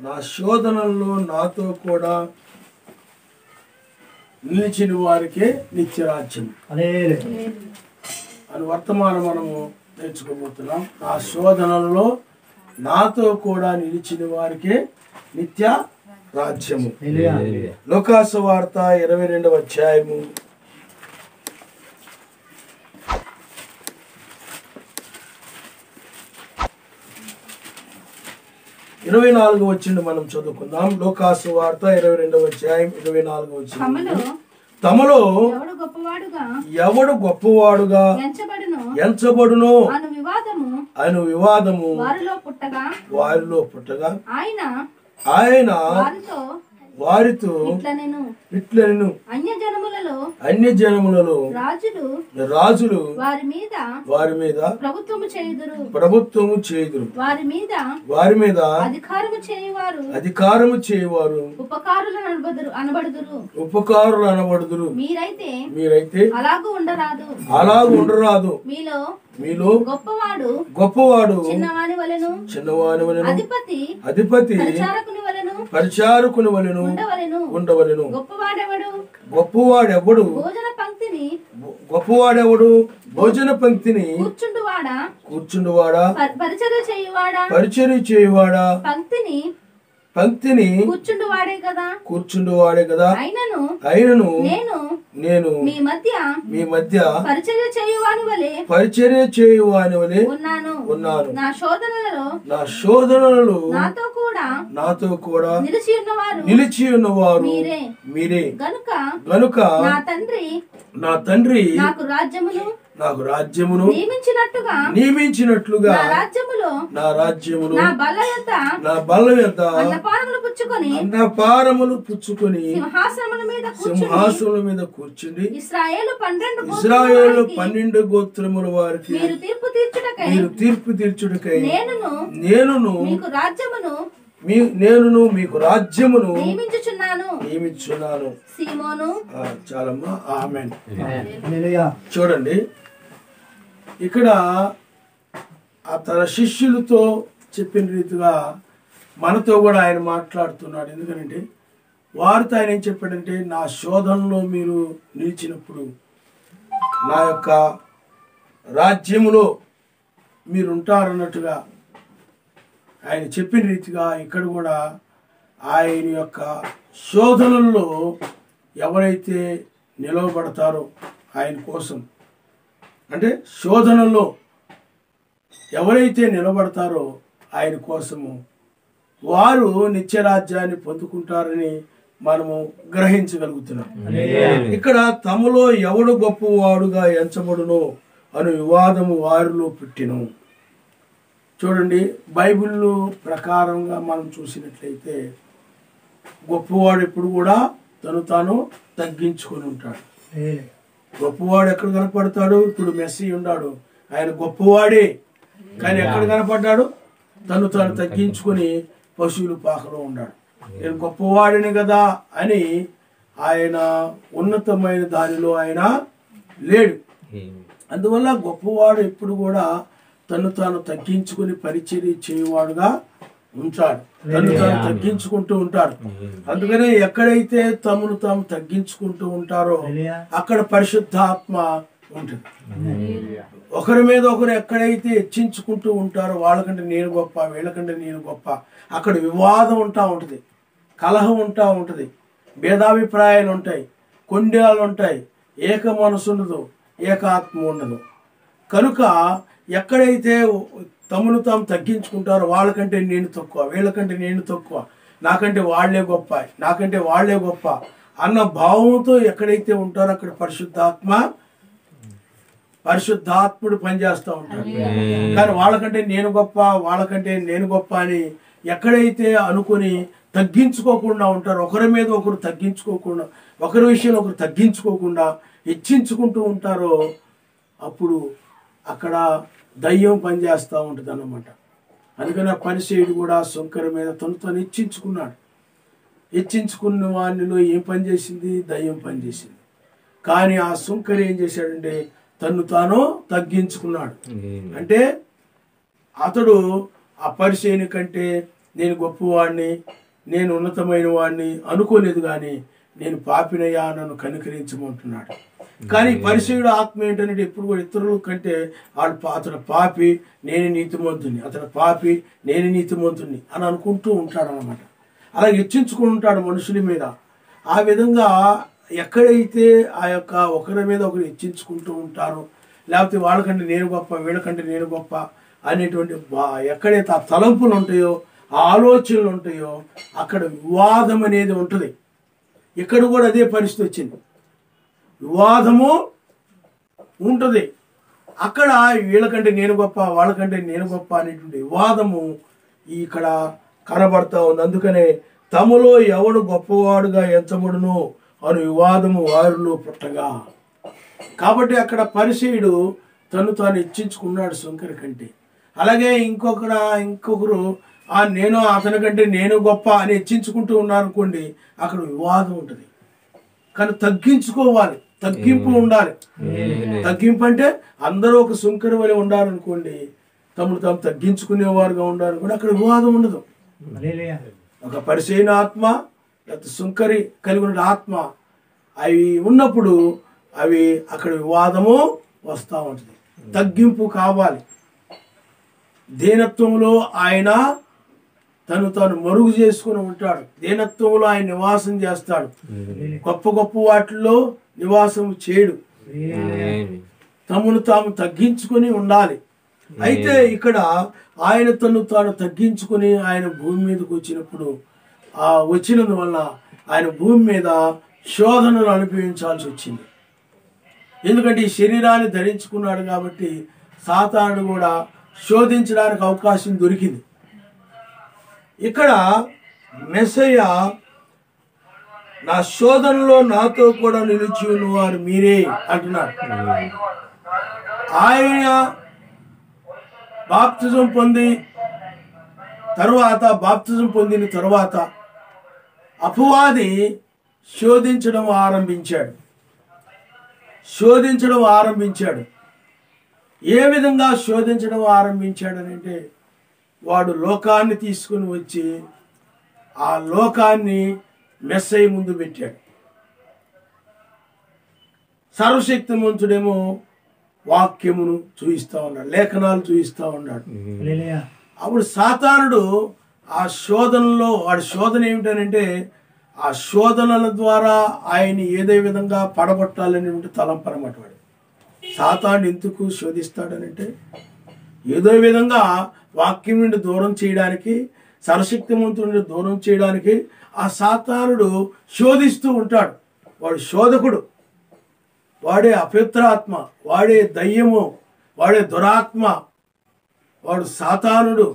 నా శోధనల్లో నాతో కూడా నిలిచిన వారికే నిత్యరాజ్యం అని వర్తమానం మనము నేర్చుకోబోతున్నాం. నా శోధనల్లో నాతో కూడా నిలిచిన వారికే నిత్య రాజ్యము. లోకాసు వార్త 22వ అధ్యాయము 24వ వచనం మనం చదువుకుందాం. లోకాసు వార్త 22వ అధ్యాయం 24వ వచనం. తమలో ఎవడు గొప్పవాడుగా ఎంచబడును అను వివాదము వారిలో పుట్టగా ఆయన వారితో ఇట్లనెను, అన్య జనములలో రాజులు వారి మీద ప్రభుత్వము చేయుదురు, వారి మీద అధికారము చేయువారు ఉపకారులు అనబడుదురు. మీరైతే అలాగు ఉండరాదు. మీలో గొప్పవాడు చిన్నవాని వలెను, అధిపతి పరిచారకుని వలెను ఉండవలెను. గొప్పవాడెవడు భోజన పంక్తిని కూర్చుండువాడా పరిచర్య చేయువాడా పంక్తిని కూర్చుండువాడే కదా. అయినను నేను మీ మధ్య పరిచర్య చేయువాని వలె ఉన్నాను. నా శోధనలలో నాతో కూడా నిలిచి ఉన్నవారు మీరే గనుక నా తండ్రి నాకు రాజ్యమును నియమించినట్లుగా నా రాజ్యమును నా బల్ల యొద్ద అన్నపారములు పుచ్చుకొని సింహాసనముల మీద కూర్చుండి ఇశ్రాయేలు 12 గోత్రముల వారికి మీరు తీర్పు తీర్చుటకై నేనును మీకు రాజ్యమును నియమించుచున్నాను. చాలమ్మా, ఆమేన్. చూడండి, ఇక్కడ తన శిష్యులతో చెప్పిన రీతిగా మనతో కూడా ఆయన మాట్లాడుతున్నాడు. ఎందుకంటే వారితో ఆయన ఏం చెప్పాడంటే, నా శోధనలో మీరు నిలిచినప్పుడు నా యొక్క రాజ్యములో మీరు ఉంటారన్నట్టుగా ఆయన చెప్పిన రీతిగా ఇక్కడ కూడా ఆయన యొక్క శోధనల్లో ఎవరైతే నిలవబడతారో ఆయన కోసం, అంటే శోధనలో ఎవరైతే నిలబడతారో ఆయన కోసము వారు నిత్యరాజ్యాన్ని పొందుకుంటారని మనము గ్రహించగలుగుతున్నాం. ఇక్కడ తమలో ఎవడు గొప్పవాడుగా ఎంచబడునో అను వివాదము వారిలో పుట్టిను. చూడండి, బైబిల్ ప్రకారంగా మనం చూసినట్లయితే గొప్పవాడు ఎప్పుడు కూడా తాను తగ్గించుకొని ఉంటాడు. గొప్పవాడు ఎక్కడ కనపడతాడు? ఇప్పుడు మెస్సీ ఉన్నాడు, ఆయన గొప్పవాడే, కానీ ఎక్కడ కనపడ్డాడు? తాను తగ్గించుకొని పశువుల పాకలో ఉన్నాడు. నేను గొప్పవాడిని కదా అని ఆయన ఉన్నతమైన దానిలో ఆయన లేడు. అందువల్ల గొప్పవాడు ఎప్పుడు కూడా తాను తగ్గించుకుని పరిచర్య చేయువాడుగా ఉంటాడు, తాను తగ్గించుకుంటూ ఉంటాడు. అందుకనే ఎక్కడైతే తాము తగ్గించుకుంటూ ఉంటారో అక్కడ పరిశుద్ధాత్మ ఉంటుంది. ఒకరి మీద ఒకరు ఎక్కడైతే హెచ్చించుకుంటూ ఉంటారో వాళ్ళకంటే నేను గొప్ప, వీళ్ళకంటే నేను గొప్ప, అక్కడ వివాదం ఉంటా ఉంటుంది, కలహం ఉంటా ఉంటుంది, భేదాభిప్రాయాలు ఉంటాయి, కొండేలు ఉంటాయి, ఏక మనసు ఉండదు, ఏకాత్మ ఉండదు. కనుక ఎక్కడైతే తమను తాము తగ్గించుకుంటారో వాళ్ళకంటే నేను తక్కువ, వీళ్ళకంటే నేను తక్కువ, నాకంటే వాళ్లే గొప్ప, నాకంటే వాళ్లే గొప్ప అన్న భావంతో ఎక్కడైతే ఉంటారో అక్కడ పరిశుద్ధాత్ముడు పనిచేస్తూ ఉంటాడు. కానీ వాళ్ళకంటే నేను గొప్ప, వాళ్ళకంటే నేను గొప్ప అని ఎక్కడైతే అనుకుని తగ్గించుకోకుండా ఉంటారో, ఒకరి మీద ఒకరు తగ్గించుకోకుండా, ఒకరి విషయంలో ఒకరు తగ్గించుకోకుండా హెచ్చించుకుంటూ ఉంటారో అప్పుడు అక్కడ దయ్యం పనిచేస్తూ ఉంటుంది అన్నమాట. అందుకని పరిసయ్యుడు కూడా సుంకర మీద తను హెచ్చించుకున్నాడు. హెచ్చించుకున్న వానిలో ఏం పనిచేసింది? దయ్యం పనిచేసింది. కానీ ఆ సుంకరి ఏం చేశాడంటే తాను తగ్గించుకున్నాడు. అంటే అతడు ఆ పరిసయ్యుని కంటే నేను గొప్పవాడిని, నేను ఉన్నతమైన వాడిని అనుకోలేదు, కానీ నేను పాపినయ్యా, నన్ను కనికరించమంటున్నాడు. కానీ పరిసయ్యుడు ఆత్మ ఏంటంటే ఎప్పుడు కూడా ఇతరుల కంటే అతను పాపి, నేను నీతిమంతుని, అతను పాపి, నేను నీతిమంతుని అని అనుకుంటూ ఉంటాడు అన్నమాట. అలా హెచ్చించుకుంటాడు మనుషుల మీద. ఆ విధంగా ఎక్కడైతే ఆ యొక్క ఒకరి మీద ఒకరు హెచ్చించుకుంటూ ఉంటారో, లేకపోతే వాళ్ళకంటే నేను గొప్ప, వీళ్ళకంటే నేను గొప్ప అనేటువంటి ఎక్కడైతే ఆ తలంపులు ఉంటాయో, ఆ ఆలోచనలు ఉంటాయో, అక్కడ వివాదం అనేది ఉంటుంది. ఇక్కడ కూడా అదే పరిస్థితి వచ్చింది, వివాదము ఉంటుంది. అక్కడ వీళ్ళకంటే నేను గొప్ప, వాళ్ళకంటే నేను గొప్ప అనేటువంటి వివాదము ఇక్కడ కనబడతా ఉంది. అందుకనే తమలో ఎవడు గొప్పవాడుగా ఎంచబడును అను వివాదము వారిలో పుట్టగా. కాబట్టి పరిసయ్యుడు తను తాను హెచ్చించుకున్నాడు సుంకరి కంటే. అలాగే ఇంకొకరు నేను అతని కంటే నేను గొప్ప అని హెచ్చించుకుంటూ ఉన్నారు అనుకోండి, అక్కడ వివాదం ఉంటుంది. కానీ తగ్గించుకోవాలి, తగ్గింపు ఉండాలి. తగ్గింపు అంటే అందరూ ఒక సుంకరి వలె ఉండాలనుకోండి, తమను తాము తగ్గించుకునేవారుగా ఉండాలనుకోండి, అక్కడ వివాదం ఉండదు. ఒక పరిసైన ఆత్మ, లేకపోతే సుంకరి కలిగి ఉన్న ఆత్మ, అవి ఉన్నప్పుడు అక్కడ వివాదము వస్తూ ఉంటుంది. తగ్గింపు కావాలి. దీనత్వంలో ఆయన తను తాను మరుగు చేసుకుని ఉంటాడు. దీనత్వంలో ఆయన నివాసం చేస్తాడు. గొప్ప గొప్ప వాటిల్లో నివాసం చేయడు. తమను తాము తగ్గించుకొని ఉండాలి. అయితే ఇక్కడ ఆయన తను తాను తగ్గించుకొని ఆయన భూమి మీదకి వచ్చినప్పుడు, వచ్చినందువల్ల ఆయన భూమి మీద శోధనలు అనుభవించాల్సి వచ్చింది. ఎందుకంటే ఈ శరీరాన్ని ధరించుకున్నాడు కాబట్టి సాతానుడు కూడా శోధించడానికి అవకాశం దొరికింది. ఇక్కడ మెస్సయ్య నా శోధనలో నాతో కూడా నిలిచి ఉన్నవారు మీరే అంటున్నారు. ఆయన బాప్తిజం పొందిన తరువాత అపవాది శోధించడం ఆరంభించాడు. ఏ విధంగా శోధించడం ఆరంభించాడనంటే, వాడు లోకాన్ని తీసుకుని వచ్చి ఆ లోకాన్ని మెస్సయ్య ముందు పెట్టాడు. సర్వశక్తిమంతుడేమో వాక్యమును చూయిస్తా ఉన్నాడు, లేఖనాలు చూయిస్తా ఉన్నాడు. అప్పుడు సాతానుడు ఆ శోధనలో, వాడి శోధన ఏమిటనంటే, ఆ శోధనల ద్వారా ఆయన ఏదో విధంగా పడగొట్టాలనేటువంటి తలంపనమాట. వాడు సాతాను ఎందుకు శోధిస్తాడనంటే, ఏదో విధంగా వాక్యం నుండి దూరం చేయడానికి, సర్వశక్తిమంతుడి నుండి దూరం చేయడానికి ఆ సాతానుడు శోధిస్తూ ఉంటాడు. వాడు శోధకుడు, వాడే అపవిత్రాత్మ, వాడే దయ్యము, వాడే దురాత్మ, వాడు సాతానుడు,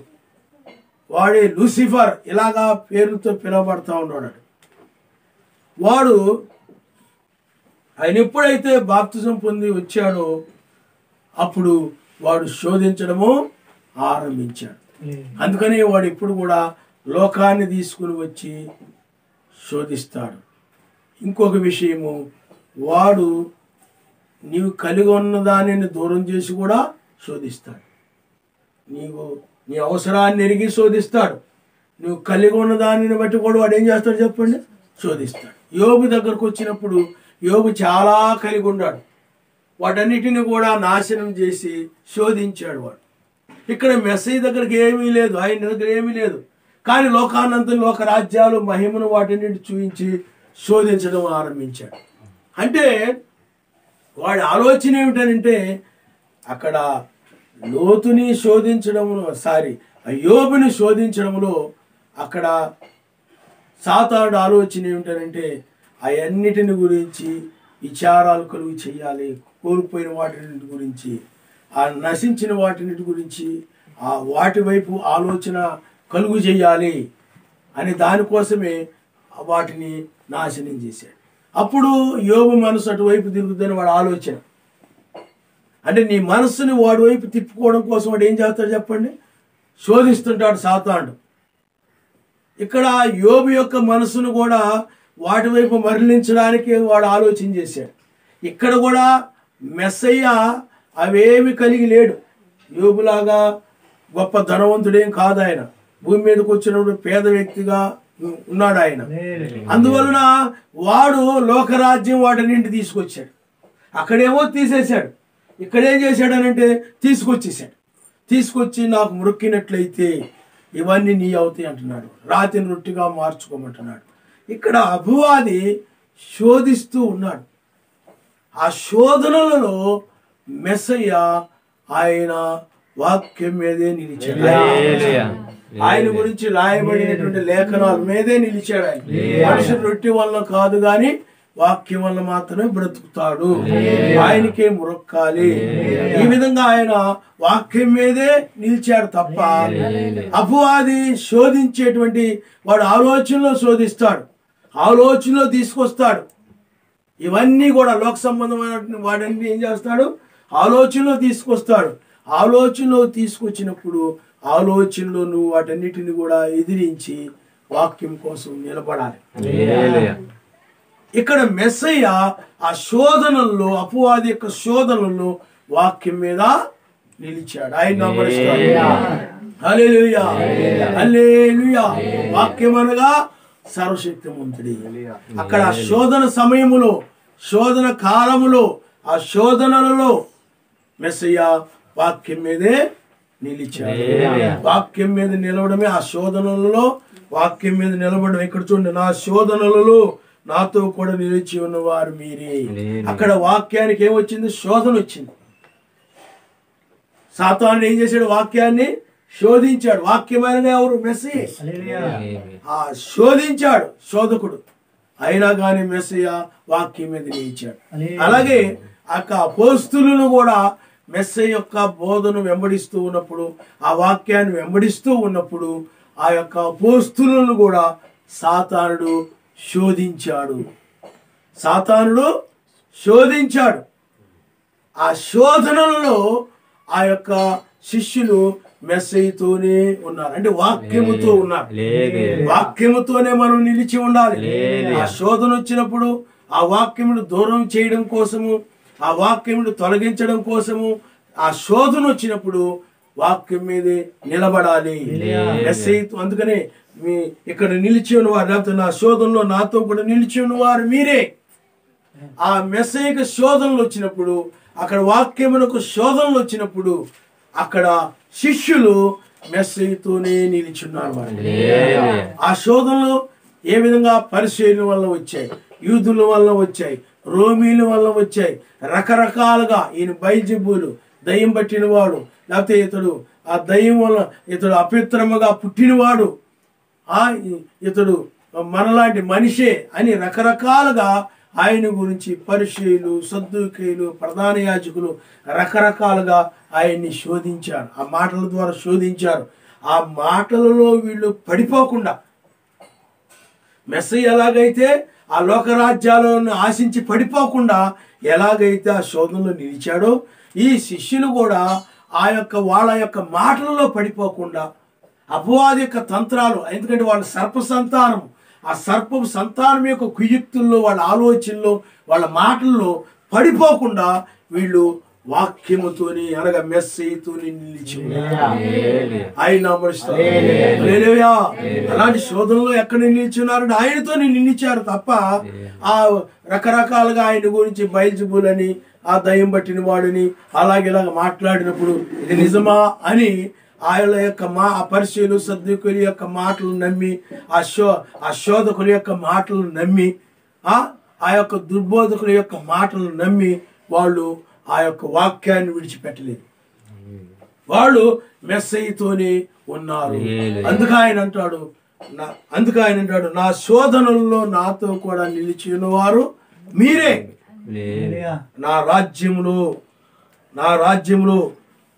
వాడే లూసిఫర్, ఇలాగా పేరుతో పిలువబడతా ఉన్నాడు. వాడు ఆయన ఎప్పుడైతే బాప్తిజం పొంది వచ్చాడో అప్పుడు వాడు శోధించడము ఆరంభించాడు. అందుకని వాడు ఇప్పుడు కూడా లోకాన్ని తీసుకుని వచ్చి శోధిస్తాడు. ఇంకొక విషయము, వాడు నీవు కలిగి ఉన్న దానిని దూరం చేసి కూడా శోధిస్తాడు. నీ అవసరాన్ని ఎరిగి శోధిస్తాడు. నువ్వు కలిగి ఉన్న దానిని బట్టి కూడా వాడు ఏం చేస్తాడు చెప్పండి? శోధిస్తాడు. యోబు దగ్గరకు వచ్చినప్పుడు యోబు చాలా కలిగి ఉన్నాడు. వాటన్నిటిని కూడా నాశనం చేసి శోధించాడు వాడు. ఇక్కడ మెస్సయ్య దగ్గరికి ఏమీ లేదు, ఆయన దగ్గర ఏమీ లేదు. కానీ లోకానంతం, లోక రాజ్యాలు, మహిమను వాటిని చూపించి శోధించడం ఆరంభించాడు. అంటే వాడి ఆలోచన ఏమిటనంటే, అక్కడ లోతుని శోధించడంలో, యోబుని శోధించడంలో అక్కడ సాతానుడు ఆలోచన ఏమిటనంటే, అవన్నిటిని గురించి విచారాలు కలుగు చేయాలి. కోల్పోయిన వాటిని గురించి, ఆ నశించిన వాటిని గురించి, ఆ వాటి వైపు ఆలోచన కలుగు చేయాలి అని దానికోసమే వాటిని నాశనం చేశాడు. అప్పుడు యోబు మనసు అటువైపు తిరుగుతుందని వాడు ఆలోచన. అంటే నీ మనస్సుని వాడి వైపు తిప్పుకోవడం కోసం వాడు ఏం చేస్తాడు చెప్పండి? శోధిస్తుంటాడు సాతానుడు. ఇక్కడ యోబు యొక్క మనసును కూడా వాటి వైపు మరలించడానికి వాడు ఆలోచన చేశాడు. ఇక్కడ కూడా మెస్సయ్య అవేమి కలిగి లేడు. యోబులాగా గొప్ప ధనవంతుడేం కాదు ఆయన. భూమి మీదకి వచ్చినప్పుడు పేద వ్యక్తిగా ఉన్నాడు ఆయన. అందువలన వాడు లోకరాజ్యం వాటన్నింటి తీసుకొచ్చాడు. అక్కడేమో తీసేశాడు, ఇక్కడేం చేశాడనంటే తీసుకొచ్చి నాకు మొక్కినట్లయితే ఇవన్నీ నీ అవుతాయి అంటున్నాడు. రాతిని రొట్టిగా మార్చుకోమంటున్నాడు. ఇక్కడ అపవాది శోధిస్తూ ఉన్నాడు. ఆ శోధనలలో మెస్సయ్య ఆయన వాక్యం మీదే నిలిచాడు. ఆయన గురించి రాయబడినటువంటి లేఖనాల మీదే నిలిచాడు. ఆయన మనుషుల రొట్టె వల్ల కాదు గాని వాక్యం వల్ల మాత్రమే బ్రతుకుతాడు, ఆయనకే మొక్కాలి. ఈ విధంగా ఆయన వాక్యం మీదే నిలిచాడు తప్ప అపవాది శోధించేటువంటి వాడు ఆలోచనలో శోధిస్తాడు, ఆలోచనలో తీసుకొస్తాడు. ఇవన్నీ కూడా లోక సంబంధమైన వాడన్నీ ఏం చేస్తాడు, ఆలోచనలో తీసుకొస్తాడు. ఆలోచనలో తీసుకొచ్చినప్పుడు ఆలోచనలో నువ్వు వాటన్నిటిని కూడా ఎదిరించి వాక్యం కోసం నిలబడాలి. ఇక్కడ మెస్సయ్య ఆ శోధనల్లో, అపవాది యొక్క శోధనల్లో వాక్యం మీద నిలిచాడు. ఆయన హల్లెలూయా హల్లెలూయా. వాక్యం అనగా సర్వశక్తిమంతుడి. అక్కడ శోధన సమయములో, శోధన కాలములో, ఆ శోధనలలో మెస్సయ్య వాక్యం మీదే నిలిచాడు. వాక్యం మీద నిలవడమే ఆ శోధనలలో, వాక్యం మీద నిలబడడం. ఇక్కడ చూడండి, నా శోధనలలో నాతో కూడా నిలిచి ఉన్నవారు మీరే. అక్కడ వాక్యానికి ఏమొచ్చింది, శోధన వచ్చింది. సాతాను ఏం చేశాడు, వాక్యాన్ని శోధించాడు. వాక్యమైన ఎవరు, మెస్సయ్య. ఆ శోధించాడు శోధకుడు, అయినా కానీ మెస్సయ్య వాక్యం మీద నిలిచాడు. అలాగే అపోస్తలులను కూడా మెస్సయ్య యొక్క బోధను వెంబడిస్తూ ఉన్నప్పుడు, ఆ వాక్యాన్ని వెంబడిస్తూ ఉన్నప్పుడు ఆ యొక్క అపోస్తలులను కూడా సాతానుడు శోధించాడు. ఆ శోధనలలో ఆ యొక్క శిష్యులు మెస్సయ్యతోనే ఉన్నారు, అంటే వాక్యముతో ఉన్నారు. వాక్యముతోనే మనం నిలిచి ఉండాలి. ఆ శోధన వచ్చినప్పుడు ఆ వాక్యమును దూరం చేయడం కోసము, ఆ వాక్యమును తొలగించడం కోసము, ఆ శోధన వచ్చినప్పుడు వాక్యం మీదే నిలబడాలి. మెస్సయ్యతో, అందుకనే ఇక్కడ నిలిచి ఉన్నవారు, లేకపోతే నా శోధనలో నాతో కూడా నిలిచి ఉన్నవారు మీరే. ఆ మెస్సయ్యకు శోధనలు వచ్చినప్పుడు, అక్కడ వాక్యమునకు శోధనలు వచ్చినప్పుడు అక్కడ శిష్యులు మెస్సయ్యతోనే నిలిచున్నారు. ఆ శోధనలు ఏ విధంగా పరిసయ్యుల వల్ల వచ్చాయి, యూదుల వల్ల వచ్చాయి, రోమీల వల్ల వచ్చాయి. రకరకాలుగా ఈయన బయల్జెబూలు, దయ్యం పట్టినవాడు, లేకపోతే ఇతడు ఆ దయ్యం వల్ల ఇతడు అపవిత్రముగా పుట్టినవాడు, ఇతడు మనలాంటి మనిషే అని రకరకాలుగా ఆయన గురించి పరిసయ్యులు, సద్దూకీయులు, ప్రధాన యాజకులు రకరకాలుగా ఆయన్ని శోధించారు. ఆ మాటల ద్వారా శోధించారు. ఆ మాటలలో వీళ్ళు పడిపోకుండా, మెస్సయ్య ఎలాగైతే ఆ లోకరాజ్యాలను ఆశించి పడిపోకుండా ఎలాగైతే ఆ శోధనలో నిలిచాడో, ఈ శిష్యులు కూడా వాళ్ళ యొక్క మాటలలో పడిపోకుండా, అపవాది యొక్క తంత్రాలు, ఎందుకంటే వాళ్ళ సర్ప సంతానం, ఆ సర్పపు సంతానం యొక్క కుయుక్తుల్లో, వాళ్ళ ఆలోచనలో, వాళ్ళ మాటల్లో పడిపోకుండా వీళ్ళు వాక్యముతోని, అనగా మెస్సయ్యతోని నిలిచి ఆయన. అలాంటి శోధనలో ఎక్కడ నిలిచున్నారు, ఆయనతో నిలిచారు తప్ప ఆ రకరకాలుగా ఆయన గురించి బయల్జెబూలని, ఆ దయ్యం పట్టిన వాడిని అలాగేలాగా మాట్లాడినప్పుడు ఇది నిజమా అని ఆయన యొక్క ఆ పరిసయ్యులు, సద్దూకీయుల యొక్క మాటలు నమ్మి, ఆ శోధకుల యొక్క మాటలు నమ్మి, ఆ యొక్క దుర్బోధకుల యొక్క మాటలు నమ్మి వాళ్ళు ఆ యొక్క వాక్యాన్ని విడిచిపెట్టలేదు. వాళ్ళు మెస్సయ్యతోనే ఉన్నారు. అందుకు ఆయన అంటాడు, నా శోధనల్లో నాతో కూడా నిలిచి ఉన్నవారు మీరే. నా రాజ్యములో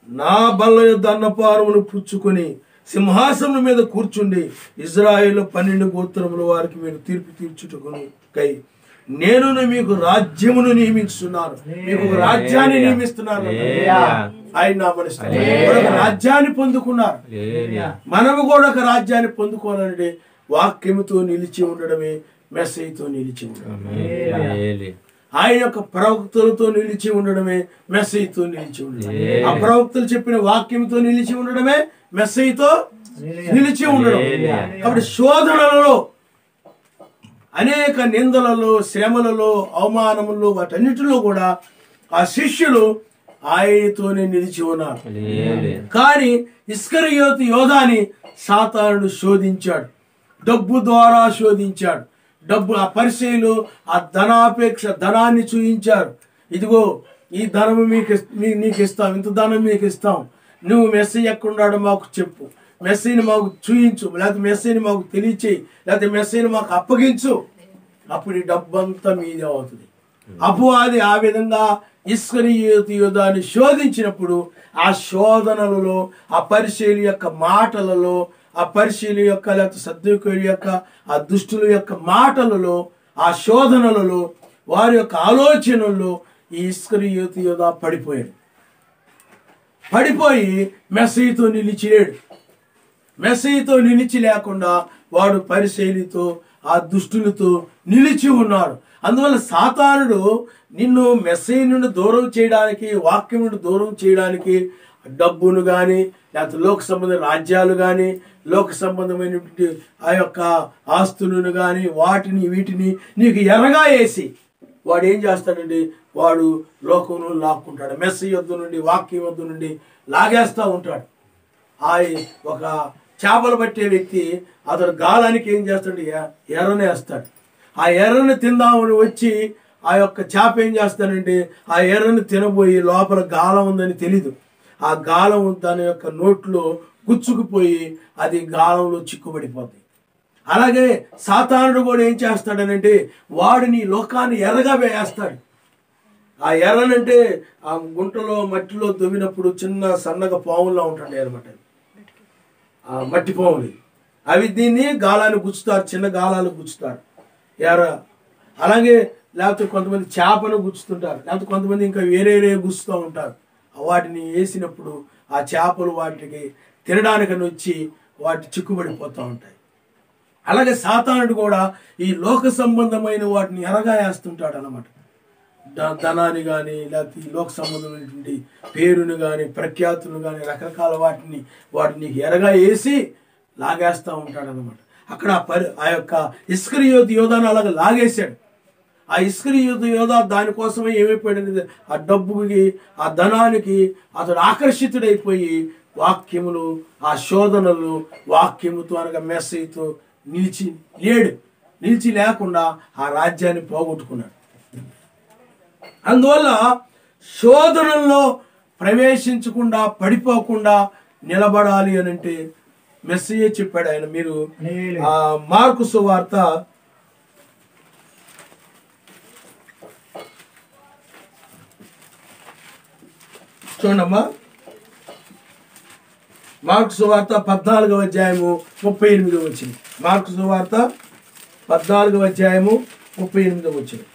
నా బల్ల యొద్ద అన్నపానమును పుచ్చుకొని సింహాసనం మీద కూర్చుండి ఇజ్రాయేలు 12 గోత్రముల వారికి మీరు తీర్పు తీర్చుటకై నేను మీకు రాజ్యమును నియమిస్తున్నాను. మీకు ఒక రాజ్యాన్ని నియమిస్తున్నాను. ఆయన ఒక రాజ్యాన్ని పొందుకున్నారు. మనము కూడా ఒక రాజ్యాన్ని పొందుకోవాలంటే వాక్యముతో నిలిచి ఉండడమే, మెస్సయ్యతో నిలిచి ఉండడమే, ఆయన యొక్క ప్రవక్తలతో నిలిచి ఉండడమే, మెస్సయ్యతో నిలిచి ఉండడమే, ఆ ప్రవక్తలు చెప్పిన వాక్యంతో నిలిచి ఉండడమే మెస్సయ్యతో నిలిచి ఉండడం. కాబట్టి శోధనలలో, అనేక నిందలలో, శ్రమలలో, అవమానములలో, వాటన్నిటిలో కూడా ఆ శిష్యులు ఆయనతోనే నిలిచి ఉన్నారు. కానీ ఇస్కరియోతు యోధాని సాతానుడు శోధించాడు, డబ్బు ద్వారా శోధించాడు. డబ్బు, ఆ పరిచయులు ఆ ధనాపేక్ష, ధనాన్ని చూయించారు. ఇదిగో ఈ ధనము నీకు ఇస్తాం, ఇంత ధనం మీకు ఇస్తాం, నువ్వు మెస్సయ్య ఎక్కడున్నాడో మాకు చెప్పు, మెస్సయ్యని మాకు చూయించు, లేకపోతే మెస్సయ్యని మాకు తెలియచేయి, లేకపోతే మెస్సయ్యని మాకు అప్పగించు, అప్పుడు ఈ డబ్బంతా మీదే అవుతుంది. అపవాది ఆ విధంగా ఇస్కరియోతు యోధాన్ని శోధించినప్పుడు ఆ శోధనలలో, ఆ పరిచయుల యొక్క మాటలలో, ఆ పరిచయుల యొక్క లేకపోతే సద్దూకుల యొక్క, ఆ దుష్టుల యొక్క మాటలలో, ఆ శోధనలలో, వారి యొక్క ఆలోచనల్లో ఈ ఇస్కరియోతు యోధా పడిపోయాడు. పడిపోయి మెస్సయ్యతో నిలిచిలేడు. మెస్సయ్యతో నిలిచి లేకుండా వాడు పరిచయులతో, ఆ దుష్టులతో నిలిచి ఉన్నాడు. అందువల్ల సాతానుడు నిన్ను మెస్సయ్య నుండి దూరం చేయడానికి, వాక్యం నుండి దూరం చేయడానికి డబ్బును కానీ, లేకపోతే లోక సంబంధమైన రాజ్యాలు కానీ, లోక సంబంధమైనటువంటి ఆ యొక్క ఆస్తులను కానీ, వాటిని వీటిని నీకు ఎరగా వేసి వాడు ఏం చేస్తాడండి, వాడు లోకంలో లాక్కుంటాడు. మెస్సయ్య యొద్ద నుండి, వాక్యం యొద్ద నుండి లాగేస్తూ ఉంటాడు. ఆ ఒక చేపలు పట్టే వ్యక్తి అతడు గాలానికి ఏం చేస్తాడు, ఎర్రనే వేస్తాడు. ఆ ఎర్రని తిందామని వచ్చి ఆ యొక్క చేప ఏం చేస్తానంటే ఆ ఎర్రని తినబోయి లోపల గాలం ఉందని తెలీదు. ఆ గాలం దాని యొక్క నోట్లో గుచ్చుకుపోయి అది గాలంలో చిక్కుబడిపోతుంది. అలాగే సాతానుడు కూడా ఏం చేస్తాడనంటే వాడిని లోకాన్ని ఎర్రగా వేస్తాడు. ఆ ఎర్రనంటే ఆ గుంటలో మట్టిలో దువ్వినప్పుడు చిన్న సన్నగా పాములా ఉంటాయి అనమాట, ఆ మట్టి పాములు. అవి దీన్ని గాలాన్ని గుచ్చుతారు, చిన్న గాలాలు గుచ్చుతారు ఎర్ర. అలాగే లేకపోతే కొంతమంది చేపను గుచ్చుతుంటారు, లేకపోతే కొంతమంది ఇంకా వేరే గుచ్చుతూ ఉంటారు. వాటిని వేసినప్పుడు ఆ చేపలు వాటికి తినడానికని వచ్చి వాటి చిక్కుబడిపోతూ ఉంటాయి. అలాగే సాతానుడు కూడా ఈ లోక సంబంధమైన వాటిని ఎరగా వేస్తుంటాడు అన్నమాట. ధనాన్ని కానీ, లేకపోతే ఈ లోక సంబంధమైనటువంటి పేరును కానీ, ప్రఖ్యాతులను కానీ, రకరకాల వాటిని ఎరగా వేసి లాగేస్తూ ఉంటాడు అన్నమాట. అక్కడ ఆ యొక్క ఇస్కరియోతు యోధాను అలాగే లాగేశాడు. ఆ ఇస్కరియోతు యోధా దానికోసమే ఏమైపోయాడు, ఆ డబ్బుకి, ఆ ధనానికి అతడు ఆకర్షితుడైపోయి వాక్యములు, ఆ శోధనలు, వాక్యముతో అనగా మెస్సయ్యతో నిలిచి లేకుండా ఆ రాజ్యాన్ని పోగొట్టుకున్నాడు. అందువల్ల శోధనల్లో ప్రవేశించకుండా, పడిపోకుండా నిలబడాలి అని అంటే మెస్సయ్య చెప్పాడు. ఆయన మీరు ఆ మార్కు సువార్త చూడమ్మా, మార్కు సువార్త 14వ అధ్యాయము 38వ వచనం. మార్కు సువార్త 14వ అధ్యాయము 38వ వచనం.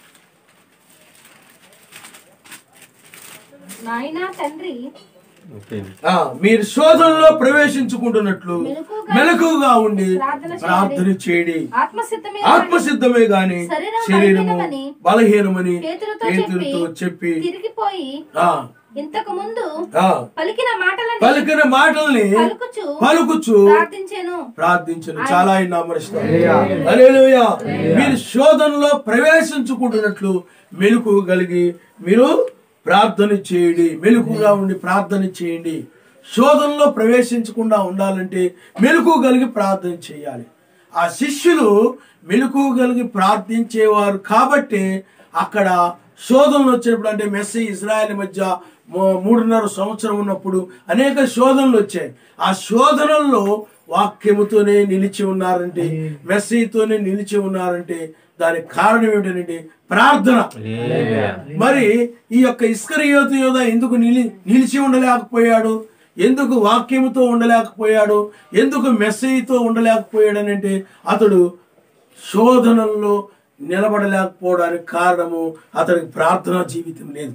నాయనా తండ్రి, మీరు శోధనలో ప్రవేశించుకుంటున్నట్లు మెలకుగా ఉండి ప్రార్థన చేయండి. ఆత్మసిద్ధమే గాని శరీరము బలహీనమని పేతురుతో చెప్పి తిరిగిపోయి ఇంతకు ముందు పలికిన మాటల్ని పలుకుచు ప్రార్థించను. చాలా హల్లెలూయా. మీరు శోధనలో ప్రవేశించుకుంటున్నట్లు మెలకువ కలిగి మీరు ప్రార్థన చేయండి. మెలకుగా ఉండి ప్రార్థన చేయండి. శోధనలో ప్రవేశించకుండా ఉండాలంటే మెలకువ కలిగి ప్రార్థన చేయాలి. ఆ శిష్యులు మెలకువ కలిగి ప్రార్థించేవారు కాబట్టి అక్కడ శోధనలు వచ్చినప్పుడు, అంటే మెస్సీ ఇజ్రాయెల్ మధ్య 3.5 సంవత్సరం ఉన్నప్పుడు అనేక శోధనలు వచ్చాయి. ఆ శోధనల్లో వాక్యముతోనే నిలిచి ఉన్నారంటే, మెస్సీతోనే నిలిచి ఉన్నారంటే దానికి కారణం ఏమిటంటే ప్రార్థన. మరి ఈ యొక్క ఇస్కరియోతు యోధా ఎందుకు నిలిచి ఉండలేకపోయాడు? ఎందుకు వాక్యముతో ఉండలేకపోయాడు? ఎందుకు మెస్సీతో ఉండలేకపోయాడు అని అంటే అతడు శోధనల్లో నిలబడలేకపోవడానికి కారణము అతనికి ప్రార్థనా జీవితం లేదు.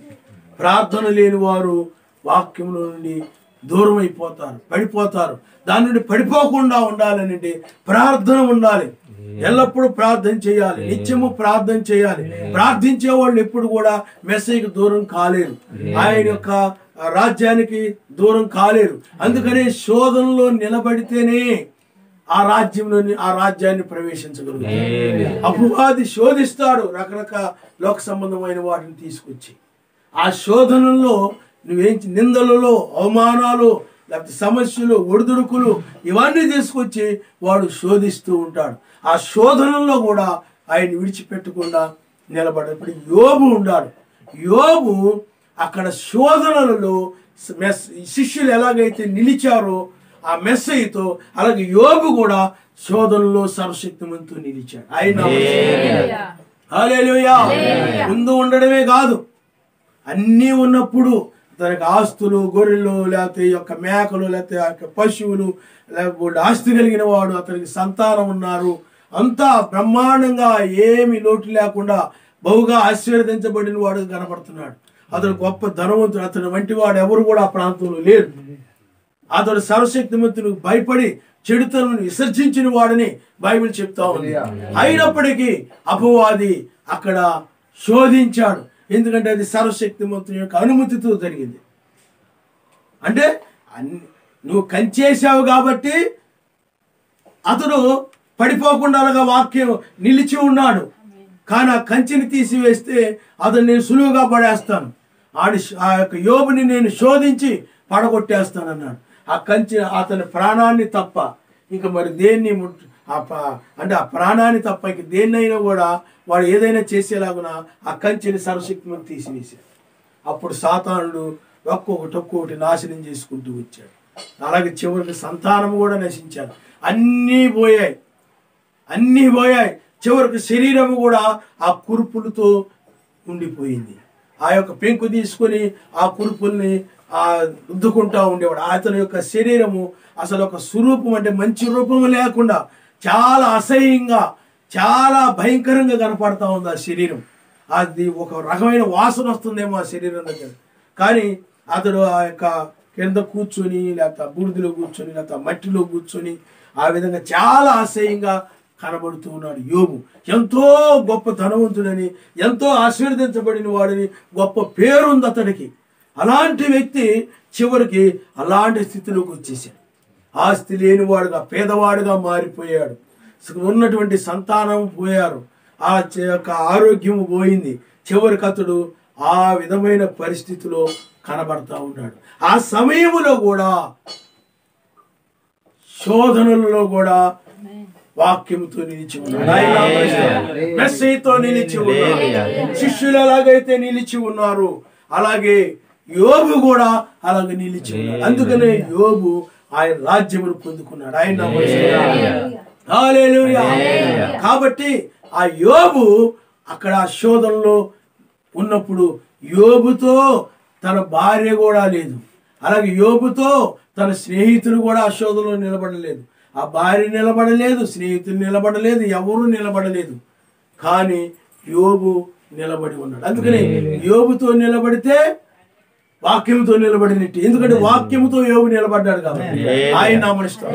ప్రార్థన లేని వారు వాక్యముల నుండి దూరం అయిపోతారు, పడిపోతారు. దాని నుండి పడిపోకుండా ఉండాలని అంటే ప్రార్థన ఉండాలి. ఎల్లప్పుడూ ప్రార్థన చేయాలి, నిత్యము ప్రార్థన చేయాలి. ప్రార్థించే వాళ్ళు ఎప్పుడు కూడా మెస్సీకి దూరం కాలేరు. ఆయన యొక్క రాజ్యానికి దూరం కాలేరు. అందుకనే శోధనలో నిలబడితేనే ఆ రాజ్యాన్ని ప్రవేశించగలుగుతాడు. అపవాది శోధిస్తాడు రకరకాల లోక సంబంధమైన వాటిని తీసుకొచ్చి. ఆ శోధనల్లో నిందలలో, అవమానాలు, లేకపోతే సమస్యలు, ఒడిదుడుకులు ఇవన్నీ తీసుకొచ్చి వాడు శోధిస్తూ ఉంటాడు. ఆ శోధనల్లో కూడా ఆయన విడిచిపెట్టకుండా నిలబడ్డాడు. ఇప్పుడు యోబు ఉన్నాడు. యోబు అక్కడ శోధనలలో శిష్యులు ఎలాగైతే నిలిచారో ఆ మెస్సయ్యతో, అలాగే యోబు కూడా శోధనలో సర్వశక్తిమంతుడు నిలిచాడు. ఆయన హల్లెలూయా. ముందు ఉండడమే కాదు, అన్నీ ఉన్నప్పుడు తనకి ఆస్తులు, గొర్రెలు, లేకపోతే యొక్క మేకలు, లేకపోతే పశువులు, లేకపోతే ఆస్తి కలిగిన వాడు, అతనికి సంతానం ఉన్నారు, అంతా బ్రహ్మాండంగా ఏమి లోటు లేకుండా బహుగా ఆశీర్వదించబడిన వాడు కనపడుతున్నాడు. అతడు గొప్ప ధనవంతుడు. అతని వంటి వాడు ఎవరు కూడా ఆ ప్రాంతంలో లేరు. అతడు సర్వశక్తిమంతునికి భయపడి చెడుతలను విసర్జించిన వాడని బైబిల్ చెప్తా ఉంది. అయినప్పటికీ అపవాది అక్కడ శోధించాడు. ఎందుకంటే అది సర్వశక్తిమంతుని యొక్క అనుమతితో జరిగింది. అంటే నువ్వు కంచేసావు కాబట్టి అతడు పడిపోకుండా అలాగా వాక్యం నిలిచి ఉన్నాడు. కానీ ఆ కంచెని తీసివేస్తే అతను నేను సులువుగా పడేస్తాను, ఆ యొక్క యోబుని నేను శోధించి పడగొట్టేస్తానన్నాడు. ఆ కంచె అతని ప్రాణాన్ని తప్ప ఇంక మరి దేన్ని అంటే ఆ ప్రాణాన్ని తప్ప ఇంక దేన్నైనా కూడా వాడు ఏదైనా చేసేలాగున ఆ కంచెని సర్వశక్తిని తీసివేశాడు. అప్పుడు సాతానుడు ఒక్కొక్కటి నాశనం చేసుకుంటూ వచ్చాడు. అలాగే చివరికి సంతానం కూడా నశించారు. అన్నీ పోయాయి. చివరికి శరీరం కూడా ఆ కురుపులతో ఉండిపోయింది. ఆ యొక్క పెంకు తీసుకొని ఆ కురుపుల్ని రుద్దుకుంటా ఉండేవాడు. అతని యొక్క శరీరము అసలు ఒక స్వరూపం అంటే మంచి రూపము లేకుండా చాలా అసహ్యంగా, చాలా భయంకరంగా కనపడతా ఉంది ఆ శరీరం. అది ఒక రకమైన వాసన వస్తుందేమో ఆ శరీరం దగ్గర. కానీ అతడు ఆ యొక్క కింద కూర్చొని, లేకపోతే బూడిదలో కూర్చొని, లేకపోతే మట్టిలో కూర్చొని ఆ విధంగా చాలా అసహ్యంగా కనబడుతూ ఉన్నాడు. యోబు ఎంతో గొప్ప ధనవంతుడని, ఎంతో ఆశీర్వదించబడిన వాడని గొప్ప పేరుంది అతడికి. అలాంటి వ్యక్తి చివరికి అలాంటి స్థితిలోకి వచ్చేసాడు. ఆస్తి లేనివాడుగా, పేదవాడుగా మారిపోయాడు. ఉన్నటువంటి సంతానం పోయారు, ఆ యొక్క ఆరోగ్యం పోయింది. చివరికి అతడు ఆ విధమైన పరిస్థితిలో కనబడతా ఉన్నాడు. ఆ సమయంలో కూడా, శోధనలలో కూడా వాక్యముతో నిలిచి ఉన్నాడు. మెస్సీతో నిలిచి ఉన్నాడు. శిష్యులు ఎలాగైతే నిలిచి ఉన్నారు అలాగే యోబు కూడా అలాగే నిలిచి ఉన్నాడు. అందుకనే యోబు ఆయన రాజ్యమును పొందుకున్నాడు. ఆయన హల్లెలూయా. కాబట్టి ఆ యోబు అక్కడ శోధనలో ఉన్నప్పుడు యోబుతో తన భార్య కూడా లేదు, అలాగే యోబుతో తన స్నేహితులు కూడా ఆ శోధనలో నిలబడలేదు. ఆ భార్య నిలబడలేదు, స్నేహితులు నిలబడలేదు, ఎవరు నిలబడలేదు. కానీ యోబు నిలబడి ఉన్నాడు. అందుకని యోబుతో నిలబడితే వాక్యంతో నిలబడినట్టు. ఎందుకంటే వాక్యముతో యోబు నిలబడ్డాడు కాబట్టి ఆయన నామనిస్తాడు.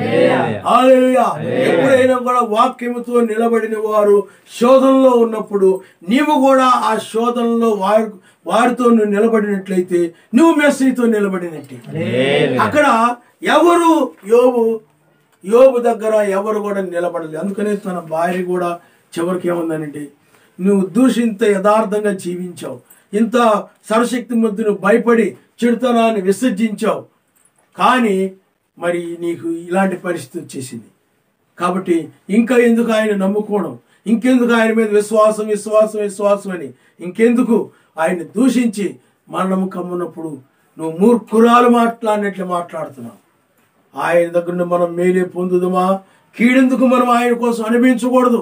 హల్లెలూయా. ఎప్పుడైనా కూడా వాక్యముతో నిలబడిన వారు శోధనలో ఉన్నప్పుడు నీవు కూడా ఆ శోధనలో వారితో నువ్వు నిలబడినట్లయితే నువ్వు మెస్సీతో నిలబడినట్టే. అక్కడ ఎవరు యోబు దగ్గర ఎవరు కూడా నిలబడలేదు. అందుకనే తన భార్య కూడా చివరికి ఏముందనంటే, నువ్వు దూషింత యథార్థంగా జీవించావు, ఇంత సర్వశక్తి మధ్య నువ్వు భయపడి చెడుతనాన్ని విసర్జించావు, కానీ మరి నీకు ఇలాంటి పరిస్థితి వచ్చేసింది. కాబట్టి ఇంకా ఎందుకు ఆయన నమ్ముకోవడం, ఇంకెందుకు ఆయన మీద విశ్వాసం అని ఇంకెందుకు ఆయన దూషించి మరణము కమ్మున్నప్పుడు నువ్వు మూర్ఖురాలు మాట్లాడినట్లు మాట్లాడుతున్నావు. ఆయన దగ్గర మనం మేలే పొందుదమా, కీడెందుకు మనం ఆయన కోసం అనిపించకూడదు.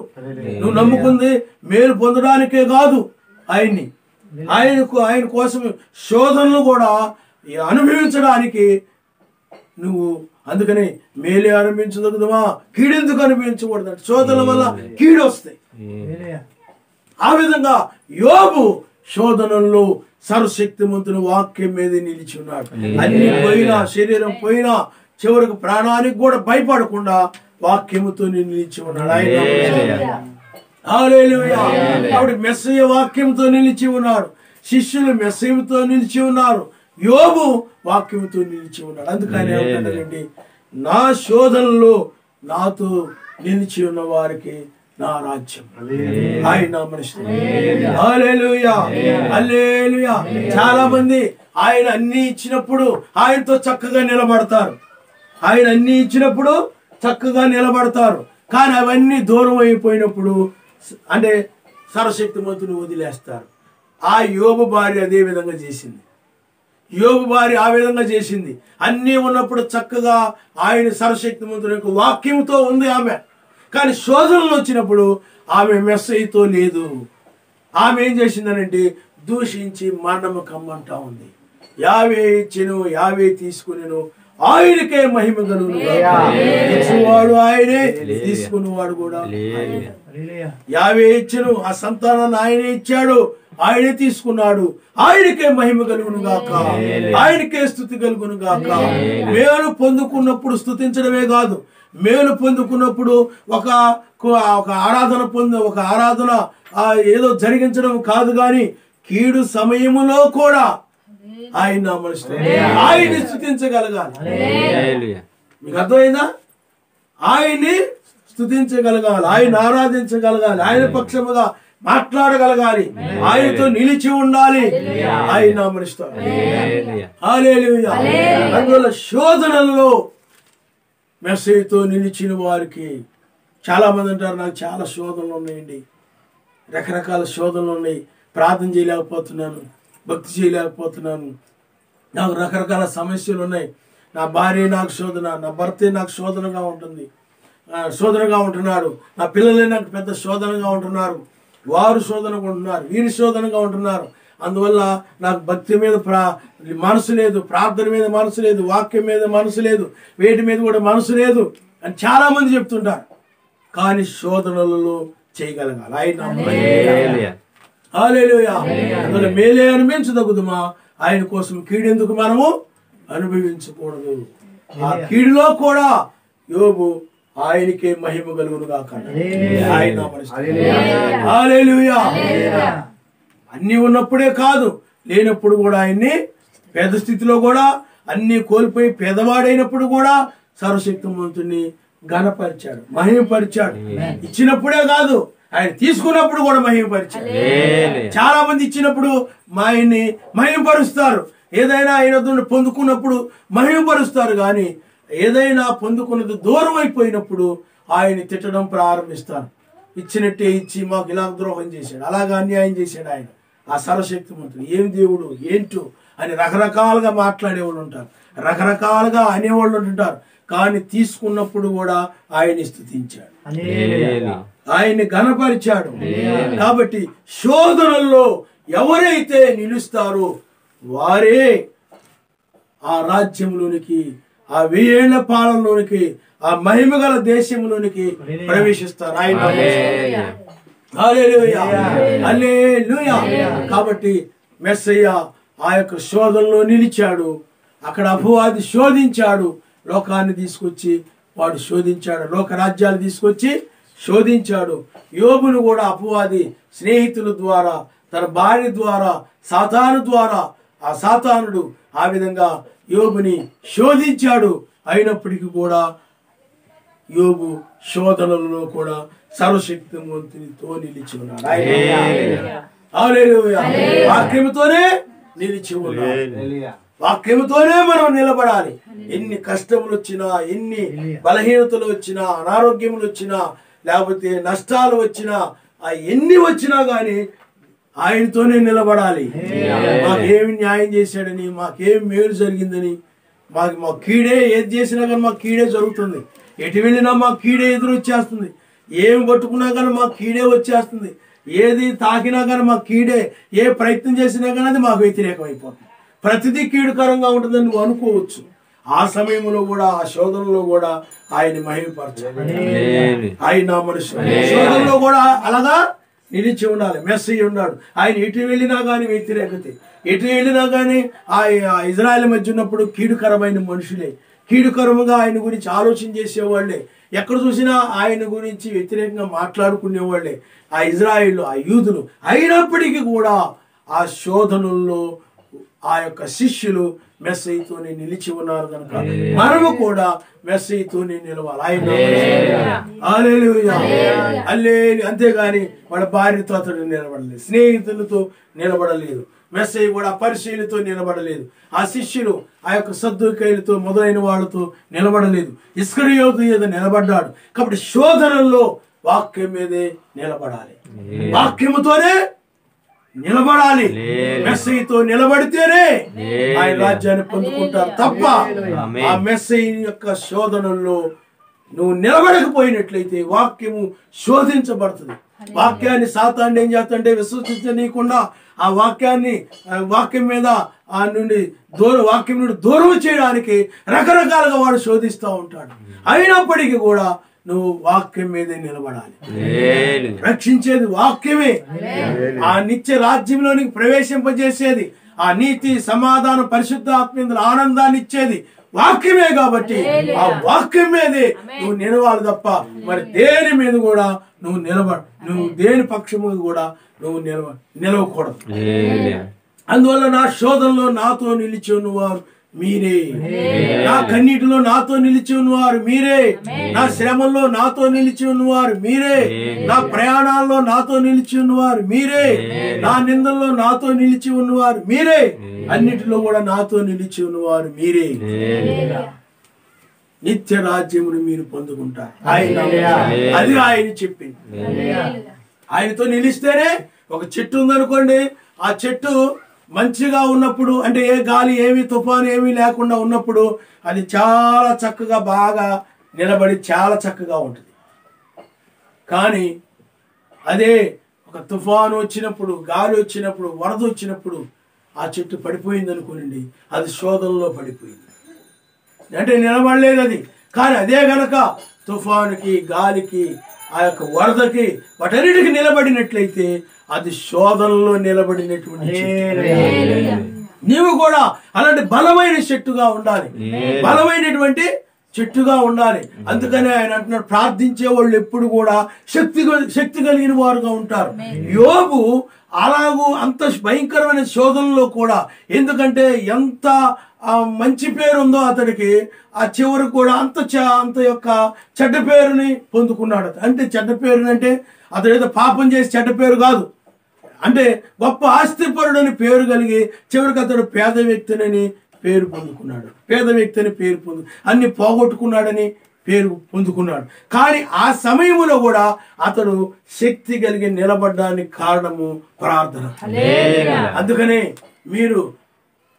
నువ్వు నమ్ముకుంది మేలు పొందడానికే కాదు, ఆయన కోసం శోధనలు కూడా అనుభవించడానికి నువ్వు. అందుకని మేలే అనుభవించదగుదమా, కీడెందుకు అనుభవించకూడదు అంటే శోధనల వల్ల కీడు వస్తాయి. ఆ విధంగా యోబు శోధనల్లో సర్వశక్తిమంతుని వాక్యం మీద నిలిచి ఉన్నాడు. అన్ని పోయినా, శరీరం పోయినా, చివరికి ప్రాణానికి కూడా భయపడకుండా వాక్యముతో నిలిచి ఉన్నాడు. హల్లెలూయా. కాబట్టి మెస్సయ్య వాక్యంతో నిలిచి ఉన్నాడు. శిష్యులు మెస్సయ్యతో నిలిచి ఉన్నారు. యోబు వాక్యంతో నిలిచి ఉన్నాడు. అందుకని ఏమంటాడండి, నా శోధనలో నాతో నిలిచి ఉన్న వారికి నా రాజ్యం, ఆయన మనుషులు. హల్లెలూయా, హల్లెలూయా. చాలా మంది ఆయన అన్ని ఇచ్చినప్పుడు ఆయనతో చక్కగా నిలబడతారు. ఆయన అన్ని ఇచ్చినప్పుడు చక్కగా నిలబడతారు. కానీ అవన్నీ దూరం అయిపోయినప్పుడు అంటే సర్వశక్తిమంతుని వదిలేస్తారు. ఆ యోబు భార్య అదే విధంగా చేసింది. యోబు భార్య ఆ విధంగా చేసింది. అన్నీ ఉన్నప్పుడు చక్కగా ఆయన సర్వశక్తిమంతుని యొక్క వాక్యంతో ఉంది ఆమె. కానీ శోధనలు వచ్చినప్పుడు ఆమె మెస్సయ్యతో లేదు. ఆమె ఏం చేసిందనంటే దూషించి మరణము కమ్మంటా ఉంది. యావే ఇచ్చెను, యావే తీసుకునేను, ఆయనకే మహిమ కలుగును. ఇచ్చేవాడు ఆయనే, తీసుకునేవాడు కూడా ఆయనే. యావే ఇచ్చెను, ఆ సంతానాన్ని ఆయనే ఇచ్చాడు, ఆయనే తీసుకున్నాడు. ఆయనకే మహిమ కలుగును గాక, ఆయనకే స్తుతి కలుగును గాక. మేలు పొందుకున్నప్పుడు స్తుతించడమే కాదు, మేలు పొందుకున్నప్పుడు ఒక ఆరాధన ఏదో జరిగించడం కాదు, కానీ కీడు సమయములో కూడా ఆయన ఆయన్ని స్తుతించగలగాలి. మీకు అర్థమైందా? ఆయన్ని స్తుతించగలగాలి, ఆయన ఆరాధించగలగాలి, ఆయన పక్షముగా మాట్లాడగలగాలి, ఆయనతో నిలిచి ఉండాలి. ఆయన మనుషుడు. హల్లెలూయా. అందువల్ల శోధనల్లో మెస్సయ్యతో నిలిచిన వారికి చాలా మంది అంటారు, నాకు చాలా శోధనలు ఉన్నాయండి, రకరకాల శోధనలు ఉన్నాయి, ప్రార్థన చేయలేకపోతున్నాను, భక్తి చేయలేకపోతున్నాను, నాకు రకరకాల సమస్యలు ఉన్నాయి, నా భార్య నాకు శోధన, నా భర్తే నాకు శోధనగా ఉంటున్నాడు, నా పిల్లలే నాకు పెద్ద శోధనగా ఉంటున్నారు, వారు శోధనగా ఉంటున్నారు, వీరి శోధనగా ఉంటున్నారు. అందువల్ల నాకు భక్తి మీద మనసు లేదు, ప్రార్థన మీద మనసు లేదు, వాక్యం మీద మనసు లేదు, వేటి మీద కూడా మనసు లేదు అని చాలా మంది చెప్తుంటారు. కానీ శోధనలలో చేయగలగాలి. హల్లెలూయా. అందువల్ల మేలే అనుభవించదగుదుమా, ఆయన కోసం కీడెందుకు మనము అనుభవించకూడదు. ఆ కీడులో కూడా యోబు ఆయనకే మహిమ కలుగును గాక. ఆయన హల్లెలూయా. అన్ని ఉన్నప్పుడే కాదు, లేనప్పుడు కూడా ఆయన్ని పేద స్థితిలో కూడా అన్ని కోల్పోయి పేదవాడైనప్పుడు కూడా సర్వశక్తిమంతుని ఘనపరిచాడు, మహిమపరిచాడు. ఇచ్చినప్పుడే కాదు, ఆయన తీసుకున్నప్పుడు కూడా మహిమపరిచాడు. చాలా మంది ఇచ్చినప్పుడు ఆయన్ని మహిమపరుస్తారు, ఏదైనా ఆయన పొందుకున్నప్పుడు మహిమపరుస్తారు, కానీ ఏదైనా పొందుకున్నది దూరం అయిపోయినప్పుడు ఆయన్ని తిట్టడం ప్రారంభిస్తారు. ఇచ్చినట్టే ఇచ్చి మాకు ఇలా ద్రోహం చేశాడు, అలాగా అన్యాయం చేశాడు ఆయన. ఆ సర్వశక్తిమంతుడు ఏం దేవుడు ఏంటో అని రకరకాలుగా మాట్లాడేవాళ్ళు ఉంటారు, రకరకాలుగా అనేవాళ్ళు ఉంటారు. కానీ తీసుకున్నప్పుడు కూడా ఆయన్ని స్తుతించాడు, ఆయన్ని ఘనపరిచాడు. కాబట్టి శోధనల్లో ఎవరైతే నిలుస్తారో వారే ఆ రాజ్యంలోనికి, ఆ 1000 ఏళ్ల పాలనలోనికి, ఆ మహిమగల దేశంలోనికి ప్రవేశిస్తారు. ఆయన హల్లెలూయా, హల్లెలూయా. కాబట్టి మెస్సయ్య ఆ యొక్క శోధనలో నిలిచాడు. అక్కడ అపవాది శోధించాడు, లోకాన్ని తీసుకొచ్చి వాడు శోధించాడు, లోక రాజ్యాలు తీసుకొచ్చి శోధించాడు. యోబును కూడా అపవాది స్నేహితుల ద్వారా, తన భార్య ద్వారా, సాతాను ద్వారా, ఆ సాతానుడు ఆ విధంగా యోబుని శోధించాడు. అయినప్పటికీ కూడా యోబు శోధనలలో కూడా సర్వశక్తిమంతునితో నిలిచి ఉన్నాడు. హల్లెలూయా. వాక్యముతోనే నిలిచి ఉన్నాడు, వాక్యముతోనే మనం నిలబడాలి. ఎన్ని కష్టములు వచ్చినా, ఎన్ని బలహీనతలు వచ్చినా, అనారోగ్యములు వచ్చినా, లేకపోతే నష్టాలు వచ్చినా, ఎన్ని వచ్చినా గాని ఆయనతోనే నిలబడాలి. మాకేమి న్యాయం చేశాడని, మాకేం మేలు జరిగిందని, మా కీడే ఏది చేసినా కానీ మాకు కీడే జరుగుతుంది. ఎటు వెళ్ళినా మాకు కీడే ఎదురు వచ్చేస్తుంది. ఏమి పట్టుకున్నా కానీ మాకు కీడే వచ్చేస్తుంది. ఏది తాకినా కానీ మాకు కీడే, ఏ ప్రయత్నం చేసినా కానీ అది మాకు వ్యతిరేకం అయిపోతుంది. ప్రతిదీ కీడుకరంగా ఉంటుందని నువ్వు అనుకోవచ్చు. ఆ సమయంలో కూడా, ఆ శోధనలో కూడా ఆయన మహిమపరచాలి. ఆయన మనుషులు శోధనలో కూడా అలాగా నిలిచి ఉండాలి. మెస్సయ్య ఉన్నాడు. ఆయన ఎటు వెళ్ళినా కానీ వ్యతిరేకత, ఎటు వెళ్ళినా కానీ ఆ ఇజ్రాయెల్ మధ్య ఉన్నప్పుడు కీడుకరమైన మనుషులే, కీడుకరముగా ఆయన గురించి ఆలోచన చేసేవాళ్లే, ఎక్కడ చూసినా ఆయన గురించి వ్యతిరేకంగా మాట్లాడుకునేవాళ్లే ఆ ఇజ్రాయిల్, ఆ యూదులు. అయినప్పటికీ కూడా ఆ శోధనల్లో ఆ యొక్క శిష్యులు మెస్సయ్యతోనే నిలిచి ఉన్నారు కనుక మనము కూడా మెస్సయ్యతోనే నిలవాలి. ఆయన హల్లెలూయా హల్లెలూయా. అంతేగాని వాళ్ళ భార్యతో అతడు నిలబడలేదు, స్నేహితులతో నిలబడలేదు, మెస్సయ్య కూడా పరిశీలితో నిలబడలేదు, ఆ శిష్యులు ఆ యొక్క సద్దూకైలతో మొదలైన వాళ్ళతో నిలబడలేదు, ఇస్కరియోతు ఏదో నిలబడ్డాడు. కాబట్టి శోధనల్లో వాక్యం మీదే నిలబడాలి, వాక్యముతోనే నిలబడాలి. మెస్సయ్యతో నిలబడితేనే ఆయన రాజ్యాన్ని పొందుకుంటారు తప్ప ఆ మెస్సయ్య యొక్క శోధనల్లో నువ్వు నిలబడకపోయినట్లయితే వాక్యము శోధించబడుతుంది. వాక్యాన్ని సాతాను ఏం చేస్తుంటే విశ్వసించనీయకుండా ఆ వాక్యం మీద ఆ నుండి వాక్యం నుండి దూరం చేయడానికి రకరకాలుగా వాడు శోధిస్తూ ఉంటాడు. అయినప్పటికీ కూడా నువ్వు వాక్యం మీదే నిలబడాలి. రక్షించేది వాక్యమే, ఆ నిత్య రాజ్యంలోనికి ప్రవేశింపజేసేది, ఆ నీతి సమాధానం పరిశుద్ధ ఆత్మీయ ఆనందాన్ని ఇచ్చేది వాక్యమే. కాబట్టి ఆ వాక్యం మీదే నువ్వు నిలవాలి తప్ప మరి దేని మీద కూడా నువ్వు దేని పక్షము కూడా నువ్వు నిలవకూడదు. అందువల్ల నా శోధనలో నాతో నిలిచి ఉన్నవారు మీరే, నా కన్నీటిలో నాతో నిలిచి ఉన్నవారు మీరే, నా శ్రమల్లో నాతో నిలిచి ఉన్నవారు మీరే, నా ప్రయాణాల్లో నాతో నిలిచి ఉన్నవారు మీరే, నా నిందల్లో నాతో నిలిచి ఉన్నవారు మీరే, అన్నిటిలో కూడా నాతో నిలిచి ఉన్నవారు మీరే. నిత్య రాజ్యమును మీరు పొందుకుంటారు. అది ఆయన చెప్పింది. ఆయనతో నిలిస్తేనే, ఒక చెట్టు ఉందనుకోండి, ఆ చెట్టు మంచిగా ఉన్నప్పుడు, అంటే ఏ గాలి ఏమి తుఫాను ఏమీ లేకుండా ఉన్నప్పుడు అది చాలా చక్కగా బాగా నిలబడి చాలా చక్కగా ఉంటుంది. కానీ అదే ఒక తుఫాను వచ్చినప్పుడు, గాలి వచ్చినప్పుడు, వరద వచ్చినప్పుడు ఆ చెట్టు పడిపోయింది అనుకోనండి, అది శోధనలో పడిపోయింది, అంటే నిలబడలేదు అది. కానీ అదే గనక తుఫానుకి, గాలికి, ఆ యొక్క వరదకి, వాటన్నిటికి నిలబడినట్లయితే అది శోధనలో నిలబడినటువంటి. నీవు కూడా అలాంటి బలమైన చెట్టుగా ఉండాలి, బలమైనటువంటి చెట్టుగా ఉండాలి. అందుకనే ఆయన అంటున్నాడు, ప్రార్థించే వాళ్ళు ఎప్పుడు కూడా శక్తి కలిగిన వారుగా ఉంటారు. యోబు అలాగూ అంత భయంకరమైన శోధనలో కూడా, ఎందుకంటే ఎంత మంచి పేరు ఉందో అతడికి, ఆ చివరి కూడా అంత యొక్క చెడ్డ పేరుని పొందుకున్నాడు. అంటే చెడ్డ పేరు అంటే అతడు ఏదో పాపం చేసి చెడ్డ పేరు కాదు, అంటే గొప్ప ఆస్తిపరుడని పేరు కలిగి చివరికి అతడు పేద వ్యక్తిని పేరు పొందుకున్నాడు. పేద వ్యక్తిని పేరు అన్ని పోగొట్టుకున్నాడని పేరు పొందుకున్నాడు. కానీ ఆ సమయంలో కూడా అతడు శక్తి కలిగి నిలబడడానికి కారణము ప్రార్థన. అందుకనే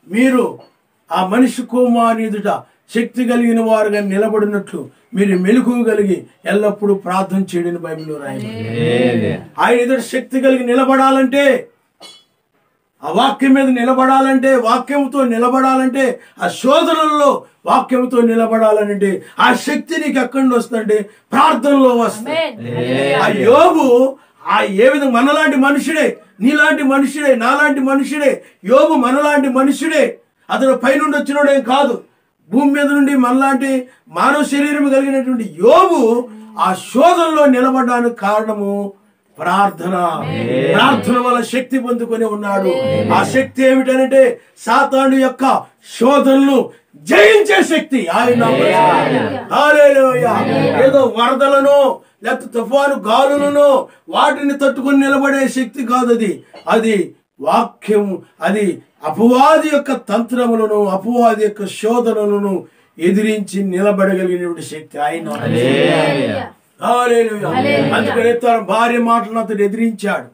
మీరు ఆ మనిషి కుమారుని ఎదుట శక్తి కలిగిన వారుగా నిలబడినట్లు మీరు మెలకువ కలిగి ఎల్లప్పుడూ ప్రార్థన చేయడని బైబిల్లో రాయబడింది. ఆయన ఎదుట శక్తి కలిగి నిలబడాలంటే, ఆ వాక్యం మీద నిలబడాలంటే, వాక్యంతో నిలబడాలంటే, ఆ శోధనల్లో వాక్యంతో నిలబడాలంటే ఆ శక్తి నీకు ఎక్కడి నుండి వస్తుందంటే ప్రార్థనలో వస్తుంది. ఆ యోబు ఏ విధంగా మనలాంటి మనుషుడే, నీలాంటి మనుషుడే, నాలాంటి మనుషుడే, యోబు మనలాంటి మనుషుడే. అతడు పైనుండి వచ్చినోడేం కాదు, భూమి మీద నుండి మనలాంటి మానవ శరీరం కలిగినటువంటి యోబు ఆ శోధనలో నిలబడడానికి కారణము ప్రార్థన. ప్రార్థన వల్ల శక్తి పొందుకొని ఉన్నాడు. ఆ శక్తి ఏమిటంటే సాతాను యొక్క శోధనలు జయించే శక్తి. ఆయన హల్లెలూయా. ఏదో వరదలను లేకపోతే తుఫాను గాలులను వాటిని తట్టుకొని నిలబడే శక్తి కాదు అది వాక్యము. అది అపవాది యొక్క తంత్రములను, అపవాది యొక్క శోధనలను ఎదిరించి నిలబడగలిగినటువంటి శక్తి ఆయన. అందుకని తన భార్య మాటలను అతడు ఎదిరించాడు.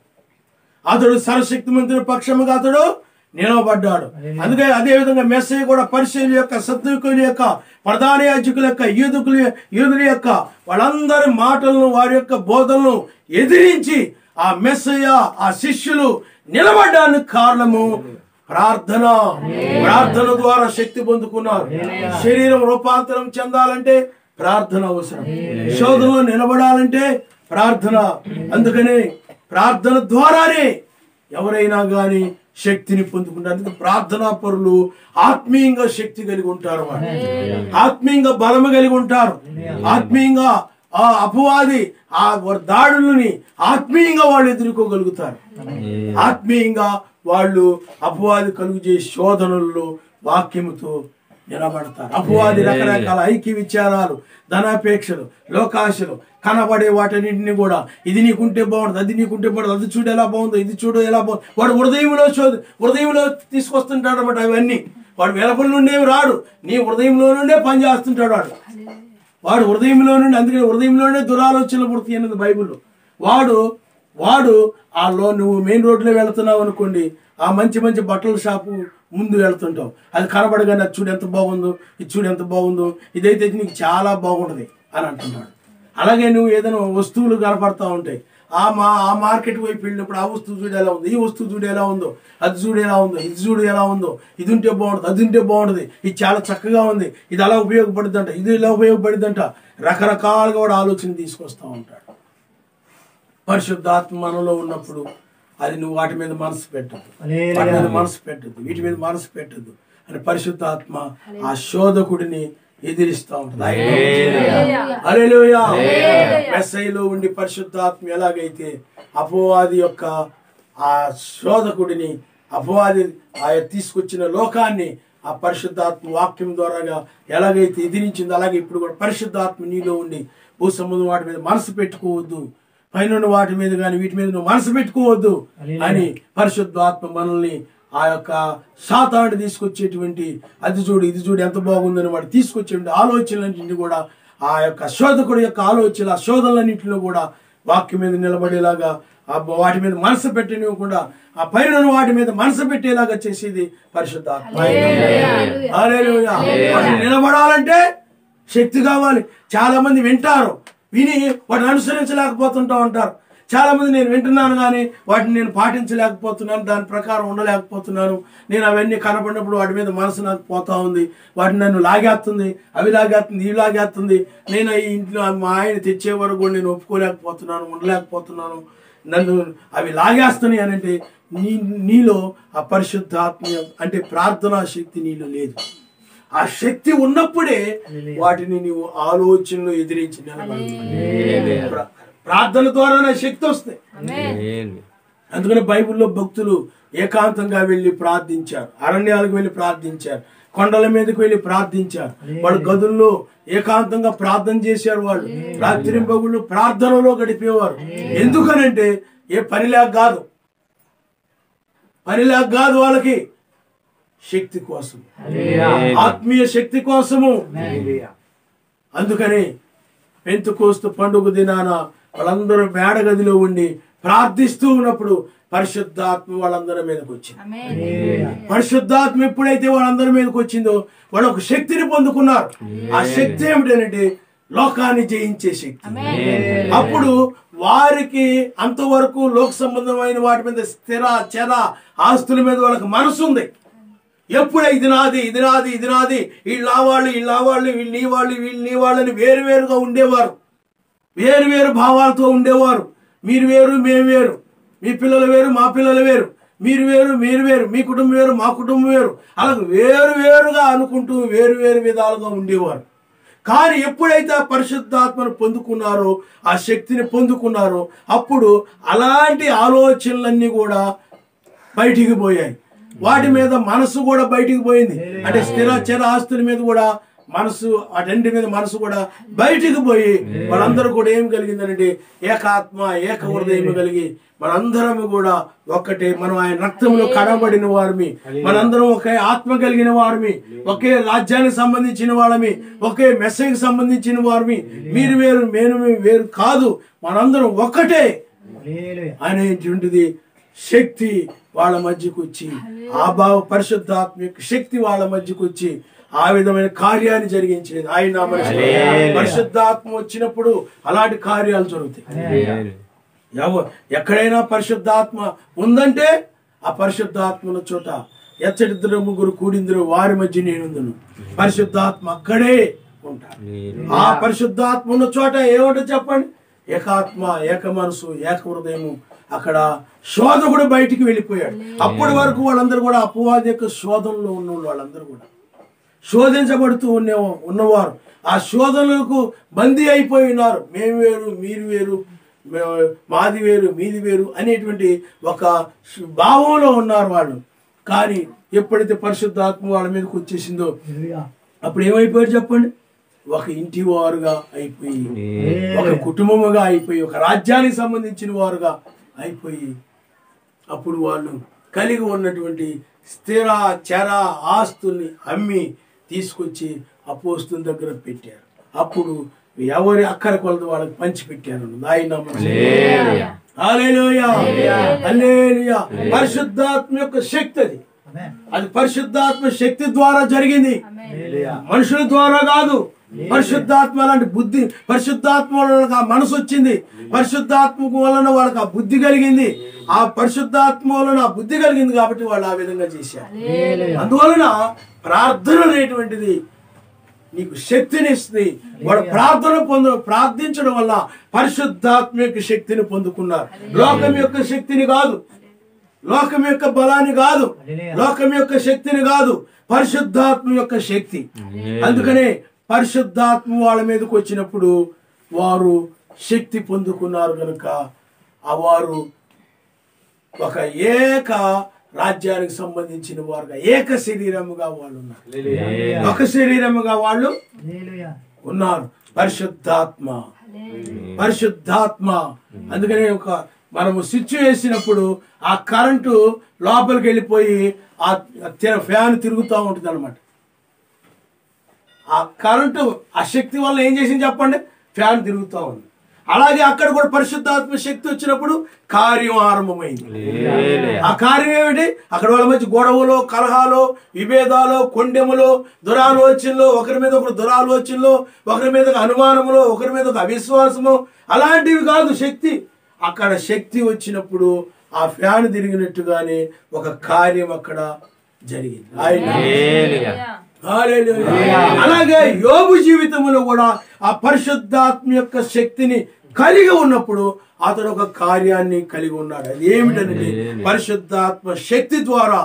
అతడు సర్వశక్తిమంతుని పక్షముగా అతడు నిలవబడ్డాడు. అందుకే అదే విధంగా మెస్సయ్య కూడా పరిసయ్యుల యొక్క, సద్దూకయుల యొక్క, ప్రధాన యాజకుల యొక్క, యూదుల యొక్క వాళ్ళందరి మాటలను, వారి యొక్క బోధనలను ఎదిరించి ఆ మెస్సయ్య, ఆ శిష్యులు నిలబడ్డానికి కారణము ప్రార్థన. ప్రార్థన ద్వారా శక్తి పొందుకున్నారు. శరీరం రూపాంతరం చెందాలంటే ప్రార్థన అవసరం. శోధనలో నిలబడాలంటే ప్రార్థన. అందుకనే ప్రార్థన ద్వారానే ఎవరైనా గాని శక్తిని పొందుకుంటారు. అందుకే ప్రార్థనా పరులు ఆత్మీయంగా శక్తి కలిగి ఉంటారు, వారు ఆత్మీయంగా బలము కలిగి ఉంటారు, ఆత్మీయంగా ఆ అపవాది ఆ దాడులని ఆత్మీయంగా వాళ్ళు ఎదుర్కోగలుగుతారు. ఆత్మీయంగా వాళ్ళు అపవాది కలుగు చేసే శోధనల్లో వాక్యముతో నిలబడతారు. అపవాది రకరకాల ఐక్య విచారాలు, ధనాపేక్షలు, లోకాశలు, కనబడే వాటన్నింటినీ కూడా ఇది నీకుంటే బాగుంటుంది, అది నీకుంటే బాగుంటుంది, అది చూడు ఎలా బాగుందో, ఇది చూడు ఎలా బాగుంది, వాడు హృదయంలో తీసుకొస్తుంటాడు అన్నమాట. అవన్నీ వాడు వెలుపల నుండి ఏమి రాడు, నీ హృదయంలో నుండే పని చేస్తుంటాడు వాడు హృదయంలో నుండి. అందుకని హృదయంలోనే దురాలోచనలు పుడుతాయి అన్నది బైబిల్లో. వాడు నువ్వు మెయిన్ రోడ్లో వెళుతున్నావు అనుకోండి, ఆ మంచి మంచి బట్టల షాపు ముందు వెళ్తుంటావు, అది కనబడగానే అది చూడు ఎంత బాగుందో, ఇది చూడు ఎంత బాగుందో, ఇదైతే నీకు చాలా బాగుంటుంది అని అంటున్నాడు. అలాగే నువ్వు ఏదైనా వస్తువులు కనపడతా ఉంటాయి, ఆ మార్కెట్ వైపు వెళ్ళినప్పుడు ఆ వస్తువు చూడు ఎలా ఉందో, ఈ వస్తువు చూడు ఎలా ఉందో, అది చూడు ఎలా ఉందో, ఇది చూడు ఎలా ఉందో, ఇది ఉంటే బాగుంటుంది, అది ఉంటే బాగుంటుంది, ఇది చాలా చక్కగా ఉంది, ఇది అలా ఉపయోగపడుతుందంట, ఇది ఇలా ఉపయోగపడుతుందంట, రకరకాలుగా వాడు ఆలోచన తీసుకొస్తూ ఉంటాడు. పరిశుద్ధాత్మ మనలో ఉన్నప్పుడు అది నువ్వు వాటి మీద మనసు పెట్టద్దు, వాటి మీద మనసు పెట్టద్దు, వీటి మీద మనసు పెట్టద్దు అని పరిశుద్ధాత్మ ఆ శోధకుడిని ఎదిరిస్తూ ఉంటుంది. హల్లెలూయా. మెస్సయ్యలో ఉండి పరిశుద్ధాత్మ ఎలాగైతే అపవాది యొక్క ఆ శోధకుడిని, అపవాది తీసుకొచ్చిన లోకాన్ని ఆ పరిశుద్ధాత్మ వాక్యం ద్వారాగా ఎలాగైతే ఎదిరించిందో, అలాగే ఇప్పుడు కూడా పరిశుద్ధాత్మ నీలో ఉండి భూసముద్రం వాటి మీద మనసు పెట్టుకోవద్దు, పైన వాటి మీద కానీ వీటి మీద నువ్వు మనసు పెట్టుకోవద్దు అని పరిశుద్ధాత్మ మనల్ని ఆ యొక్క సాతాను తీసుకొచ్చేటువంటి అది చూడు ఇది చూడు ఎంత బాగుందని వాడు తీసుకొచ్చేటువంటి ఆలోచనలన్నింటినీ కూడా ఆ యొక్క శోధకుడి యొక్క ఆలోచన, ఆ శోధనలన్నింటిలో కూడా వాక్యం మీద నిలబడేలాగా, వాటి మీద మనసు పెట్టనివ్వకుండా ఆ పైన వాటి మీద మనసు పెట్టేలాగా చేసేది పరిశుద్ధాత్మ. హల్లెలూయా. నిలబడాలంటే శక్తి కావాలి. చాలా మంది వింటారు, విని వాటిని అనుసరించలేకపోతుంటా ఉంటారు. చాలా మంది నేను వింటున్నాను కానీ వాటిని నేను పాటించలేకపోతున్నాను, దాని ప్రకారం ఉండలేకపోతున్నాను, నేను అవన్నీ కనపడినప్పుడు వాటి మీద మనసు నాకు పోతా ఉంది, వాటిని నన్ను లాగేస్తుంది, అవి లాగేస్తుంది, ఇవి లాగేస్తుంది, నేను ఈ ఇంట్లో మా ఆయన తెచ్చే వరకు కూడా నేను ఒప్పుకోలేకపోతున్నాను, ఉండలేకపోతున్నాను, నన్ను అవి లాగేస్తున్నాయి అని అంటే నీలో ఆ పరిశుద్ధాత్మ అంటే ప్రార్థనా శక్తి నీలో లేదు. ఆ శక్తి ఉన్నప్పుడే వాటిని నీవు ఆలోచనలు ఎదిరించి నిలబడాలి. ప్రార్థన ద్వారా శక్తి వస్తాయి. అందుకని బైబిల్లో భక్తులు ఏకాంతంగా వెళ్ళి ప్రార్థించారు, అరణ్యాలకు వెళ్ళి ప్రార్థించారు, కొండల మీదకి వెళ్ళి ప్రార్థించారు, వాళ్ళు గదుల్లో ఏకాంతంగా ప్రార్థన చేశారు. వాళ్ళు రాత్రింబగుళ్ళు ప్రార్థనలో గడిపేవారు. ఎందుకనంటే ఏ పనిలాగా కాదు వాళ్ళకి శక్తి కోసం, ఆత్మీయ శక్తి కోసము. అందుకని పెంతెకోస్తు పండుగ దినాన వాళ్ళందరూ మేడగదిలో ఉండి ప్రార్థిస్తూ ఉన్నప్పుడు పరిశుద్ధాత్మ వాళ్ళందరి మీదకి వచ్చింది. పరిశుద్ధాత్మ ఎప్పుడైతే వాళ్ళందరి మీదకి వచ్చిందో వాళ్ళు ఒక శక్తిని పొందుకున్నారు. ఆ శక్తి ఏమిటంటే లోకాన్ని జయించే శక్తి. అప్పుడు వారికి అంతవరకు లోక సంబంధమైన వాటి మీద స్థిర చర ఆస్తుల మీద వాళ్ళకి మనసు ఉంది. ఎప్పుడే ఇది నాది, ఇది నాది, ఇది నాది, వీళ్ళు నా వాళ్ళు, వీళ్ళు నా వాళ్ళు, వీళ్ళు నీ వాళ్ళు, వీళ్ళు నీ వాళ్ళని వేరువేరుగా ఉండేవారు, వేరువేరు భావాలతో ఉండేవారు. మీరు వేరు, మేము వేరు, మీ పిల్లలు వేరు, మా పిల్లలు వేరు, మీరు వేరు, మీరు వేరు, మీ కుటుంబం వేరు, మా కుటుంబం వేరు, అలా వేరువేరుగా అనుకుంటూ వేరువేరు విధాలుగా ఉండేవారు. కానీ ఎప్పుడైతే ఆ పరిశుద్ధాత్మను పొందుకున్నారో, ఆ శక్తిని పొందుకున్నారో, అప్పుడు అలాంటి ఆలోచనలన్నీ కూడా బయటికి పోయాయి. వాటి మీద మనసు కూడా బయటికి పోయింది. అంటే స్థిర చర ఆస్తుల మీద కూడా మనసు, వాటి మీద మనసు కూడా బయటికి పోయి వాళ్ళందరూ కూడా ఏం కలిగిందంటే ఏకాత్మ ఏక హృదయం కలిగి మనందరము కూడా ఒక్కటే, మనం ఆయన రక్తంలో కడబడిన వారిమి, మనందరం ఒకే ఆత్మ కలిగిన వారిమి, ఒకే రాజ్యానికి సంబంధించిన వాళ్ళమి, ఒకే మెస్సకి సంబంధించిన వారిమి, మీరు వేరు నేను వేరు కాదు, మనందరం ఒక్కటే అనేటువంటిది శక్తి వాళ్ళ మధ్యకు వచ్చి, ఆ భావ పరిశుద్ధాత్మ యొక్క శక్తి వాళ్ళ మధ్యకు వచ్చి ఆ విధమైన కార్యాన్ని జరిగించేది ఆయన. పరిశుద్ధాత్మ వచ్చినప్పుడు అలాంటి కార్యాలు జరుగుతాయి. ఎక్కడైనా పరిశుద్ధాత్మ ఉందంటే ఆ పరిశుద్ధాత్మ ఉన్న చోట ఎచ్చడిద్దరు ముగ్గురు కూడిందరు వారి మధ్య నేనుందును. పరిశుద్ధాత్మ అక్కడే ఉంటాడు. ఆ పరిశుద్ధాత్మ ఉన్న చోట ఏమంటో చెప్పండి, ఏకాత్మ, ఏక మనసు, ఏక హృదయము. అక్కడ శోధకుడు బయటికి వెళ్ళిపోయాడు. అప్పటి వరకు వాళ్ళందరూ కూడా అపవాది యొక్క శోధనలో ఉన్న వాళ్ళందరూ కూడా శోధించబడుతూ ఉన్నవారు ఆ శోధనలకు బందీ అయిపోయి ఉన్నారు. మేము వేరు, మీరు వేరు, మాది వేరు, మీది వేరు అనేటువంటి ఒక భావంలో ఉన్నారు వాళ్ళు. కానీ ఎప్పుడైతే పరిశుద్ధాత్మ వాళ్ళ మీదకి వచ్చేసిందో అప్పుడు ఏమైపోయారు చెప్పండి? ఒక ఇంటి వారుగా అయిపోయి, ఒక కుటుంబముగా అయిపోయి, ఒక రాజ్యానికి సంబంధించిన వారుగా అయిపోయి, అప్పుడు వాళ్ళు కలిగి ఉన్నటువంటి స్థిర చర ఆస్తుల్ని అమ్మి తీసుకొచ్చి అపోస్తుల దగ్గర పెట్టారు. అప్పుడు ఎవరి అక్కర కొలది వాళ్ళకి పంచి పెట్టారు. పరిశుద్ధాత్మ యొక్క శక్తి అది పరిశుద్ధాత్మ శక్తి ద్వారా జరిగింది, మనుషుల ద్వారా కాదు. పరిశుద్ధాత్మ లాంటి బుద్ధి, పరిశుద్ధాత్మ వలన ఆ మనసు వచ్చింది, పరిశుద్ధాత్మ వలన వాళ్ళకి ఆ బుద్ధి కలిగింది. ఆ పరిశుద్ధాత్మ వలన ఆ బుద్ధి కలిగింది కాబట్టి వాళ్ళు ఆ విధంగా చేశారు. అందువలన ప్రార్థన అనేటువంటిది నీకు శక్తిని ఇస్తుంది. వాడు ప్రార్థించడం వల్ల పరిశుద్ధాత్మ యొక్క శక్తిని పొందుకున్నారు. లోకం యొక్క శక్తిని కాదు, లోకం యొక్క బలాన్ని కాదు, లోకం యొక్క శక్తిని కాదు, పరిశుద్ధాత్మ యొక్క శక్తి. అందుకనే పరిశుద్ధాత్మ వాళ్ళ మీదకి వచ్చినప్పుడు వారు శక్తి పొందుకున్నారు కనుక వారు ఒక ఏక రాజ్యానికి సంబంధించిన వారుగా ఏక శరీరముగా వాళ్ళు ఉన్నారు. ఒక శరీరముగా వాళ్ళు ఉన్నారు. పరిశుద్ధాత్మ, పరిశుద్ధాత్మ. అందుకనే ఒక మనము స్విచ్ వేసినప్పుడు ఆ కరెంటు లోపలికి వెళ్ళిపోయి ఆ ఫ్యాన్ తిరుగుతూ ఉంటుంది అనమాట. ఆ కరెంటు ఆ శక్తి వల్ల ఏం చేసింది చెప్పండి? ఫ్యాన్ తిరుగుతూ ఉంది. అలాగే అక్కడ కూడా పరిశుద్ధాత్మ శక్తి వచ్చినప్పుడు కార్యం ఆరంభమైంది. ఆ కార్యం ఏమిటి? అక్కడ వాళ్ళ మధ్య గొడవలు, కలహాలు, విభేదాలు, కొండెములు, దురాలోచనలు, ఒకరి మీద ఒకరు దురాలోచనలు, ఒకరి మీద అనుమానములు, ఒకరి మీద ఒక అవిశ్వాసము, అలాంటివి కాదు శక్తి. అక్కడ శక్తి వచ్చినప్పుడు ఆ ఫ్యాన్ తిరిగినట్టుగానే ఒక కార్యం అక్కడ జరిగింది. అలాగే యోబు జీవితంలో కూడా ఆ పరిశుద్ధాత్మ యొక్క శక్తిని కలిగి ఉన్నప్పుడు అతడు ఒక కార్యాన్ని కలిగి ఉన్నాడు. అది ఏమిటంటే పరిశుద్ధాత్మ శక్తి ద్వారా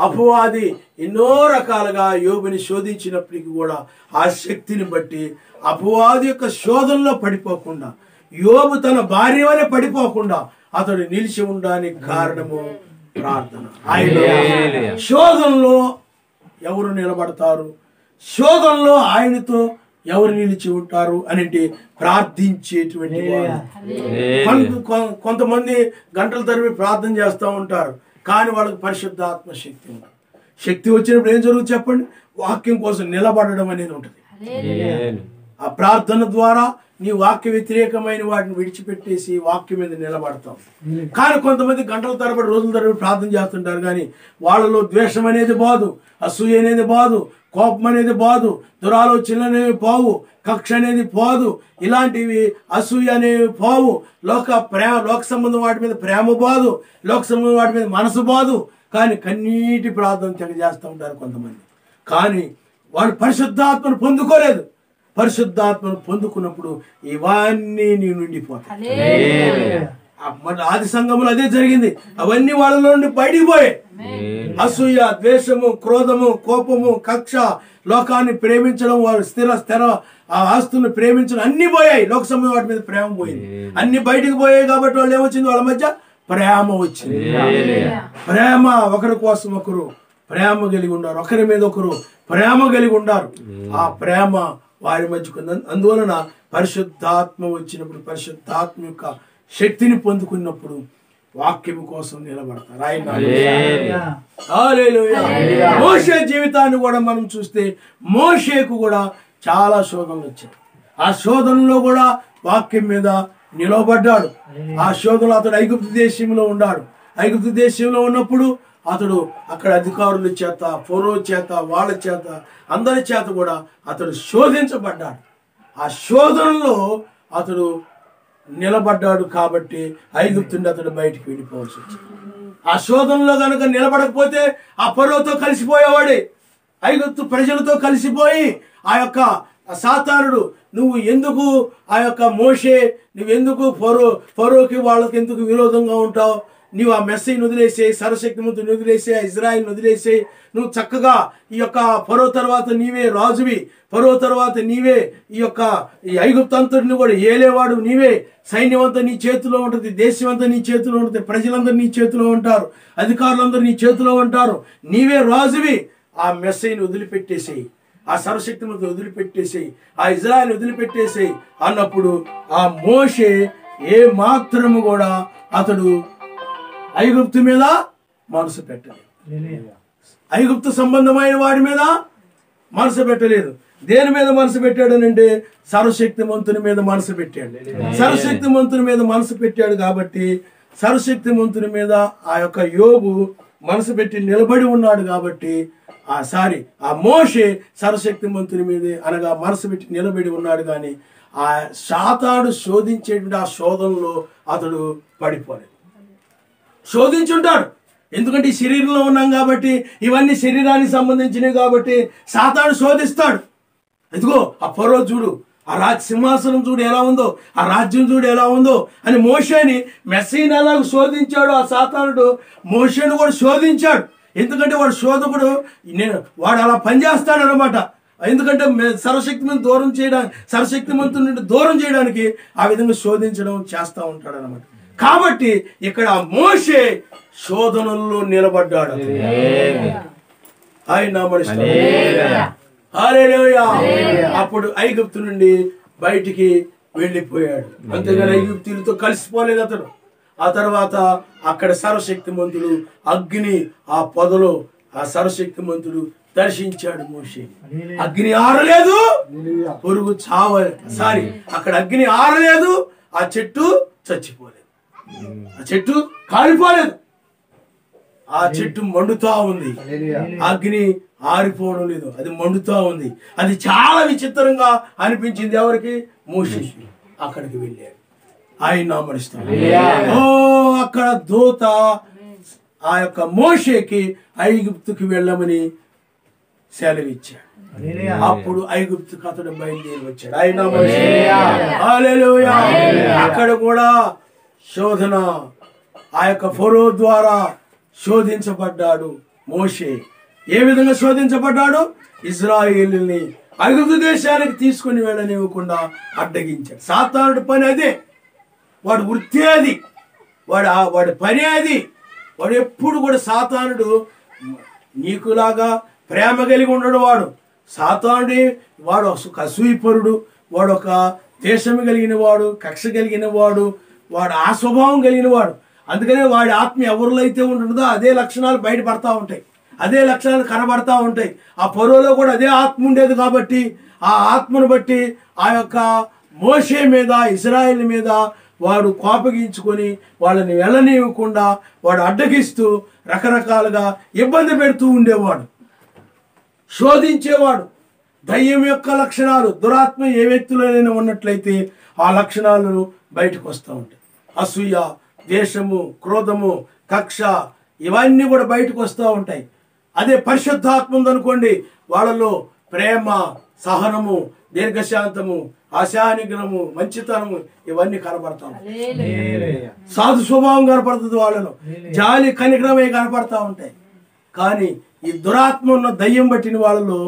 అపవాది ఎన్నో రకాలుగా యోబుని శోధించినప్పటికీ కూడా ఆ శక్తిని బట్టి అపవాది యొక్క శోధనలో పడిపోకుండా, యోబు తన భార్య వలె పడిపోకుండా అతడు నిలిచి ఉండడానికి కారణము ప్రార్థన. ఆయన శోధనలో ఎవరు నిలబడతారు, శోధనలో ఆయనతో ఎవరు నిలిచి ఉంటారు అంటే ప్రార్థించేటువంటి వారు. కొంతమంది గంటల తరబడి ప్రార్థన చేస్తూ ఉంటారు, కానీ వాళ్ళకి పరిశుద్ధాత్మ శక్తి ఉంటుంది. శక్తి వచ్చినప్పుడు ఏం జరుగుతుంది చెప్పండి? వాక్యం కోసం నిలబడడం అనేది ఉంటుంది. ఆ ప్రార్థన ద్వారా నీ వాక్య వ్యతిరేకమైన వాటిని విడిచిపెట్టేసి వాక్యం మీద నిలబడతాం. కానీ కొంతమంది గంటల తరబడి, రోజుల తరబడి ప్రార్థన చేస్తుంటారు, కానీ వాళ్ళలో ద్వేషం అనేది బాదు, అసూయ అనేది బాదు, కోపం అనేది బాదు, దురాలోచనలు అనేవి పోవు, కక్ష అనేది పోదు, ఇలాంటివి అసూయ అనేవి పోవు, లోక సంబంధం వాటి మీద ప్రేమ బాదు, లోక సంబంధం వాటి మీద మనసు బాదు. కానీ కన్నీటి ప్రార్థన తెగ చేస్తూ ఉంటారు కొంతమంది. కానీ వాళ్ళు పరిశుద్ధాత్మను పొందుకోలేదు. పరిశుద్ధాత్మను పొందుకున్నప్పుడు ఇవన్నీ నీ నుండి పోతాయి. ఆది సంఘములో అదే జరిగింది. అవన్నీ వాళ్ళలో నుండి బయటికి పోయాయి. అసూయ, ద్వేషము, క్రోధము, కోపము, కక్ష, లోకాన్ని ప్రేమించడం, వారు స్థిర ఆస్తులను ప్రేమించడం అన్ని పోయాయి. లోక సంబంధం వాటి మీద ప్రేమ పోయింది. అన్ని బయటికి పోయాయి కాబట్టి వాళ్ళు ఏమొచ్చింది? వాళ్ళ మధ్య ప్రేమ వచ్చింది. ప్రేమ, ఒకరి కోసం ఒకరు ప్రేమ కలిగి ఉన్నారు, ఒకరి మీద ఒకరు ప్రేమ కలిగి ఉన్నారు. ఆ ప్రేమ వారి మధ్యకు. అందువలన పరిశుద్ధాత్మ వచ్చినప్పుడు, పరిశుద్ధాత్మ యొక్క శక్తిని పొందుకున్నప్పుడు వాక్యం కోసం నిలబడతారు. మోషే జీవితాన్ని కూడా మనం చూస్తే మోషేకు కూడా చాలా శోధనలు వచ్చాయి. ఆ శోధనలో కూడా వాక్యం మీద నిలబడ్డాడు. ఆ శోధనలో అతడు ఐగుప్తు దేశంలో ఉన్నాడు. ఐగుప్తు దేశంలో ఉన్నప్పుడు అతడు అక్కడ అధికారుల చేత, ఫరో చేత, వాళ్ళ చేత, అందరి చేత కూడా అతడు శోధించబడ్డాడు. ఆ శోధనలో అతడు నిలబడ్డాడు కాబట్టి ఐగుప్తు అతడు బయటికి వెళ్ళిపోవాల్సి వచ్చింది. ఆ శోధనలో కనుక నిలబడకపోతే ఆ ఫరోతో కలిసిపోయేవాడే. ఐగుప్తు ప్రజలతో కలిసిపోయి ఆ యొక్క సాతానుడు, నువ్వు ఎందుకు ఆ యొక్క మోషే, నువ్వెందుకు ఫరోకి వాళ్ళకి ఎందుకు విరోధంగా ఉంటావు, నీవు ఆ మెస్సీని వదిలేసేయి, సర్వశక్తిమంతుని వదిలేసేయి, ఇజ్రాయిల్ని వదిలేసేయి. నువ్వు చక్కగా ఈ యొక్క ఫరో తర్వాత నీవే రాజువి, ఫరో తర్వాత నీవే ఈ యొక్క ఈ ఐగుప్తు అంతటిని కూడా ఏలేవాడు నీవే. సైన్యం అంతా నీ చేతిలో ఉంటుంది, దేశం అంతా నీ చేతిలో ఉంటుంది, ప్రజలందరూ నీ చేతిలో ఉంటారు, అధికారులందరూ నీ చేతిలో ఉంటారు, నీవే రాజువి. ఆ మెస్సీని వదిలిపెట్టేసేయి, ఆ సర్వశక్తిమంతుని వదిలిపెట్టేసేయి, ఆ ఇజ్రాయిల్ని వదిలిపెట్టేసేయి అన్నప్పుడు ఆ మోషే ఏ మాత్రము కూడా అతడు ఐగుప్తు మీద మనసు పెట్టలేదు, ఐగుప్తు సంబంధమైన వాడి మీద మనసు పెట్టలేదు. దేని మీద మనసు పెట్టాడనంటే సర్వశక్తిమంతుని మీద మనసు పెట్టాడు. సర్వశక్తిమంతుని మీద మనసు పెట్టాడు కాబట్టి సర్వశక్తిమంతుని మీద ఆ యొక్క యోబు మనసు పెట్టి నిలబడి ఉన్నాడు కాబట్టి ఆ మోషే సర్వశక్తిమంతుని మీదే అనగా మనసు పెట్టి నిలబడి ఉన్నాడు. కానీ ఆ సాతాను శోధించేటువంటి ఆ శోధనలో అతడు పడిపోలేదు. శోధించుంటాడు, ఎందుకంటే ఈ శరీరంలో ఉన్నాం కాబట్టి, ఇవన్నీ శరీరానికి సంబంధించినవి కాబట్టి సాతాను శోధిస్తాడు. ఇదిగో ఆ ఫరో చూడు, ఆ సింహాసనం చూడు ఎలా ఉందో, ఆ రాజ్యం చూడు ఎలా ఉందో అని మోషేని మెస్సీని ఎలా శోధించాడు ఆ సాతానుడు, మోషేను కూడా శోధించాడు. ఎందుకంటే వాడు శోధకుడు, వాడు అలా పనిచేస్తాడు అనమాట. ఎందుకంటే సర్వశక్తిమంతుని దూరం చేయడానికి, సర్వశక్తిమంతుని నుండి దూరం చేయడానికి ఆ విధంగా శోధించడం చేస్తూ ఉంటాడు అనమాట. కాబట్టి ఇక్కడ మోషే శోధనల్లో నిలబడ్డాడు. ఆయన అప్పుడు ఐగుప్తు నుండి బయటికి వెళ్ళిపోయాడు. అంతేగాని ఐగుప్తులతో కలిసిపోలేదు అతడు. ఆ తర్వాత అక్కడ సర్వశక్తిమంతుడు అగ్ని ఆ పొదలో ఆ సర్వశక్తిమంతుడు దర్శించాడు మోషే. అగ్ని ఆరలేదు, పురుగు అక్కడ అగ్ని ఆరలేదు, ఆ చెట్టు చచ్చిపోలేదు, ఆ చెట్టు కాలిపోలేదు, ఆ చెట్టు మండుతా ఉంది, అగ్ని ఆరిపోవడం లేదు, అది మండుతా ఉంది. అది చాలా విచిత్రంగా అనిపించింది ఎవరికి? మోషేకి. అక్కడికి వెళ్ళాడు, ఆయన నామడిస్తాడు. అక్కడ దూత ఆ యొక్క మోషేకి ఐగుప్తుకి వెళ్ళమని సెలవిచ్చాడు. అప్పుడు ఐగుప్తుకి అతడు బయలుదేరి వచ్చాడు. ఆయన అక్కడ కూడా శోధన, ఆ యొక్క ఫరో ద్వారా శోధించబడ్డాడు మోషే. ఏ విధంగా శోధించబడ్డాడు? ఇజ్రాయేలుని ఐగుప్తు దేశానికి తీసుకుని వెళ్ళనివ్వకుండా అడ్డగించాడు. సాతానుడి పని అదే, వాడు వృత్తి అది, వాడి పని అది. వాడు ఎప్పుడు కూడా సాతానుడు నీకులాగా ప్రేమ కలిగి ఉండడు. వాడు సాతానుడి, వాడు ఒక అసూయపరుడు, వాడు ఒక దేశం కలిగిన వాడు, కక్ష కలిగిన వాడు, వాడు ఆ స్వభావం కలిగిన వాడు. అందుకనే వాడి ఆత్మ ఎవరిలో అయితే ఉంటుందో అదే లక్షణాలు బయటపడతా ఉంటాయి, అదే లక్షణాలు కనబడతా ఉంటాయి. ఆ ఫరోలో కూడా అదే ఆత్మ ఉండేది కాబట్టి ఆ ఆత్మను బట్టి ఆ యొక్క మోషే మీద, ఇశ్రాయేలు మీద వాడు కోపగించుకొని వాళ్ళని వెళ్ళనివ్వకుండా వాడు అడ్డగిస్తూ రకరకాలుగా ఇబ్బంది పెడుతూ ఉండేవాడు, శోధించేవాడు. దయ్యం యొక్క లక్షణాలు, దురాత్మ ఏ వ్యక్తిలోనైనా ఉన్నట్లయితే ఆ లక్షణాలు బయటకు వస్తూ ఉంటాయి. అసూయ, ద్వేషము, క్రోధము, కక్ష, ఇవన్నీ కూడా బయటకు వస్తూ ఉంటాయి. అదే పరిశుద్ధాత్మ ఉందనుకోండి, వాళ్ళలో ప్రేమ, సహనము, దీర్ఘశాంతము, ఆశానిగ్రహము, మంచితనము ఇవన్నీ కనపడతాం. సాధు స్వభావం కనపడుతుంది వాళ్ళలో, జాలి కనిగ్రహమే కనపడతా ఉంటాయి. కానీ ఈ దురాత్మ ఉన్న దయ్యం పట్టిన వాళ్ళలో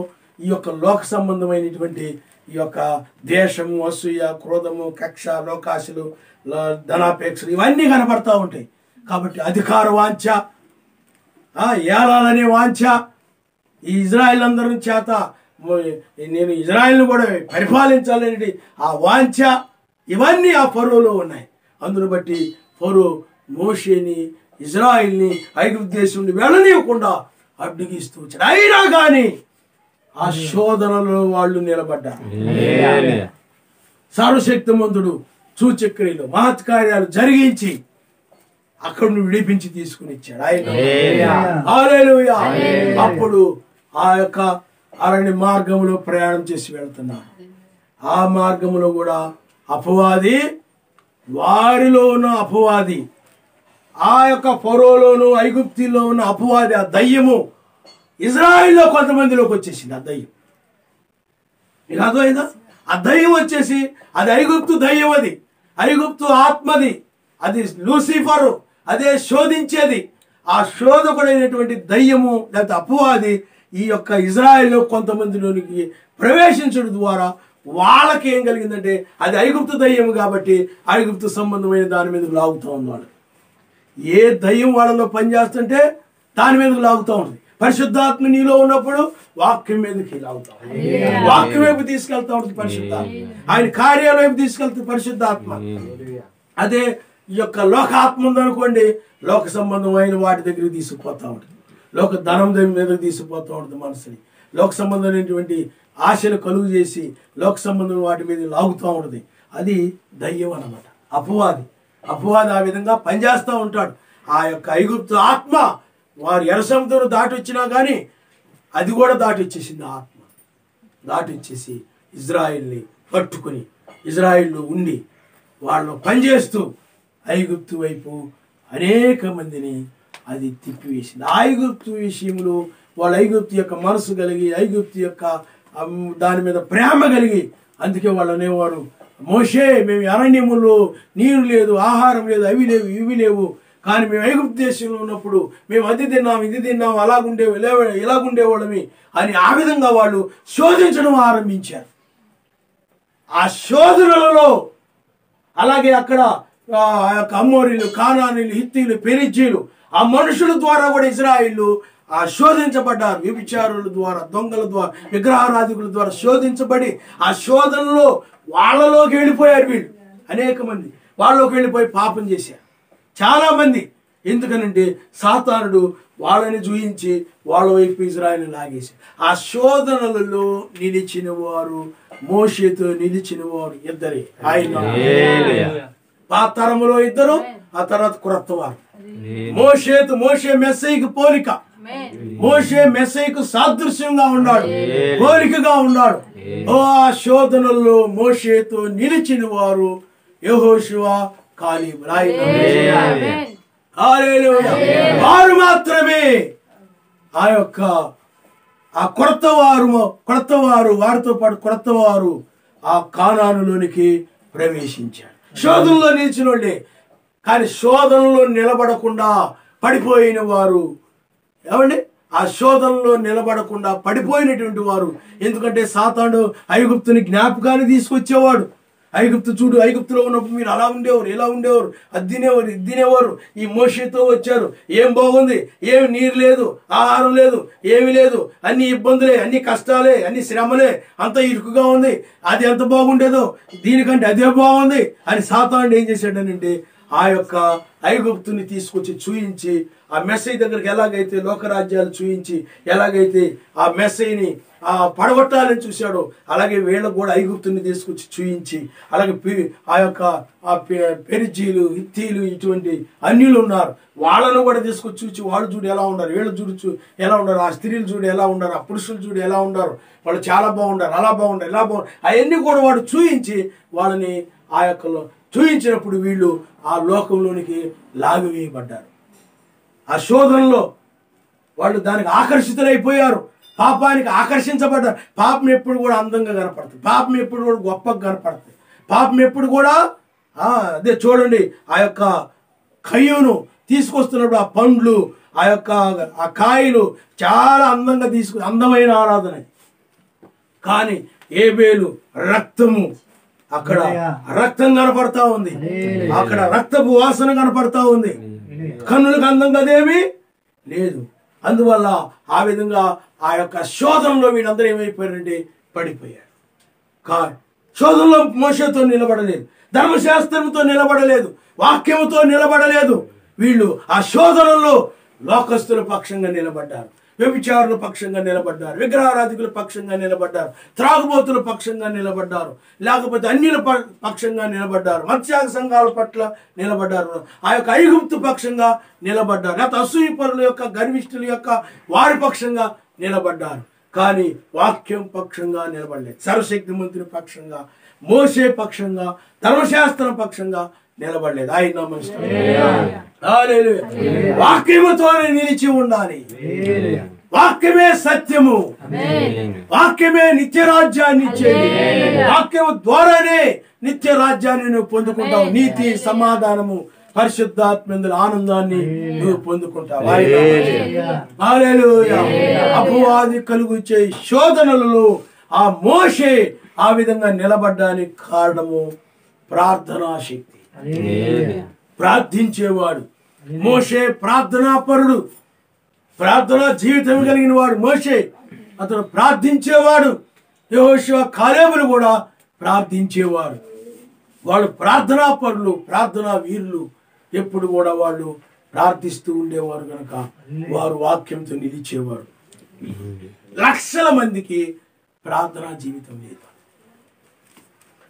ఈ యొక్క లోక సంబంధమైనటువంటి ఈ యొక్క ద్వేషము, అసూయ, క్రోధము, కక్ష, లోకాశలు, ధనాపేక్షలు ఇవన్నీ కనపడతా ఉంటాయి. కాబట్టి అధికార వాంఛ, ఏలాలనే వాంఛ, ఈ ఇజ్రాయెల్ అందరి చేత నేను ఇజ్రాయెల్ను కూడా పరిపాలించాలనేది ఆ వాంఛ, ఇవన్నీ ఆ ఫరోలో ఉన్నాయి. అందును బట్టి ఫరో మోషేని, ఇజ్రాయెల్ని ఐగుప్తు దేశం నుండి వెళ్ళనివ్వకుండా అడ్డుగిస్తూ వచ్చాడు. అయినా కానీ ఆ శోధనలో వాళ్ళు నిలబడ్డారు. సర్వశక్తిమంతుడు సూచక్రియలు, మహత్కార్యాలు జరిగించి అక్కడి నుండి విడిపించి తీసుకుని ఇచ్చాడు ఆయన. హల్లెలూయా. అప్పుడు ఆ యొక్క అరణ్య మార్గంలో ప్రయాణం చేసి వెళ్తున్నారు. ఆ మార్గంలో కూడా అపవాది, వారిలో ఉన్న అపవాది, ఆ యొక్క ఫరోలోను ఐగుప్తిలో ఉన్న అపవాది, ఆ దయ్యము ఇజ్రాయిల్లో కొంతమందిలోకి వచ్చేసింది. ఆ దయ్యం మీకు అర్థమైందా? ఆ దయ్యం వచ్చేసి, అది ఐగుప్తు దయ్యం, అది ఐగుప్తు ఆత్మది, అది లూసిఫరు, అదే శోధించేది. ఆ శోధకుడైనటువంటి దయ్యము లేకపోతే అపవాది ఈ యొక్క ఇజ్రాయెల్లో కొంతమందిలోనికి ప్రవేశించడం ద్వారా వాళ్ళకి ఏం కలిగిందంటే అది ఐగుప్తు దయ్యం కాబట్టి ఐగుప్తు సంబంధమైన దాని మీద లాగుతూ ఉంది. వాళ్ళు ఏ దయ్యం వాళ్ళలో పనిచేస్తుంటే దాని మీదకి లాగుతూ ఉంది. పరిశుద్ధాత్మ నీలో ఉన్నప్పుడు వాక్యం మీదకి లాగుతా ఉంది. వాక్యం వైపు తీసుకెళ్తా ఉంటుంది పరిశుద్ధాత్మ. ఆయన కార్యాల వైపు తీసుకెళ్తుంది పరిశుద్ధాత్మ. అదే ఈ యొక్క లోకాత్మ ఉందనుకోండి, లోక సంబంధమైన వాటి దగ్గరికి తీసుకుపోతూ ఉంటుంది. లోక ధనం మీదకి తీసుకుపోతూ ఉంటుంది మనసుని. లోక సంబంధమైనటువంటి ఆశలు కలుగు చేసి లోక సంబంధం వాటి మీద లాగుతూ ఉంటుంది. అది దయ్యం అన్నమాట, అపవాది. అపవాది ఆ విధంగా పనిచేస్తూ ఉంటాడు. ఆ యొక్క ఐగుప్తు ఆత్మ వారు ఎర్ర సముద్రం దాటి వచ్చినా కానీ అది కూడా దాటి వచ్చేసింది. ఆత్మ దాటి వచ్చేసి ఇజ్రాయిల్ని పట్టుకుని ఇజ్రాయిల్లో ఉండి వాళ్ళు పనిచేస్తూ ఐగుప్తు వైపు అనేక మందిని అది తిప్పివేసింది. ఐగుప్తు విషయంలో వాళ్ళు ఐగుప్తు యొక్క మనసు కలిగి ఐగుప్తు యొక్క దాని మీద ప్రేమ కలిగి అందుకే వాళ్ళు అనేవారు, మోషే మేము అరణ్యములో నీరు లేదు, ఆహారం లేదు, అవి లేవు ఇవి లేవు, కానీ మేము ఐగుప్తు దేశంలో ఉన్నప్పుడు మేము అది తిన్నాం ఇది తిన్నాం ఇలాగుండేవాళ్ళమి అని ఆ విధంగా వాళ్ళు శోధించడం ఆరంభించారు. ఆ శోధనలలో అలాగే అక్కడ ఆ యొక్క అమ్మోరీలు, కానానీలు, హిత్తీలు, పెరిజ్జీలు ఆ మనుషుల ద్వారా కూడా ఇజ్రాయిలు ఆ శోధించబడ్డారు. వ్యభిచారుల ద్వారా, దొంగల ద్వారా, విగ్రహారాధికుల ద్వారా శోధించబడి ఆ శోధనలో వాళ్ళలోకి వెళ్ళిపోయారు. వీళ్ళు అనేక మంది వాళ్ళలోకి వెళ్ళిపోయి పాపం చేశారు చాలా మంది. ఎందుకనంటే సాతానుడు వాళ్ళని చూయించి వాళ్ళ వైపు ఇజ్రాయిల్ని లాగేశారు. ఆ శోధనలలో నిలిచిన వారు, మోషేతో నిలిచిన వారు ఇద్దరే. ఆయన ఆ తరములో ఇద్దరు, ఆ తర్వాత క్రొత్త వారు. మోషే మెస్సీకి పోలిక, మోషే మెస్సీకు సాదృశ్యంగా ఉన్నాడు, పోలికగా ఉన్నాడు. ఆ శోధనల్లో మోషేతో నిలిచిన వారు యెహోషువ, కాలేబు. వారు మాత్రమే ఆ యొక్క ఆ కొత్త వారు వారితో పాటు కొత్త వారు ఆ కానానులోనికి ప్రవేశించారు. శోధనలో నిలిచిన వాళ్ళే, కానీ శోధనలో నిలబడకుండా పడిపోయిన వారు ఏమండి, ఆ శోధనలో నిలబడకుండా పడిపోయినటువంటి వారు. ఎందుకంటే సాతాను ఐగుప్తుని జ్ఞాపకాన్ని తీసుకొచ్చేవాడు. ఐగుప్తులో ఉన్నప్పుడు మీరు అలా ఉండేవారు, ఇలా ఉండేవారు, అది తినేవారు, ఇది తినేవారు. ఈ మోషేతో వచ్చారు, ఏం బాగుంది, ఏమి నీరు లేదు, ఆహారం లేదు, ఏమి లేదు, అన్ని ఇబ్బందులే, అన్ని కష్టాలే, అన్ని శ్రమలే, అంత ఇరుకుగా ఉంది, అది ఎంత బాగుండేదో దీనికంటే అదే బాగుంది అని సాతానుడు ఏం చేశాడనంటే ఆ యొక్క ఐగుప్తుని తీసుకొచ్చి చూయించి ఆ మెస్సీ దగ్గరికి ఎలాగైతే లోకరాజ్యాలు చూయించి ఎలాగైతే ఆ మెస్సీని పడగొట్టాలని చూశాడో అలాగే వీళ్ళకు కూడా ఐగుప్తుని తీసుకొచ్చి చూయించి అలాగే ఆ యొక్క పెరిజీలు, హిత్తీలు ఇటువంటి అన్యులు ఉన్నారు, వాళ్ళను కూడా తీసుకొచ్చి చూచి వాళ్ళు చూడు ఎలా ఉన్నారు, వీళ్ళు చూడు ఎలా ఉన్నారు, ఆ స్త్రీలు చూడు ఎలా ఉన్నారు, ఆ పురుషులు చూడు ఎలా ఉన్నారు, వాళ్ళు చాలా బాగుంటారు, అలా బాగుంటారు, ఇలా బాగుంటారు, అవన్నీ కూడా వాడు చూయించి వాళ్ళని ఆ యొక్క చూయించినప్పుడు వీళ్ళు ఆ లోకంలోనికి లాగివేయబడ్డారు. ఆ శోధనలో వాళ్ళు దానికి ఆకర్షితులైపోయారు, పాపానికి ఆకర్షించబడ్డారు. పాపం ఎప్పుడు కూడా అందంగా కనపడుతుంది, పాపం ఎప్పుడు కూడా గొప్పగా కనపడుతుంది, పాపం ఎప్పుడు కూడా అదే చూడండి ఆ యొక్క కయ్యూను తీసుకొస్తున్నప్పుడు ఆ పండ్లు ఆ కాయలు చాలా అందంగా అందమైన ఆరాధన. కానీ ఏబేలు రక్తము, అక్కడ రక్తం కనపడతా ఉంది, అక్కడ రక్తపు వాసన కనపడతా ఉంది, కన్నులకు అందంగా అదేమీ లేదు. అందువల్ల ఆ విధంగా ఆ యొక్క శోధనలో వీళ్ళందరూ ఏమైపోయారంటే పడిపోయారు. శోధనలో మోషేతో నిలబడలేదు, ధర్మశాస్త్రంతో నిలబడలేదు, వాక్యముతో నిలబడలేదు. వీళ్ళు ఆ శోధనలో లోకస్తుల పక్షంగా నిలబడ్డారు, వ్యభిచారుల పక్షంగా నిలబడ్డారు, విగ్రహారాధికుల పక్షంగా నిలబడ్డారు, త్రాగుబోతుల పక్షంగా నిలబడ్డారు, లేకపోతే అన్యుల పక్షంగా నిలబడ్డారు, మత్స్యాగ సంఘాల పట్ల నిలబడ్డారు, ఆ యొక్క ఐగుప్తు పక్షంగా నిలబడ్డారు, లేకపోతే అసూయపరుల యొక్క గర్విష్ఠుల యొక్క వారి పక్షంగా నిలబడ్డారు. కానీ వాక్యం పక్షంగా నిలబడలేదు. సర్వశక్తి మంత్రి పక్షంగా, మోషే పక్షంగా, ధర్మశాస్త్రం పక్షంగా నిలబడలేదు. ఆయన వాక్యముతోనే నిలిచి ఉండాలి. వాక్యమే సత్యము, వాక్యమే నిత్య రాజ్యాన్ని ఇచ్చేది. వాక్యము ద్వారానే నిత్య రాజ్యాన్ని నువ్వు పొందుకుంటావు. నీతి, సమాధానము, పరిశుద్ధాత్మ ఆనందాన్ని నువ్వు పొందుకుంటావు. హల్లెలూయా. అపవాది కలుగుచే శోధనలలో ఆ మోషే ఆ విధంగా నిలబడ్డానికి కారణము ప్రార్థనా శక్తి. ప్రార్థించేవాడు మోషే, ప్రార్థనాపరుడు, ప్రార్థనా జీవితం కలిగిన వాడు మోషే. అతను ప్రార్థించేవాడు. యెహోషువ, కాలేబులు కూడా ప్రార్థించేవారు. వాళ్ళు ప్రార్థనాపరులు, ప్రార్థనా వీరులు. ఎప్పుడు కూడా వాళ్ళు ప్రార్థిస్తూ ఉండేవారు కనుక వారు వాక్యంతో నిలిచేవారు. లక్షల మందికి ప్రార్థనా జీవితం లేదు.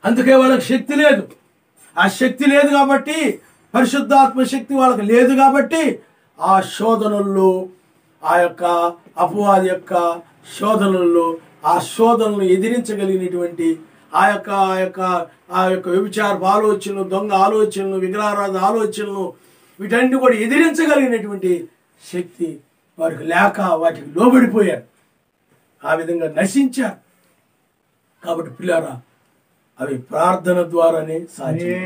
అందుకే వాళ్ళకి శక్తి లేదు. ఆ శక్తి లేదు కాబట్టి, పరిశుద్ధాత్మ శక్తి వాళ్ళకి లేదు కాబట్టి ఆ శోధనల్లో, ఆ యొక్క అపవాది యొక్క శోధనల్లో, ఆ శోధనలు ఎదిరించగలిగినటువంటి ఆ యొక్క వ్యభిచారపు ఆలోచనలు, దొంగ ఆలోచనలు, విగ్రహారాధ ఆలోచనలు, వీటన్ని కూడా ఎదిరించగలిగినటువంటి శక్తి వారికి లేక వాటికి లోబడిపోయారు. ఆ విధంగా నశించారు. కాబట్టి పిల్లారా, అవి ప్రార్థన ద్వారానే సాధ్యం.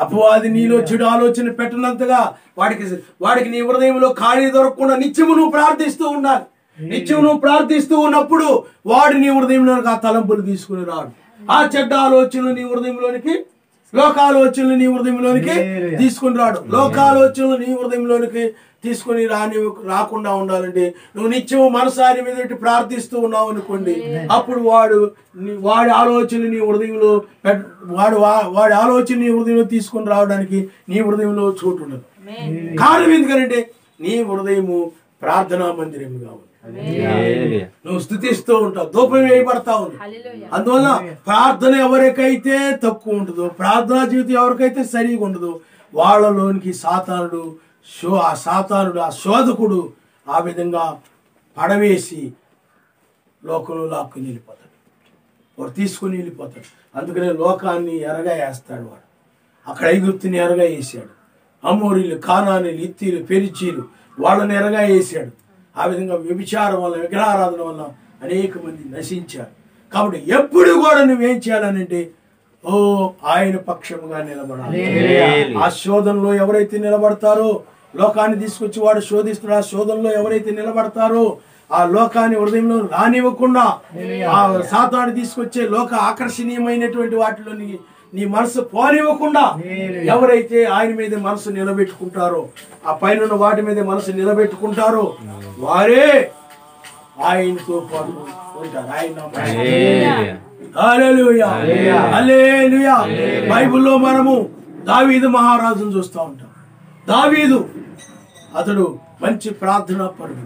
అపవాది నీలో చెడు ఆలోచన పెట్టినంతగా వాడికి నీ హృదయంలో ఖాళీ దొరకకుండా నిత్యము నువ్వు ప్రార్థిస్తూ ఉండాలి. నిత్యం నువ్వు ప్రార్థిస్తూ ఉన్నప్పుడు వాడు నీ హృదయంలోనికి ఆ తలంపులు తీసుకుని రాడు. ఆ చెడ్డ ఆలోచనలు నీ హృదయంలోనికి, లోకాలోచనలు నీ హృదయంలోనికి తీసుకుని రాడు. లోకాలోచనలు నీ హృదయంలోనికి తీసుకుని రాకుండా ఉండాలంటే నువ్వు నిత్యం మనసారి మీద ప్రార్థిస్తూ ఉన్నావు అనుకోండి. అప్పుడు వాడి ఆలోచనలు నీ హృదయంలో వాడి ఆలోచన నీ హృదయంలో తీసుకుని రావడానికి నీ హృదయంలో చోటు ఉండదు. కారణం ఎందుకంటే నీ హృదయము ప్రార్థనా మందిరం కావాలి. నువ్వు స్తుతిస్తూ ఉంటావు, ధూపం వేయబడతా ఉంది. అందువల్ల ప్రార్థన ఎవరికైతే తక్కువ ఉంటుందో, ప్రార్థనా జీవితం ఎవరికైతే సరిగా ఉండదో, వాళ్ళలోనికి సాతానుడు, ఆ శోధకుడు ఆ విధంగా పడవేసి లోకంలో లాక్కుని వెళ్ళిపోతాడు. వాడు తీసుకుని వెళ్ళిపోతాడు. అందుకనే లోకాన్ని ఎరగా వేస్తాడు వాడు. అక్కడ ఐగుప్తుని ఎరగా వేసాడు. అమోరీలు, కానానీలు, ఇత్తీలు, పెరిచీలు వాళ్ళని ఎరగా వేసాడు. ఆ విధంగా వ్యభిచారం వల్ల, విగ్రహారాధన వల్ల అనేక మంది నశించారు. కాబట్టి ఎప్పుడు కూడా నువ్వేం చేయాలనంటే ఆయన పక్షముగా నిలబడాలి. ఆ శోధనలో ఎవరైతే నిలబడతారో, లోకాన్ని తీసుకొచ్చి వాడు శోధిస్తున్న ఆ శోధనలో ఎవరైతే నిలబడతారో, ఆ లోకాన్ని హృదయంలో రానివ్వకుండా, ఆ సాతాను తీసుకొచ్చే లోక ఆకర్షణీయమైనటువంటి వాటిలో నీ మనసు పోనివ్వకుండా ఎవరైతే ఆయన మీద మనసు నిలబెట్టుకుంటారో, ఆ పైన వాటి మీద మనసు నిలబెట్టుకుంటారో వారే ఆయనతో పాటు ఉంటారు. హల్లెలూయా, హల్లెలూయా. బైబిల్లో మనము దావీదు మహారాజును చూస్తూ ఉంటాం. దావీదు అతడు మంచి ప్రార్థనా పరుడు,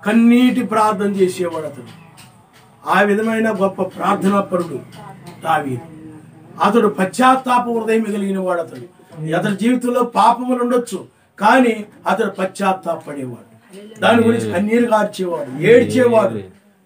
కన్నీటి ప్రార్థన చేసేవాడు. ఆ విధమైన గొప్ప ప్రార్థనా పరుడు దావీదు. అతడు పశ్చాత్తాప హృదయం కలిగిన వాడు. అతడి జీవితంలో పాపములు ఉండొచ్చు, కానీ అతడు పశ్చాత్తాపడేవాడు. దాని గురించి కన్నీరు కార్చేవాడు, ఏడ్చేవాడు.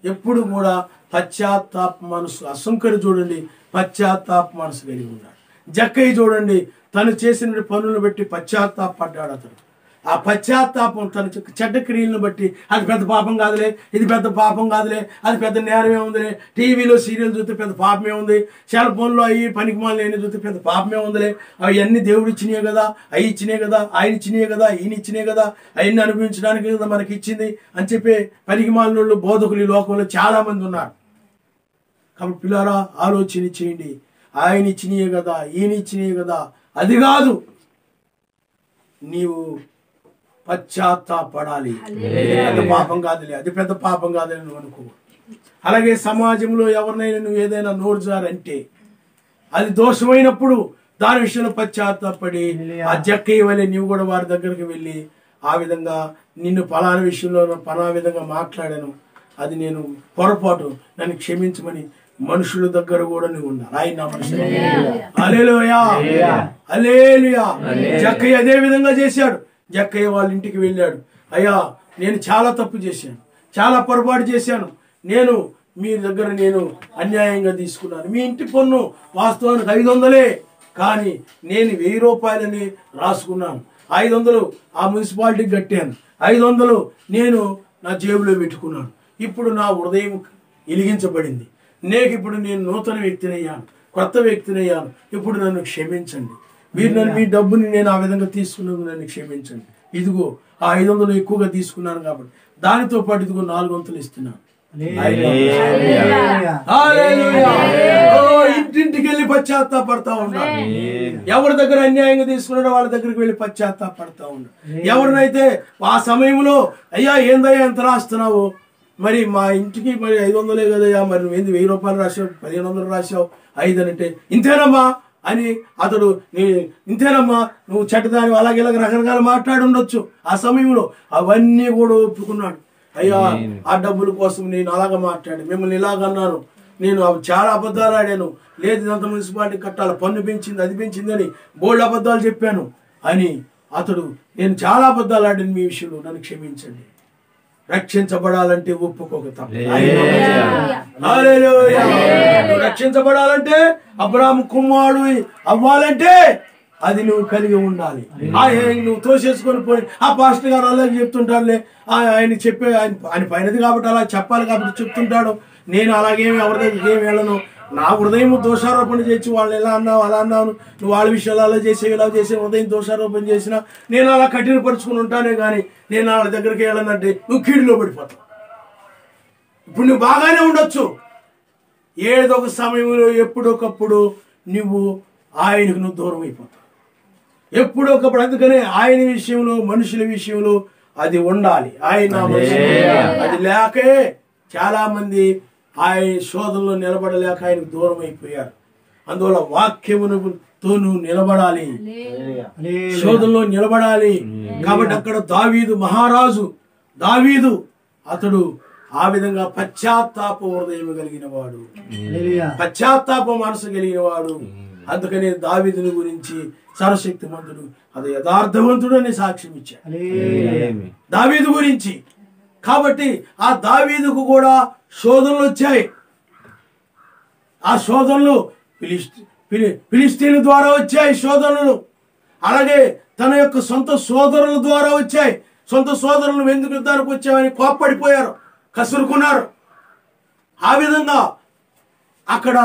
ఎప్పుడు కూడా పశ్చాత్తాప మనసు. అసంకరి చూడండి, పశ్చాత్తాప మనసు కలిగి ఉన్నాడు. జక్కయ్య చూడండి, తను చేసిన పనులను బట్టి పశ్చాత్తాపడ్డాడు. అతడు ఆ పశ్చాత్తాపం తన చెడ్డ క్రియలను బట్టి, అది పెద్ద పాపం కాదులే, ఇది పెద్ద పాపం కాదులే, అది పెద్ద నేరమే ఉందిలే, టీవీలో సీరియల్ చూస్తే పెద్ద పాపమే ఉంది, సెల్ ఫోన్లో అవి పనికిమాలు అయినా చూస్తే పెద్ద పాపమే ఉందిలే, అవన్నీ దేవుడు ఇచ్చినాయి కదా, అవి ఇచ్చినాయి కదా, ఆయన ఇచ్చినాయి కదా, ఈయన ఇచ్చినాయి కదా, అవన్నీ అనుభవించడానికి కదా మనకి ఇచ్చింది అని చెప్పి పనికిమాలినోళ్ళు, బోధకులు ఈ లోకంలో చాలా మంది ఉన్నారు. కాబట్టి పిల్లారా, ఆలోచన చేయండి. ఆయన ఇచ్చినాయే కదా, ఈయన ఇచ్చినాయి కదా, అది కాదు, నీవు పశ్చాత్తాపడాలి. పెద్ద పాపం కాదులే, అది పెద్ద పాపం కాదులే నువ్వు అనుకో. అలాగే సమాజంలో ఎవరినైనా నువ్వు ఏదైనా నోరు జారంటే అది దోషమైనప్పుడు దాని విషయంలో పశ్చాత్తాపడి ఆ జక్కయ్య వల్లే నీవు కూడా వారి దగ్గరికి వెళ్ళి ఆ విధంగా నిన్ను పలానా విషయంలో పలానా విధంగా మాట్లాడాను, అది నేను పొరపాటు, నన్ను క్షమించమని మనుషుల దగ్గర కూడా నువ్వు ఉండాలి. ఆయన హల్లెలూయా, హల్లెలూయా. జక్కయ్య అదే విధంగా చేశాడు. జక్కయ్య వాళ్ళ ఇంటికి వెళ్ళాడు. అయ్యా, నేను చాలా తప్పు చేశాను, చాలా పొరపాటు చేశాను, నేను మీ దగ్గర నేను అన్యాయంగా తీసుకున్నాను. మీ ఇంటి పన్ను వాస్తవానికి 500, కానీ నేను 1000 రూపాయలని రాసుకున్నాను. 500 ఆ మున్సిపాలిటీకి కట్టాను, 500 నేను నా జేబులో పెట్టుకున్నాను. ఇప్పుడు నా హృదయం వెలిగించబడింది. ఇప్పుడు నేను నూతన వ్యక్తినయ్యాను, కొత్త వ్యక్తినయ్యాను. ఇప్పుడు నన్ను క్షమించండి. మీరు నన్ను మీ డబ్బుని నేను ఆ విధంగా తీసుకున్నందుకు నన్ను క్షమించండి. ఇదిగో ఆ 500 ఎక్కువగా తీసుకున్నాను కాబట్టి దానితో పాటు ఇదిగో 4 వంతులు ఇస్తున్నాను. ఇంటింటికి వెళ్ళి పశ్చాత్తాపడతా ఉన్నాడు. ఎవరి దగ్గర అన్యాయంగా తీసుకున్నాడో వాళ్ళ దగ్గరికి వెళ్ళి పశ్చాత్తాపడతా ఉన్నాడు. ఎవరినైతే ఆ సమయంలో అయ్యా ఏందయ్యా ఎంత రాస్తున్నావు, మరి మా ఇంటికి మరి 500 కదయ్యా, మరి నువ్వేంది 1000 రూపాయలు రాసావు, 1500 రాసావు, 5 అంటే ఇంతేనమ్మా అని అతడు ఇంతేనమ్మా నువ్వు చెడ్డదాని అలాగే రకరకాల మాట్లాడి ఉండొచ్చు. ఆ సమయంలో అవన్నీ కూడా ఒప్పుకున్నాడు. అయ్యా ఆ డబ్బుల కోసం నేను అలాగ మాట్లాడి మిమ్మల్ని ఇలాగన్నాను, నేను చాలా అబద్ధాలు ఆడాను, లేదు ఇదంతా మున్సిపాలిటీ కట్టాలి, పన్ను పెంచింది అది పెంచిందని బోల్డ్ అబద్ధాలు చెప్పాను అని అతడు నేను చాలా అబద్ధాలు ఆడాను మీ విషయంలో, నన్ను క్షమించండి. రక్షించబడాలంటే ఒప్పుకోక తప్ప. రక్షించబడాలంటే అబ్రాహాము కుమారుడు అవ్వాలంటే అది నువ్వు కలిగి ఉండాలి. నువ్వు తోసేసుకొని పోయి ఆ పాస్టర్ గారు అలాగే చెప్తుంటారులే, ఆయన చెప్పే ఆయన పైనది కాబట్టి అలా చెప్పాలి కాబట్టి చెప్తుంటాడు. నేను అలాగేమి ఎవరి దగ్గరికి ఏమి వెళ్ళను. నా హృదయం దోషారోపణ చేసి వాళ్ళు ఎలా అన్నావు అలా అన్నాను, నువ్వు వాళ్ళ విషయాలు అలా చేసేవి ఇలా చేసే హృదయం దోషారోపణ చేసినా నేను అలా కఠినపరుచుకుని ఉంటానే కానీ నేను వాళ్ళ దగ్గరికి వెళ్ళనంటే నువ్వు కీడులో పడిపోతావు. ఇప్పుడు నువ్వు బాగానే ఉండొచ్చు, ఏదో ఒక సమయంలో ఎప్పుడొకప్పుడు నువ్వు ఆయనకు నువ్వు దూరం అయిపోతావు. ఎప్పుడొకప్పుడు అందుకనే ఆయన విషయంలో మనుషుల విషయంలో అది ఉండాలి. ఆయన అది లేకే చాలా మంది ఆయన శోధనలో నిలబడలేక ఆయనకు దూరం అయిపోయారు. అందువల్ల వాక్యముతో నువ్వు నిలబడాలి, శోధనలో నిలబడాలి. కాబట్టి అక్కడ దావీదు మహారాజు దావీదు అతడు ఆ విధంగా పశ్చాత్తాప హృదయం కలిగిన వాడు, పశ్చాత్తాప మనసు కలిగిన వాడు. అందుకనే దావీదుని గురించి సర్వశక్తిమంతుడు అది యథార్థవంతుడు అని సాక్ష్యం ఇచ్చాడు దావీదు గురించి. కాబట్టి ఆ దావీదుకు కూడా శోధనలు వచ్చాయి. ఆ శోధనలు ఫిలిస్తీన్ల ద్వారా వచ్చాయి శోధనలు. అలాగే తన యొక్క సొంత సోదరుల ద్వారా వచ్చాయి. సొంత సోదరులు ఎందుకు యుద్ధానికి వచ్చామని కోప్పడిపోయారు, కసురుకున్నారు. ఆ విధంగా అక్కడ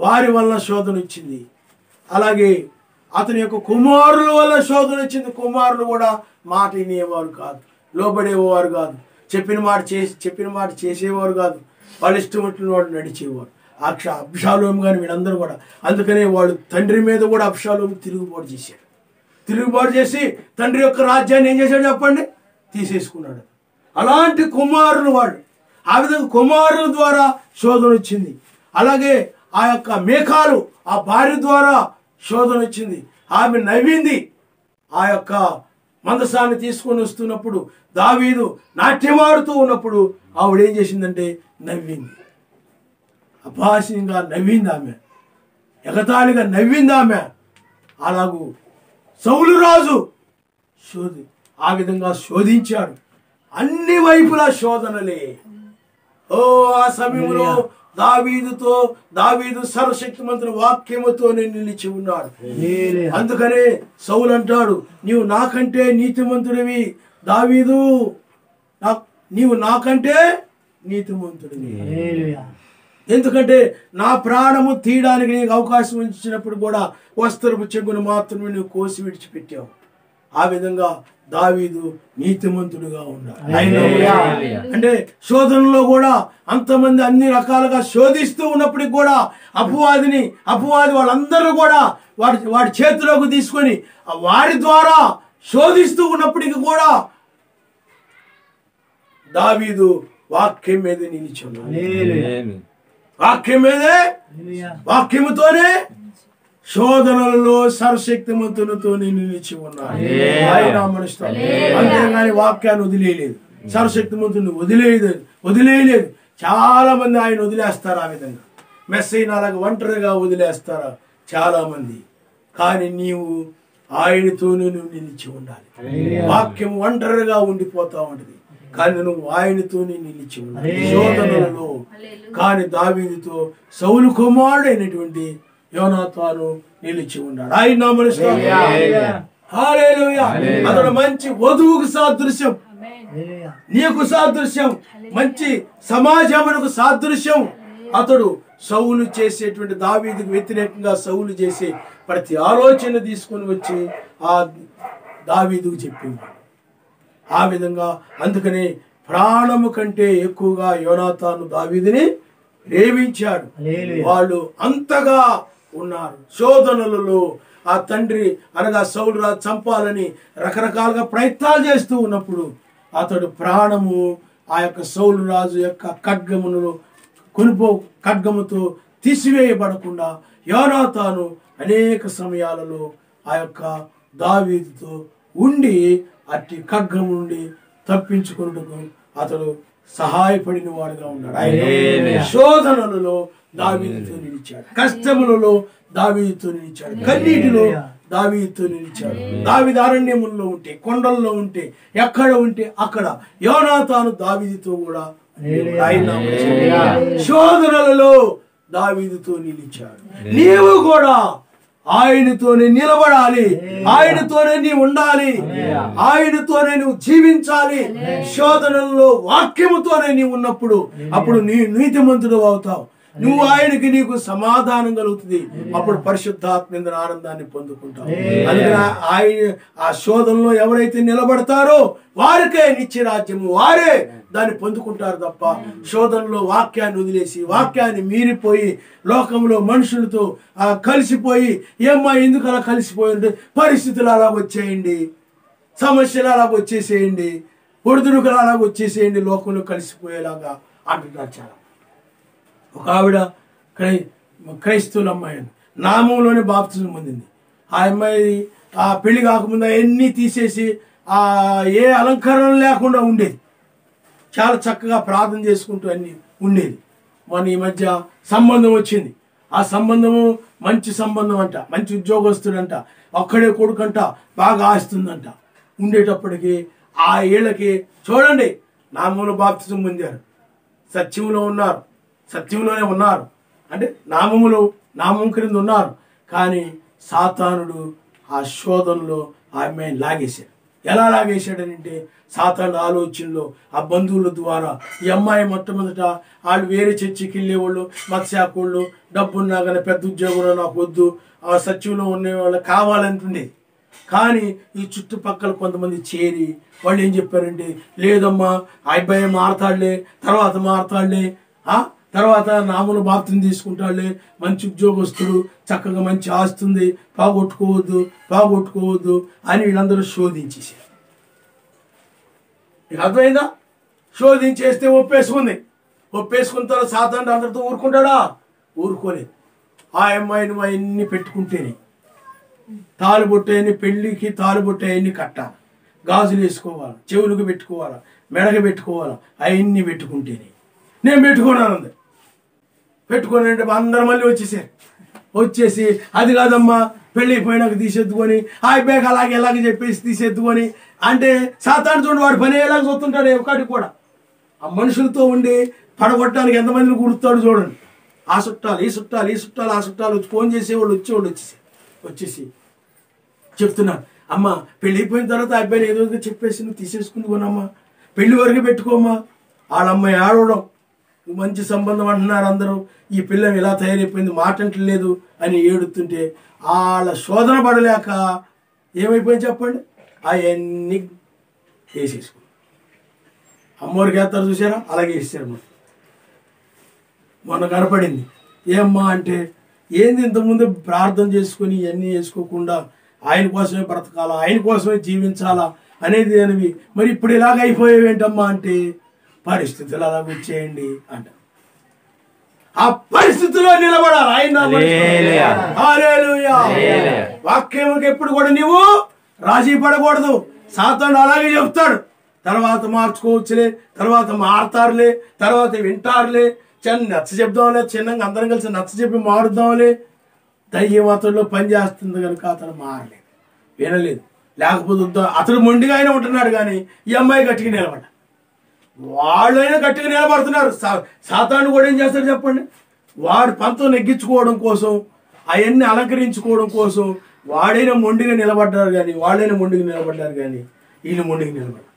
వారి వల్ల శోధన వచ్చింది. అలాగే అతని యొక్క కుమారుల వల్ల శోధన వచ్చింది. కుమారులు కూడా మాట వినేవారు కాదు, లోబడేవారు కాదు, చెప్పిన మాట చేసేవారు కాదు, వాళ్ళు ఇష్టం వచ్చిన వాడు నడిచేవారు. అబ్షాలోము కానీ వీళ్ళందరూ కూడా. అందుకనే వాళ్ళు తండ్రి మీద కూడా అబ్షాలోము తిరుగుబాటు చేశాడు. తిరుగుబాటు చేసి తండ్రి యొక్క రాజ్యాన్ని ఏం చేశాడు చెప్పండి, తీసేసుకున్నాడు. అలాంటి కుమారులు వాడు. ఆ విధంగా కుమారుల ద్వారా శోధన వచ్చింది. అలాగే ఆ యొక్క మేకాలు ఆ భార్య ద్వారా శోధన వచ్చింది. ఆమె నవ్వింది. ఆ యొక్క మందసాన్ని తీసుకొని వస్తున్నప్పుడు దావీదు నాట్యమాడుతూ ఉన్నప్పుడు ఆవిడ ఏం చేసిందంటే నవ్వింది. అభాషణంగా నవ్వింది ఆమె, ఎగతాళిగా నవ్వింది ఆమె. అలాగూ సౌలు రాజు ఆ విధంగా శోధించాడు. అన్ని వైపులా శోధనలే. ఆ సమయంలో దావీదు సర్వశక్తిమంతుని వాక్యముతోనే నిలిచి ఉన్నాడు. అందుకనే సౌలు అంటాడు, నీవు నాకంటే నీతిమంతుడివి దావీదు, నీవు నాకంటే నీతిమంతుడివి. ఎందుకంటే నా ప్రాణము తీయడానికి నీకు అవకాశం ఇచ్చినప్పుడు కూడా వస్త్రపు చెంగును మాత్రమే నువ్వు కోసి విడిచిపెట్టావు. ఆ విధంగా దావీదు నీతిమంతుడుగా ఉన్నాడు. అంటే శోధనలో కూడా అంతమంది అన్ని రకాలుగా శోధిస్తూ ఉన్నప్పటికి కూడా అపవాది వాళ్ళందరూ కూడా వాడి చేతిలోకి తీసుకొని వారి ద్వారా శోధిస్తూ ఉన్నప్పటికీ కూడా దావీదు వాక్యం మీద నిలిచి ఉన్నాడు. వాక్యం మీదే, వాక్యముతోనే శోధనలలో సర్వశక్తిమంతునితో నిలిచి ఉన్నాడు. ఆయన మనుషుడు అంతేగాని వాక్యాన్ని వదిలేయలేదు, సర్వశక్తిమంతుని వదిలేయలేదు. చాలా మంది ఆయన వదిలేస్తారు. ఆ విధంగా మెస్సైన అలాగ ఒంటరిగా వదిలేస్తారా చాలా మంది. కానీ నీవు ఆయనతోనే నువ్వు నిలిచి ఉండాలి. వాక్యం ఒంటరిగా ఉండిపోతా ఉంటది, కానీ నువ్వు ఆయనతోనే నిలిచి ఉండాలి శోధనలలో. కానీ దావీదుతో సౌలు కుమారుడైనటువంటి యోనాతాను నిలిచి ఉన్నాడు. ఆయన అతడు మంచి వధువుకు సాదృశ్యం, నీకు సాదృశ్యం, మంచి సమాజమునకు సాదృశ్యం. అతడు సౌలు చేసేటువంటి దావీదుకు వ్యతిరేకంగా సౌలు చేసే ప్రతి ఆలోచన తీసుకొని వచ్చి ఆ దావీదుకు చెప్పేవాడు. ఆ విధంగా అందుకనే ప్రాణము కంటే ఎక్కువగా యోనాతాను దావీదుని ప్రేమించాడు. వాళ్ళు అంతగా ఉన్నారు. శోధనలలో ఆ తండ్రి అనగా సౌలు రాజు చంపాలని రకరకాలుగా ప్రయత్నాలు చేస్తూ ఉన్నప్పుడు అతడు ప్రాణము ఆ యొక్క సౌలు రాజు యొక్క ఖడ్గముతో తీసివేయబడకుండా యోనాతాను అనేక సమయాలలో ఆ యొక్క దావీదుతో ఉండి అట్టి ఖడ్గము నుండి తప్పించుకున్నట్టుకు అతడు సహాయపడిన వాడుగా ఉన్నాడు. ఆయన శోధనలలో దావీదుతో నిలిచాడు, కష్టములలో దావీదుతో నిలిచాడు, కన్నీటిలో దావీదుతో నిలిచాడు. దావీదు అరణ్యముల్లో ఉంటే, కొండల్లో ఉంటే, ఎక్కడ ఉంటే అక్కడ యోనాతాను దావీదుతో కూడా ఆయన శోధనలలో దావీదుతో నిలిచాడు. నీవు కూడా ఆయనతోనే నిలబడాలి, ఆయనతోనే నీవు ఉండాలి, ఆయనతోనే నువ్వు జీవించాలి. శోధనల్లో వాక్యముతోనే నీవు ఉన్నప్పుడు అప్పుడు నీ నీతిమంతుడు అవుతావు. నువ్వు ఆయనకి నీకు సమాధానం కలుగుతుంది. అప్పుడు పరిశుద్ధాత్మ ఆనందాన్ని పొందుకుంటావు. అందుకని ఆయన ఆ శోధనలో ఎవరైతే నిలబడతారో వారికే నిత్య రాజ్యము, వారే దాన్ని పొందుకుంటారు తప్ప శోధనలో వాక్యాన్ని వదిలేసి వాక్యాన్ని మీరిపోయి లోకంలో మనుషులతో కలిసిపోయి ఏమ్మా ఎందుకు అలా కలిసిపోయింది, పరిస్థితులు అలాగ వచ్చేయండి, సమస్యలు అలాగ వచ్చేసేయండి, ఒడిదుడుకులు అలాగ వచ్చేసేయండి, లోకంలో కలిసిపోయేలాగా అంటున్నారు చాలా. ఒక ఆవిడ క్రైస్తవుల అమ్మాయి నామంలోనే బాప్తిజం పొందింది. ఆ అమ్మాయి ఆ పెళ్లి కాకముందు అవన్నీ తీసేసి ఏ అలంకరణ లేకుండా ఉండేది, చాలా చక్కగా ప్రార్థన చేసుకుంటూ అన్ని ఉండేది. మన ఈ మధ్య సంబంధం వచ్చింది. ఆ సంబంధము మంచి సంబంధం అంట, మంచి ఉద్యోగస్తుడంట, ఒక్కడే కొడుకంట, బాగా ఆస్తుందంట. ఉండేటప్పటికి ఆ ఏళ్ళకి చూడండి నామంలో బాప్తిజం పొందారు, సత్యంలో ఉన్నారు, సత్యంలోనే ఉన్నారు, అంటే నామం క్రింద ఉన్నారు. కానీ సాతానుడు ఆ శోధనలో ఆ అమ్మాయిని లాగేశాడు. ఎలా లాగేశాడనంటే సాతాను ఆలోచనలో ఆ బంధువుల ద్వారా ఈ అమ్మాయి మొట్టమొదట వాళ్ళు వేరే చర్చికి వెళ్ళేవాళ్ళు, మత్స్యాకుళ్ళు, డబ్బున్నా కానీ పెద్ద ఉద్యోగంలో నాకు వద్దు, ఆ సత్యంలో ఉండేవాళ్ళు కావాలంటుండేది. కానీ ఈ చుట్టుపక్కల కొంతమంది చేరి వాళ్ళు ఏం చెప్పారంటే లేదమ్మా ఆ అబ్బాయి మారతాడులే, మారతాడులే, తర్వాత నామను బాప్తిని తీసుకుంటాడులే, మంచి ఉద్యోగస్తుడు, చక్కగా మంచి ఆస్తుంది, పోగొట్టుకోవద్దు అని వీళ్ళందరూ శోధించేసారు. మీకు అర్థమైందా? శోధించేస్తే ఒప్పేసుకున్న తర్వాత సాతాను అందరితో ఊరుకుంటాడా? ఊరుకోలేదు. ఆ అమ్మాయిని అవన్నీ పెట్టుకుంటేనే తాలుబొట్టేని, పెళ్లికి తాలుబొట్టేయన్ని కట్టాలి, గాజులు వేసుకోవాలి, చెవులకు పెట్టుకోవాలా, మెడకు పెట్టుకోవాలా, అవన్నీ పెట్టుకుంటేనే. నేను పెట్టుకున్నాను, పెట్టుకుని అందరు మళ్ళీ వచ్చేసి అది కాదమ్మా పెళ్ళి పోయినాక తీసేద్దుకొని ఆ అబ్బాయికి అలాగే చెప్పేసి తీసేద్దుకొని అంటే సాతాను చూడండి వాడు పని ఎలాగ చూస్తుంటాడు. ఒకటి కూడా ఆ మనుషులతో ఉండి పడగొట్టడానికి ఎంతమందిని కూడుతాడు చూడండి. ఆ చుట్టాలు ఈ చుట్టాలు వచ్చి ఫోన్ చేసేవాళ్ళు వచ్చేసి చెప్తున్నాడు, అమ్మ పెళ్ళి అయిపోయిన తర్వాత ఆ అబ్బాయిని ఏదో చెప్పేసి నువ్వు తీసేసుకుందుకోనమ్మా, పెళ్లి వరకు పెట్టుకోమ్మా. వాళ్ళమ్మాయి ఆడవడం, మంచి సంబంధం అంటున్నారు అందరూ, ఈ పిల్ల ఇలా తయారైపోయింది, మాటంటలేదు అని ఏడుతుంటే వాళ్ళ శోధన పడలేక ఏమైపోయింది చెప్పండి, అవన్నీ వేసేసుకుని అమ్మవారికి వేస్తారు చూసారా, అలాగే వేసారు. మొన్న కనపడింది. ఏమ్మా అంటే ఏంది ఇంతకుముందు ప్రార్థన చేసుకుని ఇవన్నీ చేసుకోకుండా ఆయన కోసమే బ్రతకాలా, ఆయన కోసమే జీవించాలా అనేది అనేవి, మరి ఇప్పుడు ఇలాగ అయిపోయేవేంటమ్మా అంటే పరిస్థితులు అలాగ వచ్చేయండి అంట. ఆ పరిస్థితిలో నిలబడాలి. ఆయన వాక్యంకి ఎప్పుడు కూడా నీవు రాజీ పడకూడదు. సాతాను అలాగే చెప్తాడు, తర్వాత మార్చుకోవచ్చులే, తర్వాత మారుతారులే, తర్వాత వింటారులే, నచ్చ చెప్దాంలే, చిన్నగా అందరం కలిసి నచ్చ చెప్పి మారుద్దాంలే. దయ్యం అతడిలో పనిచేస్తుంది కనుక అతను మారలేదు, వినలేదు. లేకపోతే అతడు మొండిగా అయినా ఉంటున్నాడు, కానీ ఈ అమ్మాయి గట్టిగా నిలబడ్డ. వాళ్ళైనా గట్టిగా నిలబడుతున్నారు. సాతాను కూడా ఏం చేస్తాడు చెప్పండి, వాడు పంతం నెగ్గించుకోవడం కోసం, అవన్నీ అలంకరించుకోవడం కోసం వాడైనా మొండిగా నిలబడ్డారు, కానీ వాళ్ళైనా మొండిగా నిలబడ్డారు, కానీ వీళ్ళు మొండిగా నిలబడ్డారు.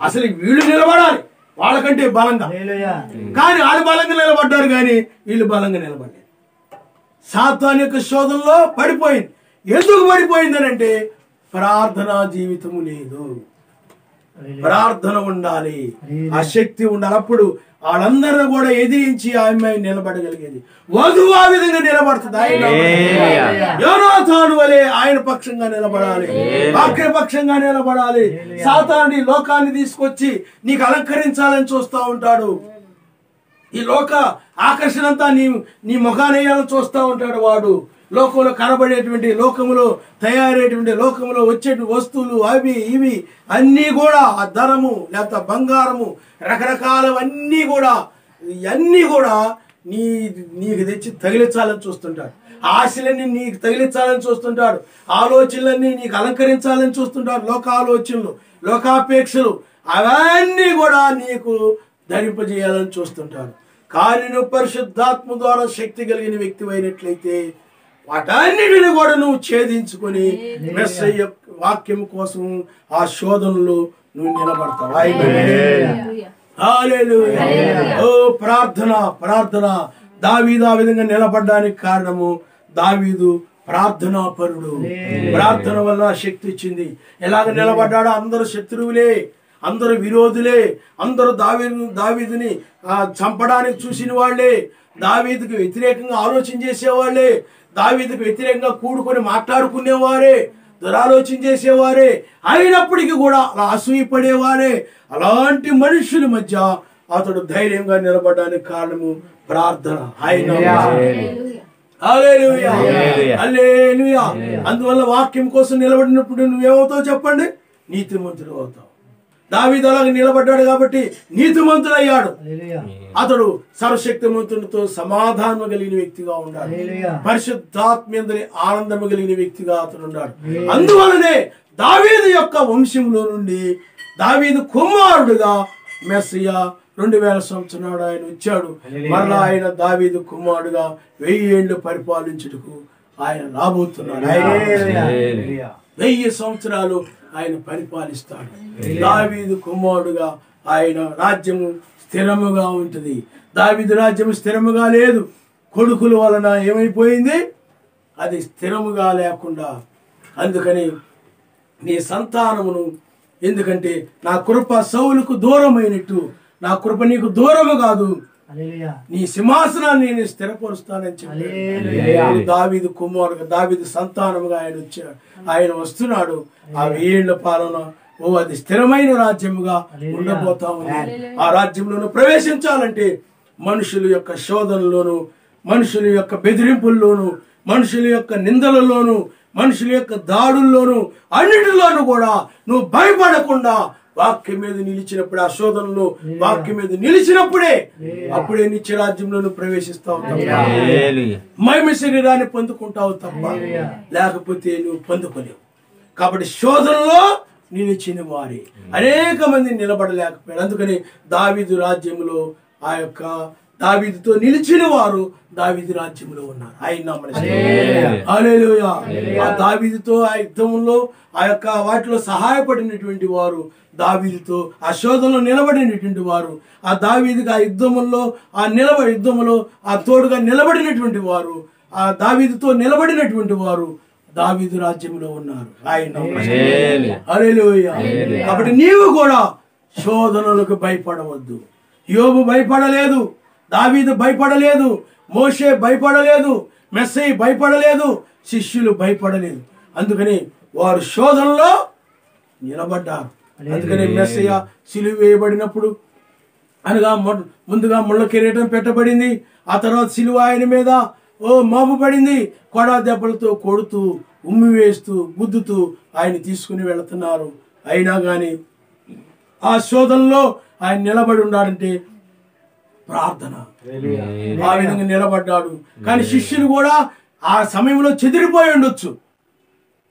అసలు వీళ్ళు నిలబడాలి, వాళ్ళకంటే బలంగా. కానీ వాళ్ళు బలంగా నిలబడ్డారు, కానీ వీళ్ళు బలంగా నిలబడ్డారు. సాతాను యొక్క శోధనలో పడిపోయింది. ఎందుకు పడిపోయిందని అంటే ప్రార్థనా జీవితము లేదు. ప్రార్థన ఉండాలి, ఆ శక్తి ఉండాలి. అప్పుడు వాళ్ళందరూ కూడా ఎదిరించి ఆమె నిలబడగలిగేది. వధువు ఆ విధంగా నిలబడుతుంది. ఆయన యోనాతాను వలె ఆయన పక్షంగా నిలబడాలి, వాక్య పక్షంగా నిలబడాలి. సాతాను లోకాన్ని తీసుకొచ్చి నీకు అలంకరించాలని చూస్తూ ఉంటాడు. ఈ లోక ఆకర్షణ అంతా నీ ముఖానేయాలని చూస్తూ ఉంటాడు వాడు. లోకంలో కనబడేటువంటి, లోకములో తయారయ్యేటువంటి, లోకంలో వచ్చే వస్తువులు అవి ఇవి అన్నీ కూడా, ఆ ధనము లేకపోతే బంగారము రకరకాలవన్నీ కూడా, ఇవన్నీ కూడా నీకు తెచ్చి తగిలించాలని చూస్తుంటాడు. ఆశలన్నీ నీకు తగిలించాలని చూస్తుంటాడు. ఆలోచనలన్నీ నీకు అలంకరించాలని చూస్తుంటాడు. లోక ఆలోచనలు, లోకాపేక్షలు అవన్నీ కూడా నీకు ధరింపజేయాలని చూస్తుంటాడు. కానీ నువ్వు పరిశుద్ధాత్మ ద్వారా శక్తి కలిగిన వ్యక్తి అయినట్లయితే వాటన్నిటిని కూడా నువ్వు ఛేదించుకొని మెస్సయ్య వాక్యం కోసం ఆ శోధనలు నువ్వు నిలబడతావు. హల్లెలూయా. ఓ ప్రార్థన, ప్రార్థన. దావీదు ఆ విధంగా నిలబడడానికి కారణము దావీదు ప్రార్థనా పరుడు. ప్రార్థన వల్ల శక్తి ఇచ్చింది. ఎలాగ నిలబడ్డాడో అందరూ శత్రువులే, అందరూ విరోధులే, అందరూ దావీదుని చంపడానికి చూసిన వాళ్ళే, దావీదుకు వ్యతిరేకంగా ఆలోచన చేసేవాళ్ళే, దావీదుకు వ్యతిరేకంగా కూడుకొని మాట్లాడుకునేవారే, దురాలోచన చేసేవారే, అయినప్పటికీ కూడా అలా అసూయపడేవారే. అలాంటి మనుషుల మధ్య అతడు ధైర్యంగా నిలబడడానికి కారణము ప్రార్థన. హల్లెలూయా, హల్లెలూయా. అందువల్ల వాక్యం కోసం నిలబడినప్పుడు నువ్వేమవుతావు చెప్పండి? నీతిమంతుడు అవుతావు. దావీదు అలాగే నిలబడ్డాడు కాబట్టి నీతిమంతుడయ్యాడు. అతడు సర్వశక్తిమంతునితో సమాధానం కలిగిన వ్యక్తిగా ఉన్నాడు. పరిశుద్ధాత్మేంద్రి ఆనందము కలిగిన వ్యక్తిగా అతడు ఉన్నాడు. అందువలనే దావీదు యొక్క వంశంలో నుండి దావీదు కుమారుడుగా మెస్సియా 2000 సంవత్సరాలు ఆయన వచ్చాడు. మరలా ఆయన దావీదు కుమారుడుగా 1000 ఏళ్ళు పరిపాలించుటకు ఆయన రాబోతున్నాడు. 1000 సంవత్సరాలు ఆయన పరిపాలిస్తాడు. దావీదు కుమారుడుగా ఆయన రాజ్యము స్థిరముగా ఉంటుంది. దావీదు రాజ్యము స్థిరముగా లేదు. కొడుకుల వలన ఏమైపోయింది? అది స్థిరముగా లేకుండా. అందుకని నీ సంతానమును, ఎందుకంటే నా కృప సౌలుకు దూరమైనట్టు నా కృప నీకు దూరము కాదు, నీ సింహాసనాన్ని నేను స్థిరపరుస్తానని చెప్పాడు. దావీదు కుమారుడుగా, దావీదు సంతానముగా ఆయన వచ్చాడు. ఆయన వస్తున్నాడు. ఆ 1000 ఏళ్ల పాలన అది స్థిరమైన రాజ్యముగా ఉండబోతా ఉంది. ఆ రాజ్యంలోను ప్రవేశించాలంటే మనుషుల యొక్క శోధనలోను, మనుషుల యొక్క బెదిరింపుల్లోను, మనుషుల యొక్క నిందలలోను, మనుషుల యొక్క దాడుల్లోను, అన్నిటిలోనూ కూడా నువ్వు భయపడకుండా వాక్యం మీద నిలిచినప్పుడు, ఆ శోధనలో వాక్యం మీద నిలిచినప్పుడే అప్పుడే నిత్య రాజ్యంలో నువ్వు ప్రవేశిస్తావు తప్ప, మహిమ శరీరాన్ని పొందుకుంటావు తప్ప లేకపోతే నువ్వు పొందుకోలేవు. కాబట్టి శోధనలో నిలిచిన వారి అనేక మంది నిలబడలేకపోయారు. అందుకని దావీదు రాజ్యంలో ఆ యొక్క దావీదుతో నిలిచిన వారు దావీదు రాజ్యంలో ఉన్నారు. ఆయన హల్లెలూయా. ఆ దావీదుతో ఆ యుద్ధంలో ఆ యొక్క వాటిలో సహాయపడినటువంటి వారు, దావీదుతో ఆ శోధనలో నిలబడినటువంటి వారు, ఆ దావీదుకి ఆ యుద్ధంలో ఆ తోడుగా నిలబడినటువంటి వారు, ఆ దావీదుతో నిలబడినటువంటి వారు దావీదు రాజ్యంలో ఉన్నారు. ఆయన హల్లెలూయా. కాబట్టి నీవు కూడా శోధనలకు భయపడవద్దు. యోబు భయపడలేదు, దావీదు భయపడలేదు, మోషే భయపడలేదు, మెస్సయి భయపడలేదు, శిష్యులు భయపడలేదు. అందుకని వారు శోధనలో నిలబడ్డారు. అందుకని మెస్సయ్య సిలువ వేయబడినప్పుడు అనగా ముందుగా ముళ్ళ కిరీటం పెట్టబడింది. ఆ తర్వాత సిలువ ఆయన మీద మోపబడింది. కొడా దెబ్బలతో కొడుతూ, ఉమ్మి వేస్తూ, గుద్దుతూ ఆయన తీసుకుని వెళుతున్నారు. అయినా కానీ ఆ శోధనలో ఆయన నిలబడి ఉన్నాడంటే ప్రార్థన. ఆ విధంగా నిలబడ్డాడు. కానీ శిష్యులు కూడా ఆ సమయంలో చెదిరిపోయి ఉండొచ్చు.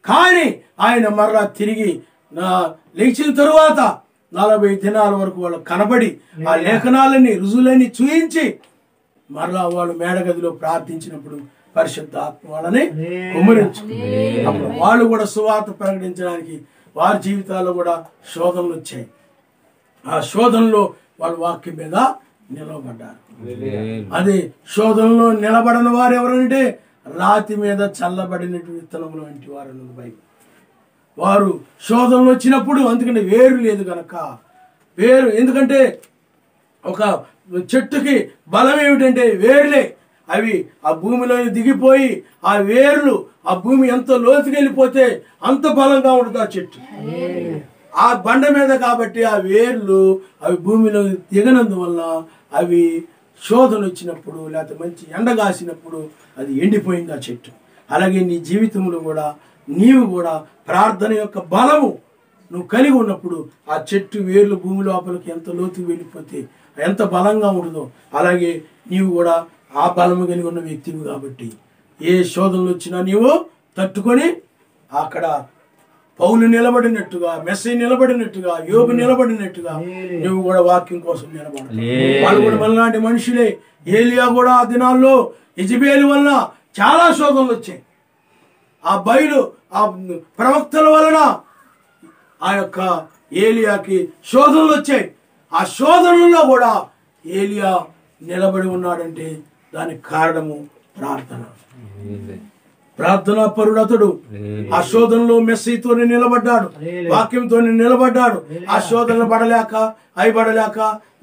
కానీ ఆయన మరలా తిరిగి లేచిన తరువాత 40 దినాల వరకు వాళ్ళు కనబడి ఆ లేఖనాలని రుజువులని చూయించి మరలా వాళ్ళు మేడగదిలో ప్రార్థించినప్పుడు పరిశుద్ధాత్మ వాళ్ళని కుమ్మరించుకుంది. అప్పుడు వాళ్ళు కూడా సువార్త ప్రకటించడానికి వారి జీవితాల్లో కూడా శోధనలు వచ్చాయి. ఆ శోధనలో వాళ్ళు వాక్యం మీద నిలబడ్డారు. అది శోధనలో నిలబడని వారు ఎవరంటే రాతి మీద చల్లబడినటువంటి విత్తనములు వంటి వారు అన్నది బైబిల్. వారు శోధనలు వచ్చినప్పుడు, అందుకంటే వేరు లేదు కనుక, వేరు ఎందుకంటే ఒక చెట్టుకి బలం ఏమిటంటే వేర్లే. అవి ఆ భూమిలో దిగిపోయి ఆ వేర్లు ఆ భూమి ఎంత లోతుకి వెళ్ళిపోతే అంత బలంగా ఉంటుంది ఆ చెట్టు. ఆ బండ మీద కాబట్టి ఆ వేర్లు అవి భూమిలో దిగనందువల్ల అవి శోధన వచ్చినప్పుడు లేకపోతే మంచి ఎండగాసినప్పుడు అది ఎండిపోయింది ఆ చెట్టు. అలాగే నీ జీవితంలో కూడా నీవు కూడా ప్రార్థన యొక్క బలము నువ్వు కలిగి ఉన్నప్పుడు ఆ చెట్టు వేర్లు భూమి లోపలికి ఎంత లోతుకు వెళ్ళిపోతే ఎంత బలంగా ఉంటుందో అలాగే నీవు కూడా ఆ బలము కలిగి ఉన్న వ్యక్తివి కాబట్టి ఏ శోధనలు వచ్చినా నీవు తట్టుకొని అక్కడ పౌలు నిలబడినట్టుగా, మెస్సీ నిలబడినట్టుగా, యోబు నిలబడినట్టుగా నువ్వు కూడా వాక్యం కోసం నిలబడాలి. వాళ్ళు కూడా మనలాంటి మనుషులే. ఏలియా కూడా ఆ దినాల్లో యెజబెలు వలన చాలా శోధనలు వచ్చాయి. ఆ ఆ ప్రవక్తల వలన ఆ యొక్క ఏలియాకి శోధనలు వచ్చాయి. ఆ శోధనల్లో కూడా ఏలియా నిలబడి ఉన్నాడంటే దానికి కారణము ప్రార్థన. ప్రార్థనా పరుడు అతడు. ఆ శోధనలో మెస్సీతోనే నిలబడ్డాడు, వాక్యంతోనే నిలబడ్డాడు. ఆ శోధనలు పడలేక, అవి పడలేక,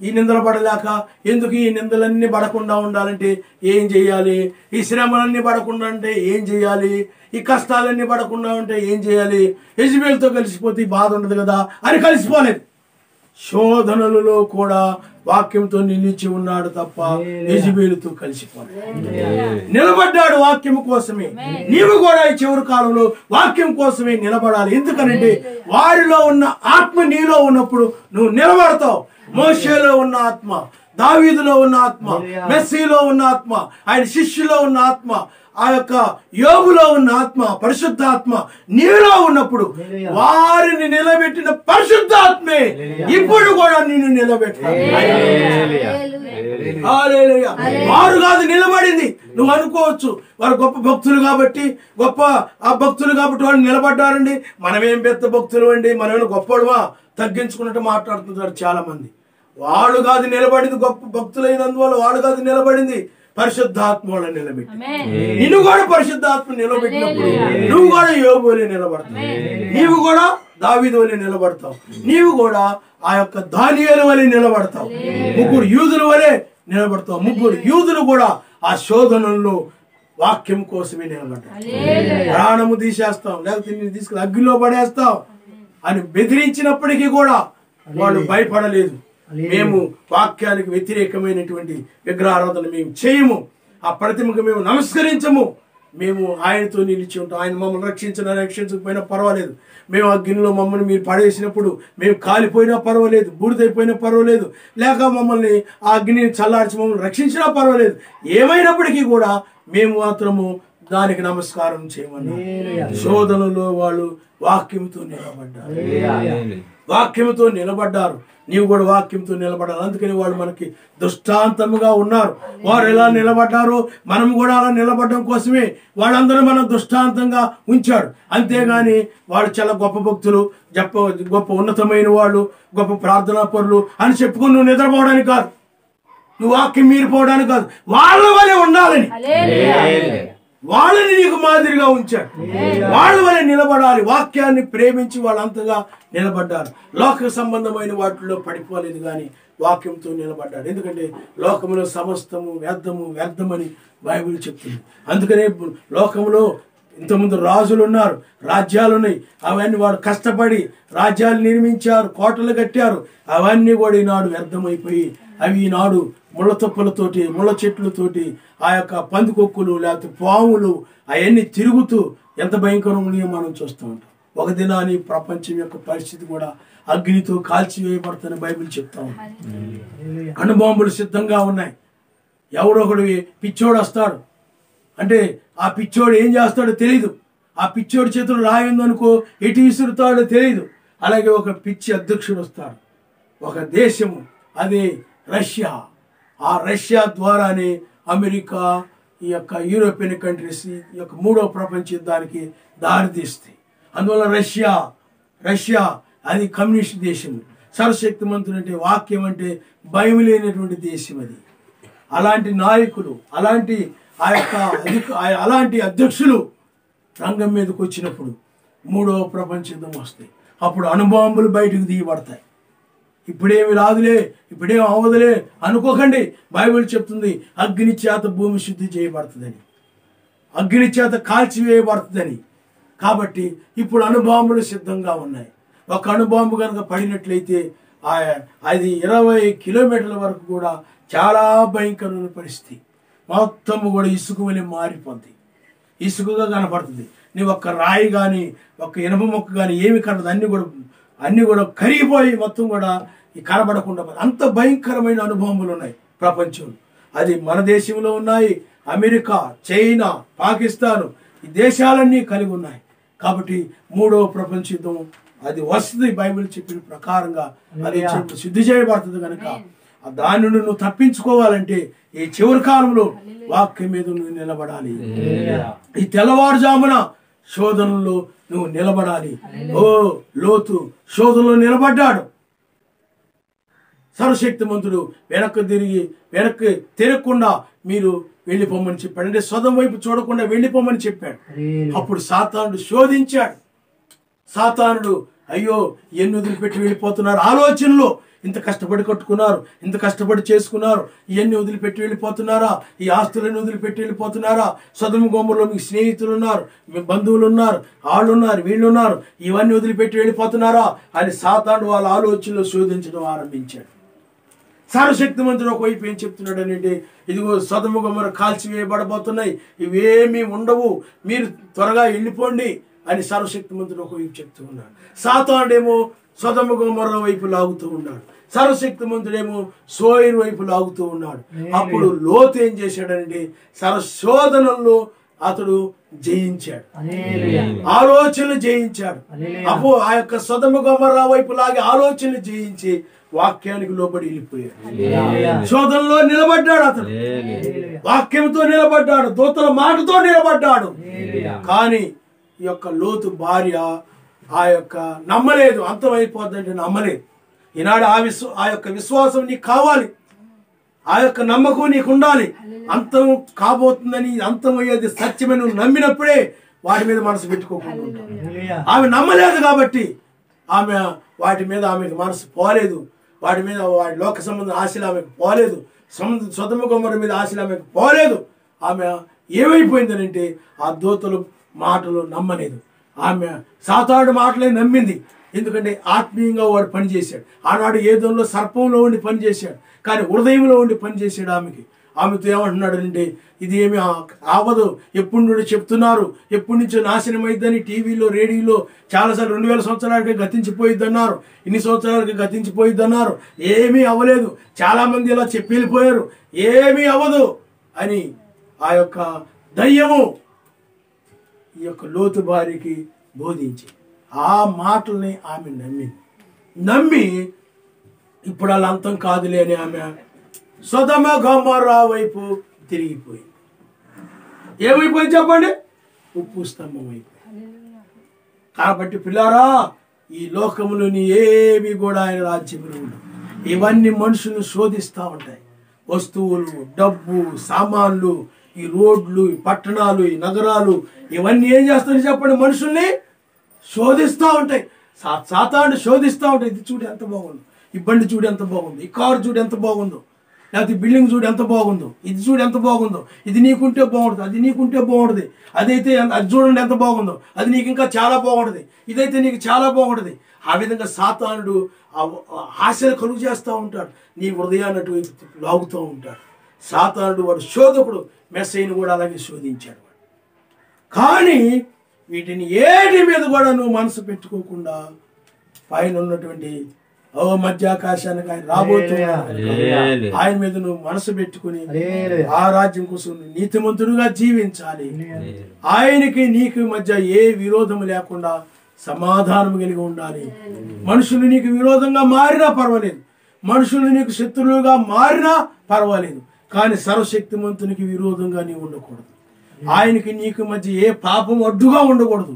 ఈ నిందలు పడలేక, ఎందుకు ఈ నిందలన్నీ పడకుండా ఉండాలంటే ఏం చేయాలి, ఈ శ్రమలన్నీ పడకుండా అంటే ఏం చేయాలి, ఈ కష్టాలన్నీ పడకుండా ఉంటే ఏం చేయాలి, యెజబెలుతో కలిసిపోతే ఈ బాధ ఉండదు కదా అని కలిసిపోలేదు. శోధనలలో కూడా వాక్యంతో నిలిచి ఉన్నాడు తప్ప యెజబెలుతో కలిసిపోలేదు. నిలబడ్డాడు వాక్యం కోసమే. నీవు కూడా ఈ చివరి కాలంలో వాక్యం కోసమే నిలబడాలి. ఎందుకనంటే వారిలో ఉన్న ఆత్మ నీలో ఉన్నప్పుడు నువ్వు నిలబడతావు. మోషేలో ఉన్న ఆత్మ, దావీదులో ఉన్న ఆత్మ, మెస్సీలో ఉన్న ఆత్మ, ఆయన శిష్యులో ఉన్న ఆత్మ, ఆ యొక్క యోబులో ఉన్న ఆత్మ, పరిశుద్ధాత్మ నీలో ఉన్నప్పుడు వారిని నిలబెట్టిన పరిశుద్ధాత్మే ఇప్పుడు కూడా నిన్ను నిలబెట్టాలి. వారు కాదు నిలబడింది. నువ్వు అనుకోవచ్చు వారు గొప్ప భక్తులు కాబట్టి, వాళ్ళు నిలబడ్డారండి, మనమేం పెద్ద భక్తులు అండి, మనమేమైనా గొప్పడువా, తగ్గించుకున్నట్టు మాట్లాడుతున్నారు చాలా మంది. వాళ్ళు కాదు నిలబడింది, గొప్ప భక్తులైనందువల్ల వాళ్ళు కాదు నిలబడింది, పరిశుద్ధాత్మ వాళ్ళని నిలబెట్టి. నిన్ను కూడా పరిశుద్ధాత్మ నిలబెట్టినప్పుడు నువ్వు కూడా యోబు వలె నిలబడతావు, నీవు కూడా దావీదు వలె నిలబడతావు, నీవు కూడా ఆ యొక్క దానియేలు వలె నిలబడతావు, ముగ్గురు యూదుల వలె నిలబడతావు. ముగ్గురు యూదులు కూడా ఆ శోధనల్లో వాక్యం కోసమే నిలబడ్డారు. ప్రాణము తీసేస్తాం లేకపోతే నిన్ను తీసుకుని అగ్గిలో పడేస్తాం అని బెదిరించినప్పటికీ కూడా వాళ్ళు భయపడలేదు. మేము వాక్యానికి వ్యతిరేకమైనటువంటి విగ్రహారాధన మేము చేయము, ఆ ప్రతిమకు మేము నమస్కరించము, మేము ఆయనతో నిలిచి ఉంటాం. ఆయన మమ్మల్ని రక్షించకపోయినా పర్వాలేదు, మేము అగ్నిలో మమ్మల్ని మీరు పడేసినప్పుడు మేము కాలిపోయినా పర్వాలేదు, బూడిదైపోయినా పర్వాలేదు, లేక మమ్మల్ని ఆ అగ్నిని చల్లార్చి మమ్మల్ని రక్షించినా పర్వాలేదు, ఏమైనప్పటికీ కూడా మేము మాత్రము దానికి నమస్కారం చేయమన్నారు. శోధనలో వాళ్ళు వాక్యంతో నిలబడ్డారు. నీవు కూడా వాక్యంతో నిలబడాలి. అందుకని వాళ్ళు మనకి దృష్టాంతముగా ఉన్నారు. వారు ఎలా నిలబడ్డారో మనం కూడా అలా నిలబడడం కోసమే వాళ్ళందరూ మనం దృష్టాంతంగా ఉంచాడు. అంతేగాని వాళ్ళు చాలా గొప్ప భక్తులు, గొప్ప ఉన్నతమైన వాళ్ళు, గొప్ప ప్రార్థనా పరులు అని చెప్పుకుని నువ్వు నిద్రపోవడానికి కాదు, నువ్వు వాక్యం మీరిపోవడానికి కాదు, వాళ్ళ వలె ఉండాలని వాళ్ళని నీకు మాదిరిగా ఉంచాడు. వాళ్ళ వలె నిలబడాలి. వాక్యాన్ని ప్రేమించి వాళ్ళంతగా నిలబడ్డారు. లోక సంబంధమైన వాటిలో పడిపోలేదు కానీ వాక్యంతో నిలబడ్డాడు. ఎందుకంటే లోకంలో సమస్తము వ్యర్థమని బైబిల్ చెప్తుంది. అందుకనే లోకంలో ఇంతకుముందు రాజులు ఉన్నారు, రాజ్యాలు ఉన్నాయి, అవన్నీ వాడు కష్టపడి రాజ్యాలు నిర్మించారు, కోటలు కట్టారు, అవన్నీ కూడా ఈనాడు వ్యర్థమైపోయి అవి ఈనాడు ముళ్ళ తుప్పలతోటి, ముళ్ళ చెట్లతోటి, ఆ యొక్క పందికొక్కులు లేకపోతే పాములు అవన్నీ తిరుగుతూ ఎంత భయంకరంగా మనం చూస్తూ ఉంటాం. ఒక దినాన్ని ప్రపంచం యొక్క పరిస్థితి కూడా అగ్నితో కాల్చివేయబడుతుందని బైబిల్ చెప్తా ఉంది. అణుబాంబులు సిద్ధంగా ఉన్నాయి. ఎవరొకడు పిచ్చోడు వస్తాడు అంటే ఆ పిచ్చోడు ఏం చేస్తాడో తెలీదు, ఆ పిచ్చోడి చేతులు రాయిందనుకో ఎటు విసురుతాడో తెలీదు. అలాగే ఒక పిచ్చి అధ్యక్షుడు వస్తాడు, ఒక దేశము, అదే రష్యా. ఆ రష్యా ద్వారానే అమెరికా, ఈ యొక్క యూరోపియన్ కంట్రీస్ ఈ యొక్క మూడవ ప్రపంచ యుద్ధానికి దారితీస్తాయి. అందువల్ల రష్యా అది కమ్యూనిస్ట్ దేశం, సర్వశక్తిమంతుడు అంటే వాక్యం అంటే భయం లేనటువంటి దేశం అది. అలాంటి నాయకులు, అలాంటి అలాంటి అధ్యక్షులు రంగం మీదకి వచ్చినప్పుడు మూడవ ప్రపంచ యుద్ధం వస్తాయి. అప్పుడు అణుబాంబులు బయటకు తీయబడతాయి. ఇప్పుడేమి రాదులే, ఇప్పుడేమి అవదులే అనుకోకండి. బైబిల్ చెప్తుంది అగ్ని చేత భూమి శుద్ధి చేయబడుతుందని, అగ్ని చేత కాల్చివేయబడుతుందని. కాబట్టి ఇప్పుడు అణుబాంబులు సిద్ధంగా ఉన్నాయి. ఒక అణుబాంబు కనుక పడినట్లయితే అది 20 కిలోమీటర్ల వరకు కూడా చాలా భయంకరమైన పరిస్థితి. మొత్తము కూడా ఇసుక వలె మారిపోద్ది, ఇసుకగా కనపడుతుంది. నీవు ఒక్క రాయి కానీ ఒక్క ఇనుప మొక్క కానీ ఏమి కనపడదు, అన్నీ కూడా కరిగిపోయి మొత్తం కూడా కనబడకుండా అంత భయంకరమైన అనుభవములు ఉన్నాయి ప్రపంచంలో. అది మన దేశంలో ఉన్నాయి, అమెరికా, చైనా, పాకిస్తాన్ ఈ దేశాలన్నీ కలిగి ఉన్నాయి. కాబట్టి మూడవ ప్రపంచ యుద్ధం అది వస్తుంది. బైబిల్ చెప్పిన ప్రకారంగా అది శుద్ధి చేయబడుతుంది. కనుక దాని నుండి నువ్వు తప్పించుకోవాలంటే ఈ చివరి కాలంలో వాక్యం మీద నువ్వు నిలబడాలి. ఈ తెల్లవారుజామున శోధనలో నువ్వు నిలబడాలి. ఓ లోతు శోధనలో నిలబడ్డాడు. సర్వశక్తిమంతుడు వెనక్కి తిరగకుండా మీరు వెళ్ళిపోమని చెప్పాడు. అంటే సొదం వైపు చూడకుండా వెళ్ళిపోమని చెప్పాడు. అప్పుడు సాతానుడు శోధించాడు. సాతానుడు అయ్యో ఎన్ని వదిలిపెట్టి వెళ్ళిపోతున్నారు, ఆలోచనలో ఇంత కష్టపడి కట్టుకున్నారు, ఇంత కష్టపడి చేసుకున్నారు, ఇవన్నీ వదిలిపెట్టి వెళ్ళిపోతున్నారా, ఈ ఆస్తులన్నీ వదిలిపెట్టి వెళ్ళిపోతున్నారా, సొదొమ గొమొర్రాలో మీకు స్నేహితులు ఉన్నారు, మీ బంధువులు ఉన్నారు, వాళ్ళు ఉన్నారు, వీళ్ళు ఉన్నారు, ఇవన్నీ వదిలిపెట్టి వెళ్ళిపోతున్నారా అని సాతానుడు వాళ్ళ ఆలోచనలో శోధించడం ఆరంభించాడు. సర్వశక్తిమంతుడు ఒకవైపు ఏం చెప్తున్నాడు అంటే, ఇదిగో సొదొమ గొమొర్రా కాల్చివేయబడబోతున్నాయి, ఇవేమీ ఉండవు, మీరు త్వరగా వెళ్ళిపోండి అని సర్వశక్తిమంతుడు ఒకవైపు చెప్తూ ఉన్నాడు. సాతానుడేమో సొదొమ గొమొర్రా వైపు లాగుతూ ఉన్నాడు, సర్వశక్తిమంతుడేమో సోయరు వైపు లాగుతూ ఉన్నాడు. అప్పుడు లోతు ఏం చేశాడంటే శోధనల్లో అతడు జయించాడు, ఆలోచనలు జయించాడు. అప్పుడు ఆ యొక్క సొదొమ గొమొర్రా వైపు లాగే ఆలోచనలు జయించి వాక్యానికి లోబడి వెళ్ళిపోయాడు. శోధనలో నిలబడ్డాడు, అతడు వాక్యంతో నిలబడ్డాడు, దూతల మాటతో నిలబడ్డాడు. కానీ ఈ యొక్క లోతు భార్య ఆ యొక్క నమ్మలేదు, అంతమైపోద్దంటే నమ్మలేదు. ఈనాడు ఆ యొక్క విశ్వాసం నీకు కావాలి, ఆ యొక్క నమ్మకం నీకు ఉండాలి. అంతం కాబోతుందని, అంతమయ్యేది సత్యమని నువ్వు నమ్మినప్పుడే వాటి మీద మనసు పెట్టుకోకుండా. ఆమె నమ్మలేదు కాబట్టి వాటి మీద ఆమెకు మనసు పోలేదు, వాటి మీద వాడి లోక సంబంధం ఆశలు ఆమెకు పోలేదు, సొదొమ గొమొర్రా మీద ఆశలు ఆమెకు పోలేదు. ఆమె ఏమైపోయిందనంటే ఆ దూతలు మాటలు నమ్మలేదు, ఆమె సాతానుడు మాటలే నమ్మింది. ఎందుకంటే ఆత్మీయంగా వాడు పనిచేశాడు. ఆనాడు ఏదోలో సర్పంలో ఉండి పనిచేశాడు, కానీ హృదయంలో ఉండి పనిచేశాడు. ఆమెతో ఏమంటున్నాడు అంటే, ఇది ఏమి ఆవదు, ఎప్పుడు నుండి చెప్తున్నారు, ఎప్పటి నుంచో నాశనం అయిద్దని టీవీలో, రేడియోలో చాలాసార్లు 2000 సంవత్సరాలకి గతించిపోయిద్ది అన్నారు, ఇన్ని సంవత్సరాలకి గతించిపోయిద్ది అన్నారు, ఏమీ అవ్వలేదు, చాలా మంది ఇలా చెప్పి వెళ్ళిపోయారు, ఏమీ అవ్వదు అని ఆ యొక్క దయ్యము ఈ యొక్క లోతు భార్యకి బోధించి ఆ మాటల్ని ఆమె నమ్మి ఇప్పుడు అలా అంతం కాదులే అని ఆమె సొదొమ గొమొర్రా వైపు తిరిగిపోయింది. ఏమైపోయింది చెప్పండి? ఉప్పు స్తంభం అయిపోయింది. కాబట్టి పిల్లారా, ఈ లోకములోని ఏవి కూడా ఆయన రాజ్యంలో ఉండవు. ఇవన్నీ మనుషులను శోధిస్తూ ఉంటాయి. వస్తువులు, డబ్బు, సామాన్లు, ఈ రోడ్లు, ఈ పట్టణాలు, ఈ నగరాలు, ఇవన్నీ ఏం చేస్తాయని చెప్పండి? మనుషుల్ని శోధిస్తూ ఉంటాయి. సాతానుడు శోధిస్తూ ఉంటాయి. ఇది చూడు ఎంత బాగుందో, ఈ బండి చూడు ఎంత బాగుందో, ఈ కారు చూడు ఎంత బాగుందో, లేకపోతే బిల్డింగ్ చూడు ఎంత బాగుందో, ఇది చూడు ఎంత బాగుందో, ఇది నీకుంటే బాగుంటుంది, అది నీకుంటే బాగుంటుంది, అదైతే అది చూడండి ఎంత బాగుందో, అది నీకు ఇంకా చాలా బాగుంటుంది, ఇదైతే నీకు చాలా బాగుంటుంది. ఆ విధంగా సాతానుడు ఆశలు కలుగు చేస్తూ ఉంటాడు, నీ హృదయాన్ని అటువైపు లాగుతూ ఉంటాడు. సాతానుడు వాడు శోధకుడు, మెస్సయ్యను కూడా అలాగే శోధించాడు. కానీ వీటిని ఏటి మీద కూడా నువ్వు మనసు పెట్టుకోకుండా పైన ఉన్నటువంటి మధ్యాకాశానికి ఆయన రాబోతున్నాడు, ఆయన మీద నువ్వు మనసు పెట్టుకుని ఆ రాజ్యం కోసం నీతిమంతుడుగా జీవించాలి. ఆయనకి నీకు మధ్య ఏ విరోధం లేకుండా సమాధానం కలిగి ఉండాలి. మనుషులు నీకు విరోధంగా మారినా పర్వాలేదు, మనుషులు నీకు శత్రువులుగా మారినా పర్వాలేదు, కానీ సర్వశక్తిమంతునికి విరోధంగా నీవు ఉండకూడదు. ఆయనకి నీకు మధ్య ఏ పాపం అడ్డుగా ఉండకూడదు,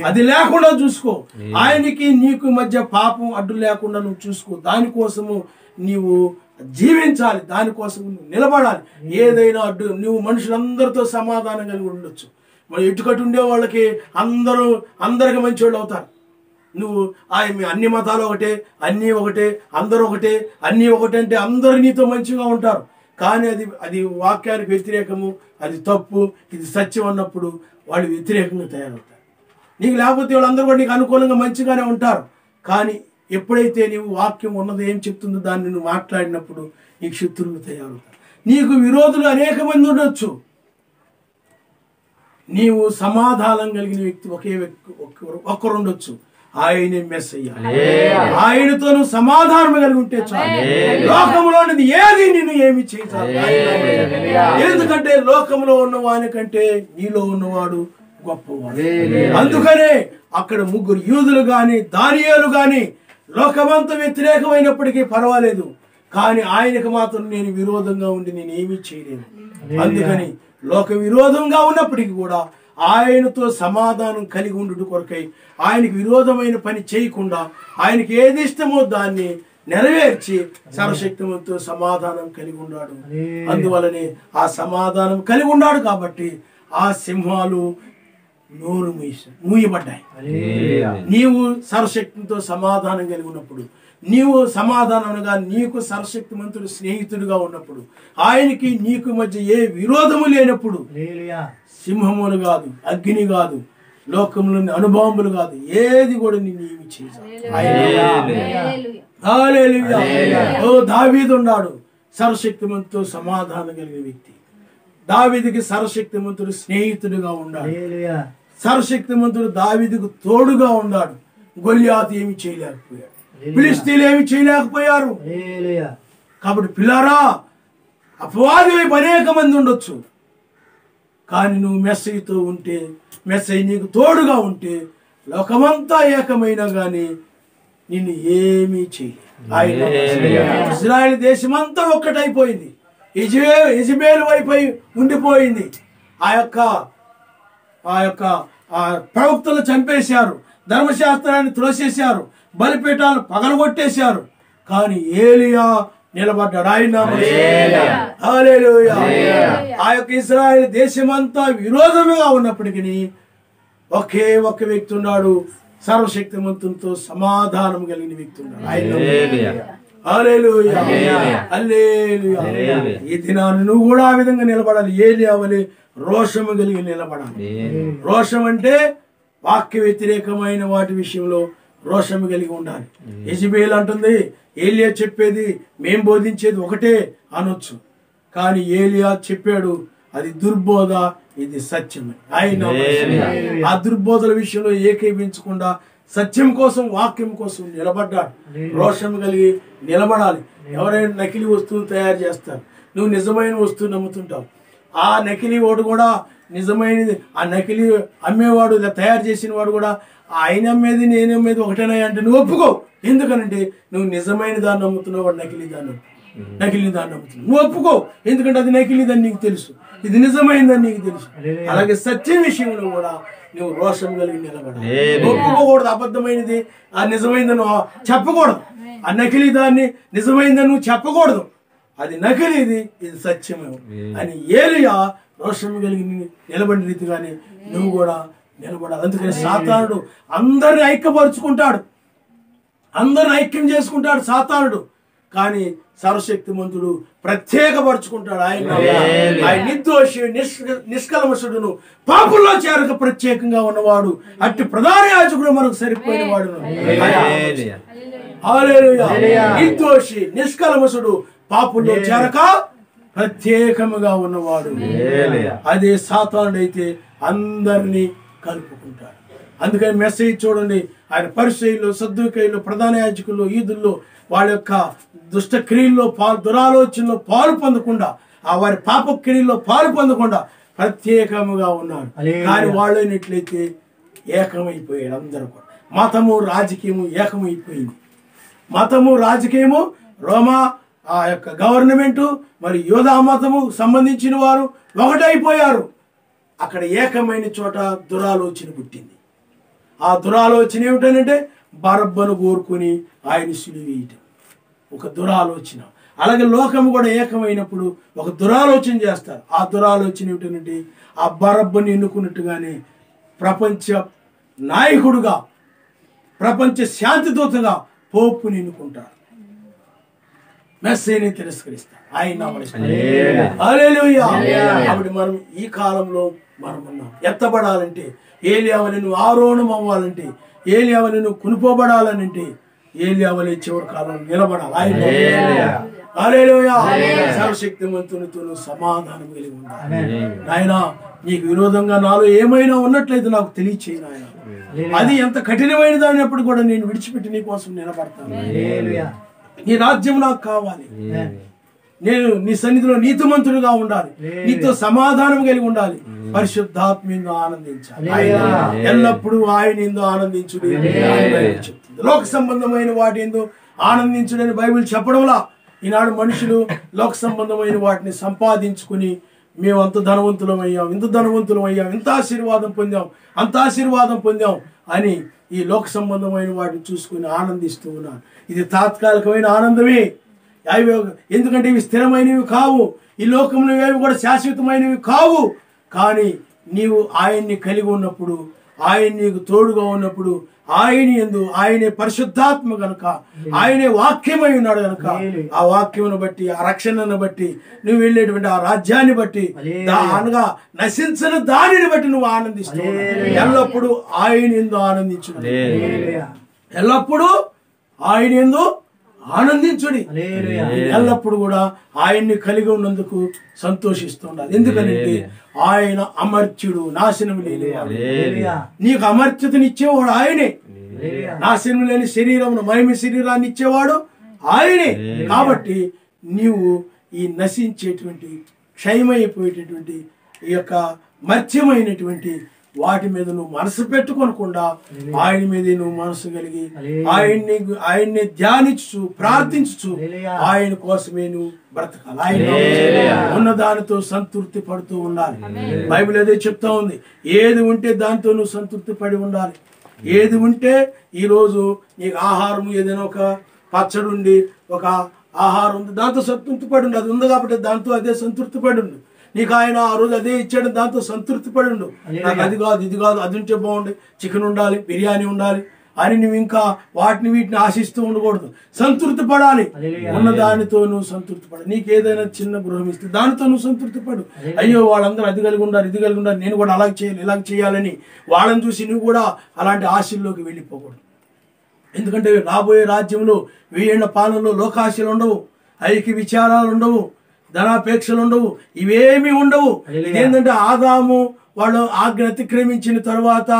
అది లేకుండా చూసుకో. ఆయనకి నీకు మధ్య పాపం అడ్డు లేకుండా నువ్వు చూసుకో. దానికోసము నీవు జీవించాలి, దానికోసం నువ్వు నిలబడాలి. ఏదైనా అడ్డు, నువ్వు మనుషులందరితో సమాధానం కలిగి ఉండొచ్చు. మరి ఇటుకట్టు ఉండే వాళ్ళకి అందరికి మంచి వాళ్ళు అవుతారు. నువ్వు అన్ని మతాలు ఒకటే, అన్నీ ఒకటే, అందరూ ఒకటే, అన్నీ ఒకటే అంటే అందరూ నీతో మంచిగా ఉంటారు. కానీ అది వాక్యానికి వ్యతిరేకము, అది తప్పు, ఇది సత్యం అన్నప్పుడు వాళ్ళు వ్యతిరేకంగా తయారవుతారు. నీకు లేకపోతే వాళ్ళందరూ కూడా నీకు అనుకూలంగా మంచిగానే ఉంటారు. కానీ ఎప్పుడైతే నీవు వాక్యం ఉన్నది ఏం చెప్తుందో దాన్ని నువ్వు మాట్లాడినప్పుడు నీకు శత్రువులు తయారవుతారు. నీకు విరోధులు అనేక మంది ఉండొచ్చు. నీవు సమాధానం కలిగిన వ్యక్తి ఒక్కరు ఉండొచ్చు, ఆయనే మెస్సయ్య. ఆయనతో నువ్వు సమాధానం కలిగి ఉంటే చాలు. లోకంలోనిది ఏది నిన్ను ఏమి చేయాలి. ఎందుకంటే లోకంలో ఉన్నవాని కంటే నీలో ఉన్నవాడు గొప్పవాడు. అందుకనే అక్కడ ముగ్గురు యూదులు గాని దానియేలు గాని లోకమంతా వ్యతిరేకమైనప్పటికీ పర్వాలేదు, కానీ ఆయనకు మాత్రం నేను విరోధంగా ఉండి నేను ఏమీ చేయలేను. అందుకని లోక విరోధంగా ఉన్నప్పటికీ కూడా ఆయనతో సమాధానం కలిగి ఉండు కొరకై ఆయనకు విరోధమైన పని చేయకుండా ఆయనకి ఏది ఇష్టమో దాన్ని నెరవేర్చి సర్వశక్తిమంతో సమాధానం కలిగి ఉన్నాడు. అందువలనే ఆ సమాధానం కలిగి ఉన్నాడు కాబట్టి ఆ సింహాలు నోరు మూయబడ్డాయి. నీవు సర్వశక్తితో సమాధానం కలిగి ఉన్నప్పుడు, నీవు సమాధానంగా నీకు సర్వశక్తిమంతుడు స్నేహితుడిగా ఉన్నప్పుడు, ఆయనకి నీకు మధ్య ఏ విరోధము లేనప్పుడు సింహములు కాదు, అగ్ని కాదు, లోకంలోని అనుభవములు కాదు, ఏది కూడా నిన్ను ఏమి చేయాలి. ఓ దావీదు ఉన్నాడు, సర్వశక్తిమంతుతో సమాధానం కలిగిన వ్యక్తి. దావీదుకి సర్వశక్తిమంతుడు స్నేహితుడిగా ఉన్నాడు. సర్వశక్తిమంతుడు దావీదుకు తోడుగా ఉన్నాడు. గొల్లియాతు ఏమి చేయలేకపోయాడు, ఫిలిష్తీయులు ఏమి చేయలేకపోయారు. కాబట్టి పిల్లారా, అపవాది వైపు అనేక మంది ఉండొచ్చు, కానీ నువ్వు మెస్సయ్యతో ఉంటే, మెస్సయ్య నీకు తోడుగా ఉంటే లోకమంతా ఏకమైనా కానీ నిన్ను ఏమీ చేయలేదు. ఇజ్రాయెల్ దేశమంతా ఒక్కటైపోయింది, యెజబెలు వైపు ఉండిపోయింది. ఆ యొక్క ప్రవక్తలు చంపేశారు, ధర్మశాస్త్రాన్ని తులసేశారు, బలిపీఠాలు పగలగొట్టేశారు. కానీ ఏలియా నిలబడ్డాడు. ఆయన ఆ యొక్క ఇశ్రాయేలు దేశమంతా విరోధముగా ఉన్నప్పటికీ ఒకే ఒక్క వ్యక్తి ఉన్నాడు, సర్వశక్తిమంతునితో సమాధానం కలిగిన వ్యక్తి ఉన్నాడు. ఈ దినాన్ని నువ్వు కూడా ఆ విధంగా నిలబడాలి. ఏలియా వలె రోషము కలిగి నిలబడాలి. రోషం అంటే వాక్య వ్యతిరేకమైన వాటి విషయంలో రోషము కలిగి ఉండాలి. యెజబెలు అంటుంది, ఏలియా చెప్పేది మేం బోధించేది ఒకటే అనొచ్చు, కానీ ఏలియా చెప్పాడు అది దుర్బోధ, ఇది సత్యమే. ఆయన ఆ దుర్బోధల విషయంలో ఏకీభించకుండా సత్యం కోసం, వాక్యం కోసం నిలబడ్డాడు. రోషం కలిగి నిలబడాలి. ఎవరైనా నకిలీ వస్తువులు తయారు చేస్తారు, నువ్వు నిజమైన వస్తువు నమ్ముతుంటావు. ఆ నకిలీ వాడు కూడా నిజమైనది, ఆ నకిలీ అమ్మేవాడు తయారు చేసిన వాడు కూడా ఆయన అమ్మేది నేను అమ్మేది ఒకటేనా అంటే నువ్వు ఒప్పుకో. ఎందుకనంటే నువ్వు నిజమైన దాన్ని నమ్ముతున్నావు, వాడు నకిలీ దాన్ని నమ్ముతున్నావు. నువ్వు ఒప్పుకో, ఎందుకంటే అది నకిలీదని నీకు తెలుసు, ఇది నిజమైనదని నీకు తెలుసు. అలాగే సత్యం విషయంలో కూడా నువ్వు రోషం కలిగి నిలబడాలి. ఒప్పుకోకూడదు అబద్ధమైనది ఆ నిజమైందని చెప్పకూడదు, ఆ నకిలీ దాన్ని నిజమైందని నువ్వు చెప్పకూడదు. అది నకిలీది, ఇది సత్యమే అని ఏలియా రోషం కలిగి నిలబడిన రీతిగానే నువ్వు కూడా నిలబడాలి. అందుకని సాతానుడు అందరిని ఐక్యపరుచుకుంటాడు, అందరిని ఐక్యం చేసుకుంటాడు సాతానుడు, కానీ సర్వశక్తిమంతుడు ప్రత్యేకపరుచుకుంటాడు. ఆయన నిర్దోషి, నిష్కల్మషుడును, పాపుల్లో చేరక ప్రత్యేకంగా ఉన్నవాడు, అట్టి ప్రధాన యాజకుడు మనకు సరిపోయిన వాడు. నిర్దోషి, నిష్కల్మషుడు, పాపుల్లో చేరక ప్రత్యేకముగా ఉన్నవాడు. అదే సాతానుడు అయితే అందరినీ కలుపుకుంటాడు. అందుకని మెసేజ్ చూడండి, ఆయన పరిసయ్యులు, సద్దూకయ్యులు, ప్రధాన యాజకులు, ఈదుల్లో వాళ్ళ యొక్క దుష్ట క్రియల్లో దురాలోచనలో పాలు పొందకుండా, ఆ వారి పాప క్రియల్లో పాలు పొందకుండా ప్రత్యేకముగా ఉన్నాడు. కానీ వాళ్ళైనట్లయితే ఏకమైపోయాడు. అందరూ కూడా మతము రాజకీయము ఏకమైపోయింది. మతము రాజకీయము, రోమా ఆ యొక్క గవర్నమెంటు మరి యోధా మతము సంబంధించిన వారు ఒకటైపోయారు. అక్కడ ఏకమైన చోట దురాలోచన పుట్టింది. ఆ దురాలోచన ఏమిటనంటే బరబ్బను కోరుకుని ఆయన సిలువేయటం, ఒక దురాలోచన. అలాగే లోకం కూడా ఏకమైనప్పుడు ఒక దురాలోచన చేస్తారు. ఆ దురాలోచన ఏమిటంటే ఆ బరబ్బను ఎన్నుకున్నట్టుగానే ప్రపంచ నాయకుడుగా, ప్రపంచ శాంతిదూతగా పోపుని ఎన్నుకుంటారు. మెస్సీని తిరస్కరిస్తారు, ఆయన హల్లెలూయా. కాబట్టి మనం ఈ కాలంలో మనం ఉన్నాం. ఎత్తబడాలంటే, ఏలియావలే నువ్వు ఆరోహణం అవ్వాలంటే, ఏలియావలే నువ్వు కొనుకోబడాలనంటే, ఏలియావలే చివరి కాలంలో నిలబడాలి. ఆయన హల్లెలూయా. సర్వశక్తిమంతునితో సమాధానం కలిగి ఉండాలి. ఆయన నీకు విరోధంగా నాలో ఏమైనా ఉన్నట్లయితే నాకు తెలియచేయి నాయన. అది ఎంత కఠినమైన దానినప్పుడు కూడా నేను విడిచిపెట్టి నీ కోసం నిలబడతాను. నీ రాజ్యం నాకు కావాలి. నేను నీ సన్నిధిలో నీతిమంతుడుగా ఉండాలి, నీతో సమాధానం కలిగి ఉండాలి, పరిశుద్ధాత్మీయంగా ఆనందించాలి. ఎల్లప్పుడూ ఆయన ఎందు ఆనందించుడు చెప్తుంది. లోక సంబంధమైన వాటి ఎందు ఆనందించుడని బైబిల్ చెప్పడంలా ఈనాడు మనుషులు లోక సంబంధమైన వాటిని సంపాదించుకుని మేము అంత ధనవంతులం అయ్యాం, ఇంత ధనవంతులం అయ్యాం, ఇంత ఆశీర్వాదం పొందాం, అంత ఆశీర్వాదం పొందాం అని ఈ లోక సంబంధమైన వాటిని చూసుకుని ఆనందిస్తూ ఉన్నారు. ఇది తాత్కాలికమైన ఆనందమే. అవి ఎందుకంటే ఇవి స్థిరమైనవి కావు, ఈ లోకంలో ఏవి కూడా శాశ్వతమైనవి కావు. కానీ నీవు ఆయన్ని కలిగి ఉన్నప్పుడు, ఆయన నీకు తోడుగా ఉన్నప్పుడు, ఆయన యందు ఆయనే పరిశుద్ధాత్మ గనుక, ఆయనే వాక్యమై ఉన్నాడు గనుక, ఆ వాక్యమును బట్టి, ఆ రక్షణను బట్టి, నువ్వు వెళ్ళేటువంటి ఆ రాజ్యాన్ని బట్టి, అనగా నశించిన దానిని బట్టి నువ్వు ఆనందిస్తూ ఎల్లప్పుడూ ఆయన యందు ఆనందించు. ఎల్లప్పుడూ ఆయన యందు ఆనందించుడి. ఎల్లప్పుడు కూడా ఆయన్ని కలిగి ఉన్నందుకు సంతోషిస్తుండాలి. ఎందుకంటే ఆయన అమర్త్యుడు, నాశనం లేనివాడు. నీకు అమర్త్యతనిచ్చేవాడు ఆయనే. నాశనం లేని శరీరమును, మహిమ శరీరాన్ని ఇచ్చేవాడు ఆయనే. కాబట్టి నీవు ఈ నశించేటువంటి, క్షయమైపోయేటటువంటి ఈ యొక్క మర్త్యమైనటువంటి వాటి మీద నువ్వు మనసు పెట్టుకోనకుండా ఆయన మీద నువ్వు మనసు కలిగి ఆయన్ని ధ్యానించు, ప్రార్థించు, ఆయన కోసమే నువ్వు బ్రతకాలి. ఆయన ఉన్న దానితో సంతృప్తి పడుతూ ఉండాలి. బైబిల్ అదే చెప్తా ఉంది, ఏది ఉంటే దాంతో నువ్వు సంతృప్తి పడి ఉండాలి. ఏది ఉంటే ఈరోజు నీకు ఆహారం, ఏదైనా ఒక పచ్చడి ఉండి, ఒక ఆహారం ఉంది, దాంతో సంతృప్తి పడి ఉండు. అది ఉంది కాబట్టి దాంతో అదే సంతృప్తి పడి ఉండు. నీకు ఆయన ఆ రోజు అదే ఇచ్చాడు, దాంతో సంతృప్తి పడి ఉండు. నాకు అది కాదు, ఇది కాదు, అది ఉంటే బాగుండే, చికెన్ ఉండాలి, బిర్యానీ ఉండాలి అని నువ్వు ఇంకా వాటిని వీటిని ఆశిస్తూ ఉండకూడదు. సంతృప్తి పడాలి. ఉన్న దానితో నువ్వు సంతృప్తి పడు. నీకు ఏదైనా చిన్న గృహం ఇస్తే దానితో నువ్వు సంతృప్తి పడు. అయ్యో వాళ్ళందరూ అది కలిగి ఉండాలి, ఇది కలిగి ఉండాలి, నేను కూడా అలాగ చేయాలి, ఇలాగ చేయాలని వాళ్ళని చూసి నువ్వు కూడా అలాంటి ఆశల్లోకి వెళ్ళిపోకూడదు. ఎందుకంటే రాబోయే రాజ్యంలో 1000 ఏళ్ల పాలనలో లోకాశలు ఉండవు, ఐక్య విచారాలు ఉండవు, ధనాపేక్షలు ఉండవు, ఇవేమీ ఉండవు. ఇదేంటంటే ఆదాము వాళ్ళు ఆజ్ఞ అతిక్రమించిన తర్వాత,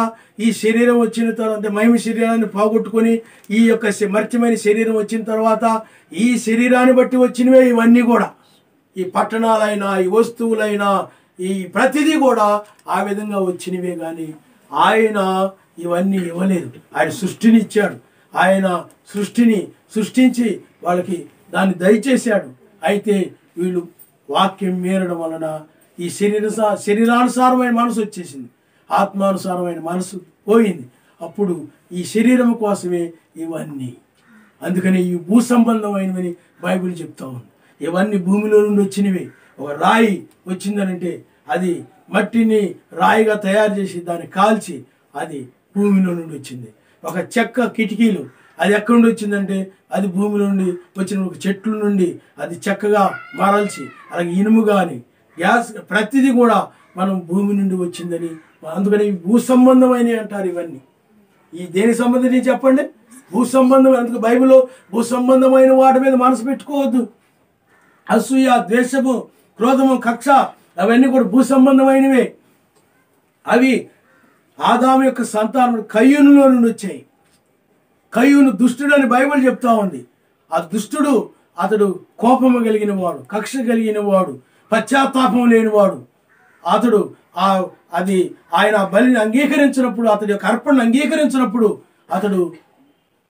ఈ శరీరం వచ్చిన తర్వాత, మహిమ శరీరాన్ని పోగొట్టుకొని ఈ యొక్క మర్త్యమైన శరీరం వచ్చిన తర్వాత, ఈ శరీరాన్ని బట్టి వచ్చినవే ఇవన్నీ కూడా. ఈ పట్టణాలైనా, ఈ వస్తువులైనా, ఈ ప్రతిదీ కూడా ఆ విధంగా వచ్చినవే. కానీ ఆయన ఇవన్నీ ఇవ్వలేదు. ఆయన సృష్టిని ఇచ్చాడు. ఆయన సృష్టిని సృష్టించి వాళ్ళకి దాన్ని దయచేశాడు. అయితే వీళ్ళు వాక్యం మేరడం వలన ఈ శరీరానుసారమైన మనసు వచ్చేసింది, ఆత్మానుసారమైన మనసు పోయింది. అప్పుడు ఈ శరీరం కోసమే ఇవన్నీ. అందుకని ఈ భూ సంబంధమైనవని బైబిల్ చెప్తా ఉంది. ఇవన్నీ భూమిలో నుండి వచ్చినవి. ఒక రాయి వచ్చిందనంటే అది మట్టిని రాయిగా తయారు చేసి దాన్ని కాల్చి అది భూమిలో నుండి వచ్చింది. ఒక చెక్క కిటికీలు అది ఎక్కడి నుండి వచ్చిందంటే అది భూమి నుండి వచ్చిన ఒక చెట్ల నుండి అది చెక్కగా మరల్చి, అలాగే ఇనుము కానీ గ్యాస్ ప్రతిదీ కూడా మనం భూమి నుండి వచ్చిందని. అందుకని భూ సంబంధమైనవి అంటారు ఇవన్నీ. ఈ దేని సంబంధించి చెప్పండి? భూ సంబంధం. అందుకు బైబిల్లో భూ సంబంధమైన వాటి మీద మనసు పెట్టుకోవద్దు. అసూయ, ద్వేషము, క్రోధము, కక్ష అవన్నీ కూడా భూ సంబంధమైనవే. అవి ఆదాము యొక్క సంతానం కయ్యూనులో నుండి వచ్చాయి. కయ్యూను దుష్టుడు అని బైబిల్ చెప్తా ఉంది. ఆ దుష్టుడు అతడు కోపము కలిగిన వాడు, కక్ష కలిగిన వాడు, పశ్చాత్తాపం లేనివాడు. అతడు అది ఆయన బలిని అంగీకరించినప్పుడు, అతడి యొక్క అర్పణను అంగీకరించినప్పుడు అతడు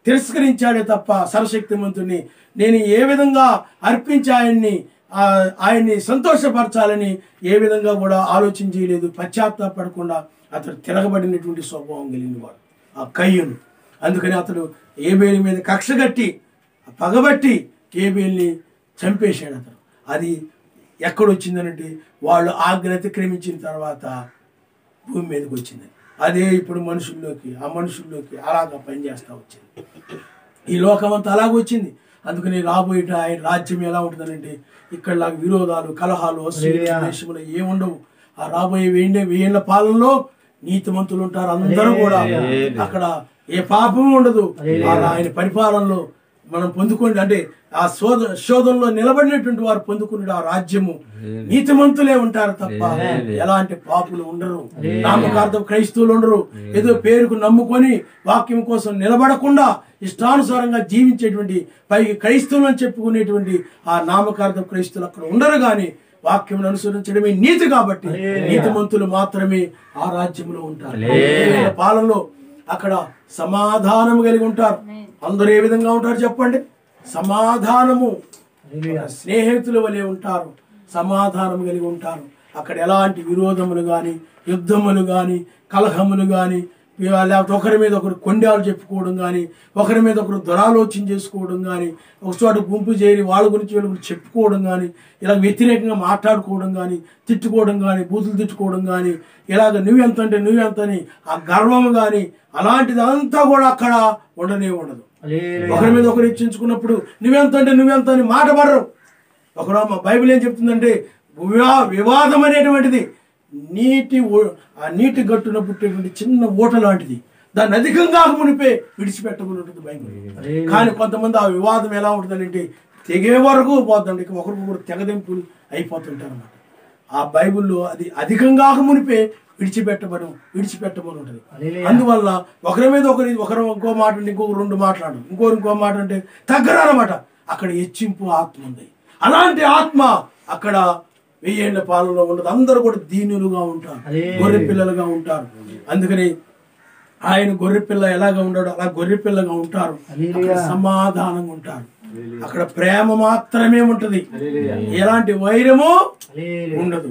తిరస్కరించాడే తప్ప సర్వశక్తిమంతుడిని నేను ఏ విధంగా అర్పించి ఆయన్ని ఆయన్ని సంతోషపరచాలని ఏ విధంగా కూడా ఆలోచన చేయలేదు. పశ్చాత్తాపడకుండా అతడు తిరగబడినటువంటి స్వభావం కలిగిన వాడు ఆ కయ్యూను. అందుకని అతడు ఏబేలు మీద కక్ష కట్టి పగబట్టి ఏబేల్ని చంపేశాడు. అతను అది ఎక్కడొచ్చిందనంటే వాళ్ళు ఆజ్ఞ అతిక్రమించిన తర్వాత భూమి మీదకి వచ్చింది. అదే ఇప్పుడు ఆ మనుషుల్లోకి అలాగా పనిచేస్తూ వచ్చింది. ఈ లోకం అంతా అలాగ వచ్చింది. అందుకని రాబోయే ఆయన రాజ్యం ఎలా ఉంటుందనంటే ఇక్కడలాగా విరోధాలు, కలహాలు, దేశంలో ఏముండవు. ఆ రాబోయే 1000 పాలనలో నీతిమంతులు ఉంటారు. అందరూ కూడా అక్కడ ఏ పాపము ఉండదు. ఆయన పరిపాలనలో మనం పొందుకోండి అంటే ఆ శోధనలో నిలబడినటువంటి వారు పొందుకునే ఆ రాజ్యము నీతిమంతులే ఉంటారు తప్ప ఎలాంటి పాపులు ఉండరు. నామకార్థం క్రైస్తవులు ఉండరు. ఏదో పేరుకు నమ్ముకొని వాక్యం కోసం నిలబడకుండా ఇష్టానుసారంగా జీవించేటువంటి పైకి క్రైస్తవులు అని చెప్పుకునేటువంటి ఆ నామకార్థం క్రైస్తవులు అక్కడ ఉండరు. కానీ వాక్యం అనుసరించడమే నీతి కాబట్టి నీతిమంతులు మాత్రమే ఆ రాజ్యంలో ఉంటారు. పాలనలో అక్కడ సమాధానం కలిగి ఉంటారు. అందరూ ఏ విధంగా ఉంటారు చెప్పండి? సమాధానము, స్నేహితుల వలె ఉంటారు, సమాధానం కలిగి ఉంటారు. అక్కడ ఎలాంటి విరోధములు కానీ, యుద్ధములు కానీ, కలహములు కానీ, లేకపోతే ఒకరి మీద ఒకరు కొండాలు చెప్పుకోవడం కానీ, ఒకరి మీద ఒకరు దురాలోచన చేసుకోవడం కానీ, ఒక చోట గుంపు చేరి వాళ్ళ గురించి వీళ్ళ గురించి చెప్పుకోవడం కానీ, ఇలా వ్యతిరేకంగా మాట్లాడుకోవడం కానీ, తిట్టుకోవడం కానీ, బూతులు తిట్టుకోవడం కానీ, ఇలాగ నువ్వెంత అంటే నువ్వెంతని ఆ గర్వము కానీ అలాంటిది అంతా కూడా అక్కడ ఉండనే ఉండదు. ఒకరి మీద ఒకరు హెచ్చించుకున్నప్పుడు నువ్వెంత అంటే నువ్వెంత అని మాట పడరు. ఒకరు బైబిల్ ఏం చెప్తుందంటే వివాదం అనేటువంటిది నీటి గట్టున పుట్టేటువంటి చిన్న ఊట లాంటిది, దాన్ని అధికంగా మునిపే విడిచిపెట్టమని ఉంటుంది బైబిల్. కానీ కొంతమంది ఆ వివాదం ఎలా ఉంటుందంటే తెగే వరకు పోతుందండి, ఒకరికొకరు తెగదెంపులు అయిపోతుంటారు అన్నమాట. ఆ బైబిల్లో అది అధికంగా మునిపే విడిచిపెట్టమని ఉంటుంది. అందువల్ల ఒకరి మీద ఒకరు ఇంకో మాట అంటే ఇంకొకరు 2 మాట్లాడు, ఇంకో మాట అంటే తగ్గరన్నమాట. అక్కడ హెచ్చింపు ఆత్మ ఉంది. అలాంటి ఆత్మ అక్కడ 1000 పాలనలో ఉండదు. అందరూ కూడా దీనులుగా ఉంటారు, గొర్రె పిల్లలుగా ఉంటారు. అందుకని ఆయన గొర్రె పిల్ల ఎలాగా ఉన్నాడో అలా గొర్రె పిల్లగా ఉంటారు. సమాధానంగా ఉంటారు. అక్కడ ప్రేమ మాత్రమే ఉంటది, ఎలాంటి వైరము ఉండదు.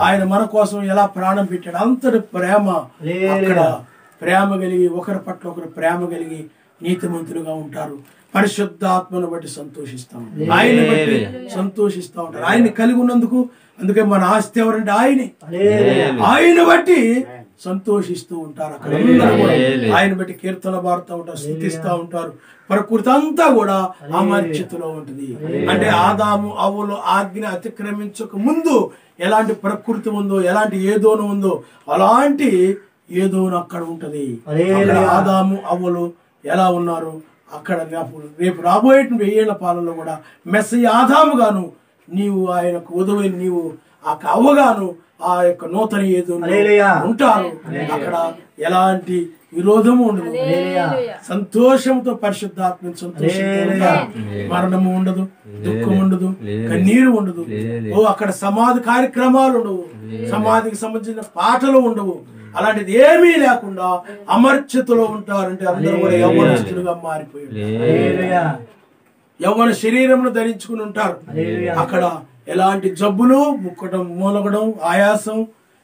ఆయన మన కోసం ఎలా ప్రాణం పెట్టాడు అంతటి ప్రేమ. అక్కడ ప్రేమ కలిగి ఒకరి పట్ల ఒకరు ప్రేమ కలిగి నీతిమంతులుగా ఉంటారు. పరిశుద్ధాత్మను బట్టి సంతోషిస్తాం, ఆయన బట్టి సంతోషిస్తూ ఉంటారు. ఆయన కలిగి ఉన్నందుకు అందుకే మన ఆస్తి ఎవరంటే ఆయన బట్టి సంతోషిస్తూ ఉంటారు. అక్కడ ఆయన బట్టి కీర్తన పాడుతూ ఉంటారు, స్తుతిస్తూ ఉంటారు. ప్రకృతి అంతా కూడా అమర్చితలో ఉంటుంది. అంటే ఆదాము అవ్వలు ఆజ్ఞ అతిక్రమించక ముందు ఎలాంటి ప్రకృతి ఉందో, ఎలాంటి ఏదోను ఉందో అలాంటి ఏదోను అక్కడ ఉంటది. అక్కడ ఆదాము అవ్వలు ఎలా ఉన్నారు అక్కడ రేపు రాబోయే 1000 పాలనలో కూడా మెస్సీ ఆదాముగాను నీవు ఆయనకు ఉదవైన నీవు ఆ అవ్వగాను ఆ యొక్క నూతన ఏదో ఉంటారు. అక్కడ ఎలాంటి విరోధము ఉండదు. సంతోషంతో పరిశుద్ధాత్మ సంతోషంతో మరణము ఉండదు, దుఃఖం ఉండదు, కన్నీరు ఉండదు. అక్కడ సమాధి కార్యక్రమాలు ఉండవు, సమాధికి సంబంధించిన పాటలు ఉండవు. అలాంటిది ఏమీ లేకుండా అమర్చతలో ఉంటారంటే అందరూ కూడా యవ్వనస్తులుగా మారిపోయారు. యవ్వన శరీరమును ధరించుకుని ఉంటారు. అక్కడ ఎలాంటి జబ్బులు, ముక్కడం, మూలగడం, ఆయాసం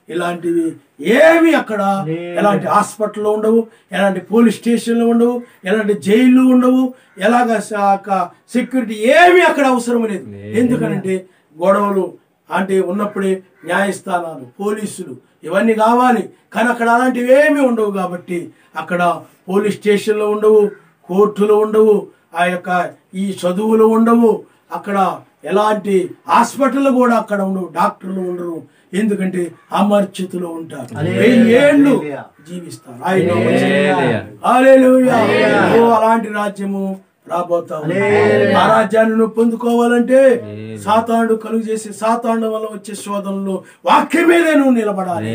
ఇలాంటివి ఏమి అక్కడ ఎలాంటి హాస్పిటల్లో ఉండవు, ఎలాంటి పోలీస్ స్టేషన్లు ఉండవు, ఎలాంటి జైళ్ళు ఉండవు, ఎలాగ సెక్యూరిటీ ఏమి అక్కడ అవసరం లేదు. ఎందుకనంటే గొడవలు అంటే ఉన్నప్పుడే న్యాయస్థానాలు, పోలీసులు ఇవన్నీ కావాలి. కానీ అక్కడ అలాంటివి ఏమీ ఉండవు. కాబట్టి అక్కడ పోలీస్ స్టేషన్లు ఉండవు, కోర్టులు ఉండవు, ఆ యొక్క ఈ చదువులు ఉండవు. అక్కడ ఎలాంటి హాస్పిటల్ కూడా అక్కడ ఉండవు, డాక్టర్లు ఉండరు. ఎందుకంటే అమర్చితులు ఉంటారు, 1000 ఏళ్ళు జీవిస్తారు. అలాంటి రాజ్యము రాబోతాం. ఆ రాజ్యాన్ని నువ్వు పొందుకోవాలంటే సాతానుడు కలుగు చేసి సాతాను వల్ల వచ్చే శోధనలో వాక్యం మీదే నువ్వు నిలబడాలి.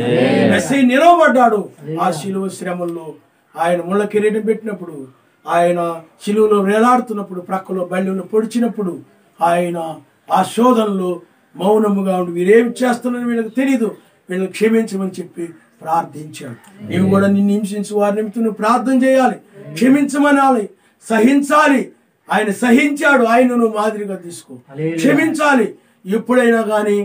మెస్సీ నిలవబడ్డాడు ఆ శిలువ శ్రమల్లో. ఆయన ముళ్ళ కిరీటం పెట్టినప్పుడు, ఆయన శిలువలో వేలాడుతున్నప్పుడు, ప్రక్కలో బళ్ళలో పొడిచినప్పుడు ఆయన ఆ శోధనలో మౌనముగా ఉండి వీరేమి చేస్తున్నారని వీళ్ళకి తెలియదు, వీళ్ళని క్షమించమని చెప్పి ప్రార్థించాడు. నీవు కూడా నిన్ను హింసించి వారి నిమిత్తం నువ్వు ప్రార్థన చేయాలి, క్షమించమనాలి, సహించాలి. ఆయన సహించాడు, ఆయన నువ్వు మాదిరిగా తీసుకో. క్షమించాలి. ఎప్పుడైనా కానీ